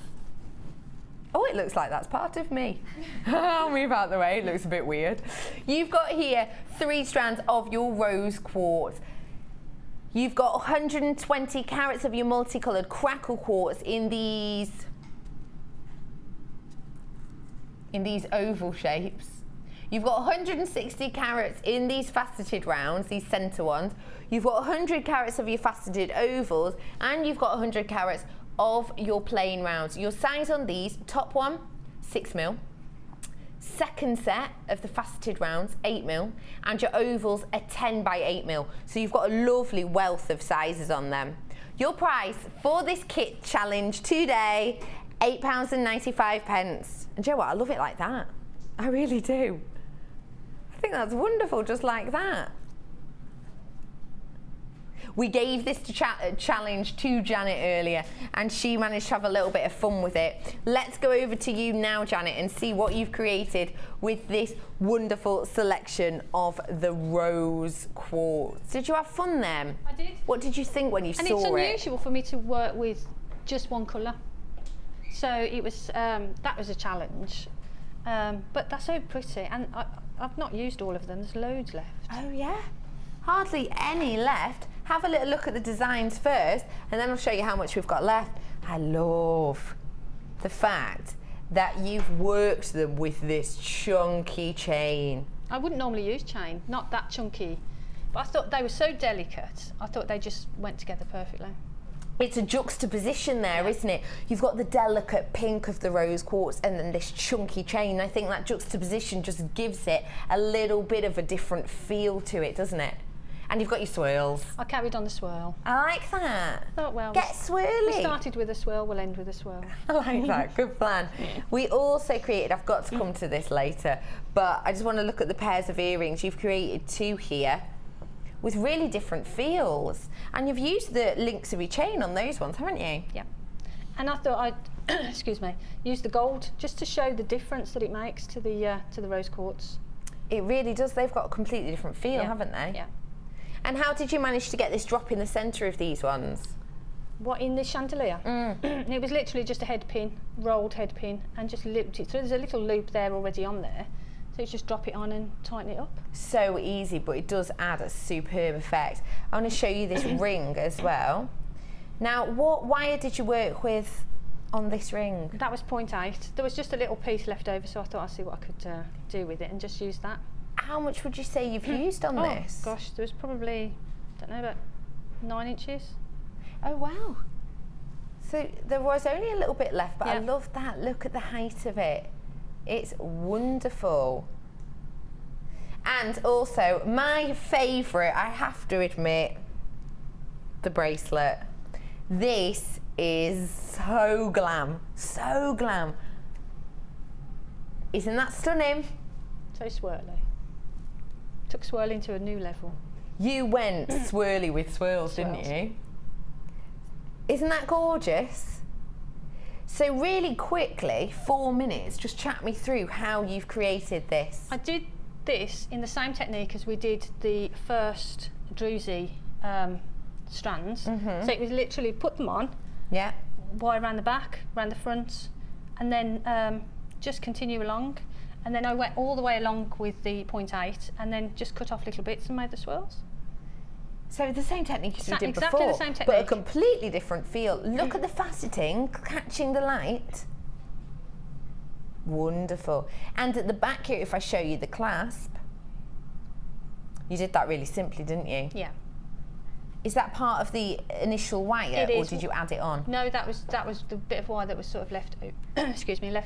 Oh, it looks like that's part of me. I'll move out the way, it looks a bit weird. You've got here 3 strands of your rose quartz. You've got 120 carats of your multicoloured crackle quartz in these oval shapes. You've got 160 carats in these faceted rounds, these centre ones. You've got 100 carats of your faceted ovals, and you've got 100 carats of your plain rounds. Your size on these, top one, 6 mil. Second set of the faceted rounds, 8 mil. And your ovals are 10 by 8 mil. So you've got a lovely wealth of sizes on them. Your price for this kit challenge today, £8.95. And do you know what? I love it like that. I really do. I think that's wonderful, just like that. We gave this challenge to Janet earlier, and she managed to have a little bit of fun with it. Let's go over to you now, Janet, and see what you've created with this wonderful selection of the rose quartz. Did you have fun then? I did. What did you think when you saw it? And it's unusual for me to work with just one colour. So it was, that was a challenge. But they're so pretty, and I've not used all of them. There's loads left. Oh yeah? Hardly any left. Have a little look at the designs first, and then I'll show you how much we've got left. I love the fact that you've worked them with this chunky chain. I wouldn't normally use chain, not that chunky, but I thought they were so delicate. I thought they just went together perfectly. It's a juxtaposition there, isn't it? You've got the delicate pink of the rose quartz and then this chunky chain. I think that juxtaposition just gives it a little bit of a different feel to it, doesn't it? And you've got your swirls. I carried on the swirl. I like that. I thought, well, get swirly. We started with a swirl, we'll end with a swirl. I like that, good plan. We also created, I've got to come to this later, but I just want to look at the pairs of earrings. You've created 2 here with really different feels. And you've used the links of your chain on those ones, haven't you? Yeah. And I thought I'd, excuse me, use the gold just to show the difference that it makes to the rose quartz. It really does. They've got a completely different feel, haven't they? Yeah. And how did you manage to get this drop in the centre of these ones? What, in the chandelier? It was literally just a head pin, rolled head pin, and just looped it. So there's a little loop there already on there. So it's just drop it on and tighten it up. So easy, but it does add a superb effect. I want to show you this ring as well. Now, what wire did you work with on this ring? That was 0.8. There was just a little piece left over, so I thought I'd see what I could do with it and just use that. How much would you say you've used on this? Oh gosh, there was probably, I don't know, about 9 inches. Oh wow. So there was only a little bit left, but I love that. Look at the height of it. It's wonderful. And also, my favourite, I have to admit, the bracelet. This is so glam, so glam. Isn't that stunning? So swirly. Took swirling to a new level. You went swirly with swirls, didn't you? Isn't that gorgeous? So really quickly, 4 minutes, just chat me through how you've created this. I did this in the same technique as we did the first druzy strands. So it was literally put them on, wire around the back, around the front, and then just continue along. And then I went all the way along with the 0.8 and then just cut off little bits and made the swirls. So the same technique as you did exactly before, the same technique. but a completely different feel. Look at the faceting, catching the light. Wonderful. And at the back here, if I show you the clasp, you did that really simply, didn't you? Yeah. Is that part of the initial wire, or did you add it on? No, that was the bit of wire that was sort of left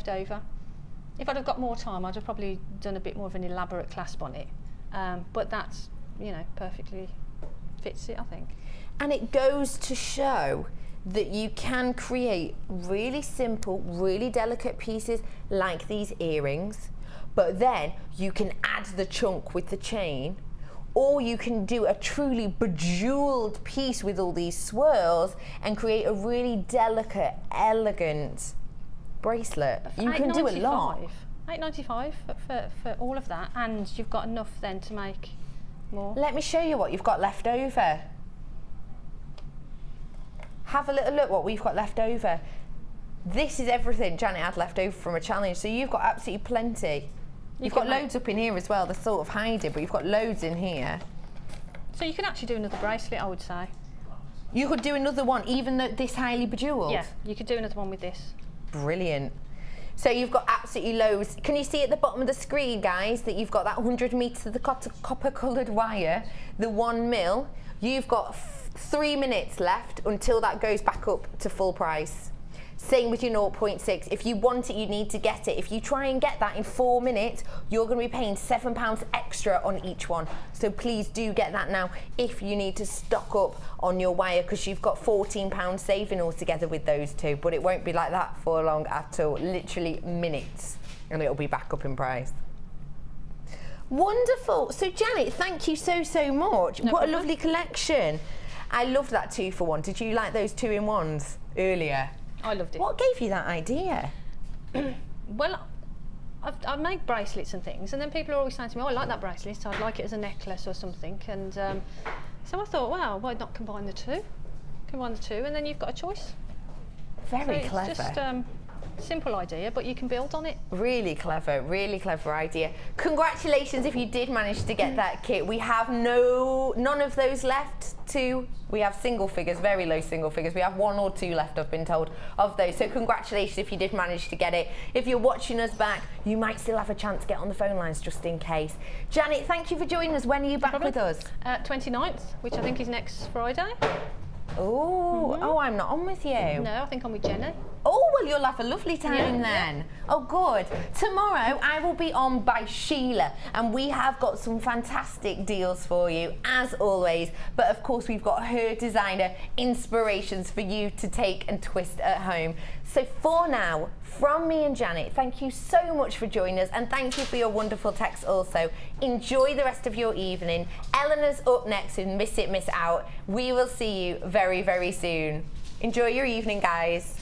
over. If I'd have got more time, I'd have probably done a bit more of an elaborate clasp on it. But that's, perfectly fits it, I think. And it goes to show that you can create really simple, really delicate pieces like these earrings, but then you can add the chunk with the chain, or you can do a truly bejeweled piece with all these swirls and create a really delicate, elegant bracelet. You can do a lot. $8.95 for all of that, and you've got enough then to make more. Let me show you what you've got left over. Have a little look what we've got left over. This is everything Janet had left over from a challenge, so you've got absolutely plenty. You've got loads up in here as well. They're sort of hiding, but you've got loads in here. So you can actually do another bracelet, I would say. You could do another one, even though this highly bejewelled? Yeah, you could do another one with this. Brilliant. So you've got absolutely loads. Can you see at the bottom of the screen, guys, that you've got that 100 metres of the copper-coloured wire, the 1 mil. You've got 3 minutes left until that goes back up to full price. Same with your 0.6. If you want it, you need to get it. If you try and get that in 4 minutes, you're going to be paying £7 extra on each one. So please do get that now if you need to stock up on your wire, because you've got £14 saving altogether with those two. But it won't be like that for long at all. Literally minutes, and it'll be back up in price. Wonderful. So Janet, thank you so much. No what problem. a lovely collection. I loved that 2-for-1. Did you like those 2-in-1s earlier? I loved it. What gave you that idea? Well, I make bracelets and things, and then people are always saying to me, oh, I like that bracelet, so I'd like it as a necklace or something. And so I thought, well, why not combine the two? Combine the two, and then you've got a choice. Very so clever. It's just simple idea, but you can build on it. Really clever idea. Congratulations if you did manage to get that kit. We have none of those left. We have single figures, very low single figures. We have 1 or 2 left, I've been told, of those. So congratulations if you did manage to get it. If you're watching us back, you might still have a chance to get on the phone lines just in case. Janet, thank you for joining us. When are you back with us? 29th, which I think is next Friday. Oh, I'm not on with you. No, I think I'm with Jenny. Oh, well, you'll have a lovely time then. Yeah. Oh, good. Tomorrow, I will be on by Sheila, and we have got some fantastic deals for you, as always. But, of course, we've got her designer inspirations for you to take and twist at home. So, for now, from me and Janet, thank you so much for joining us, and thank you for your wonderful texts also. Enjoy the rest of your evening. Eleanor's up next in Miss It, Miss Out. We will see you very, very soon. Enjoy your evening, guys.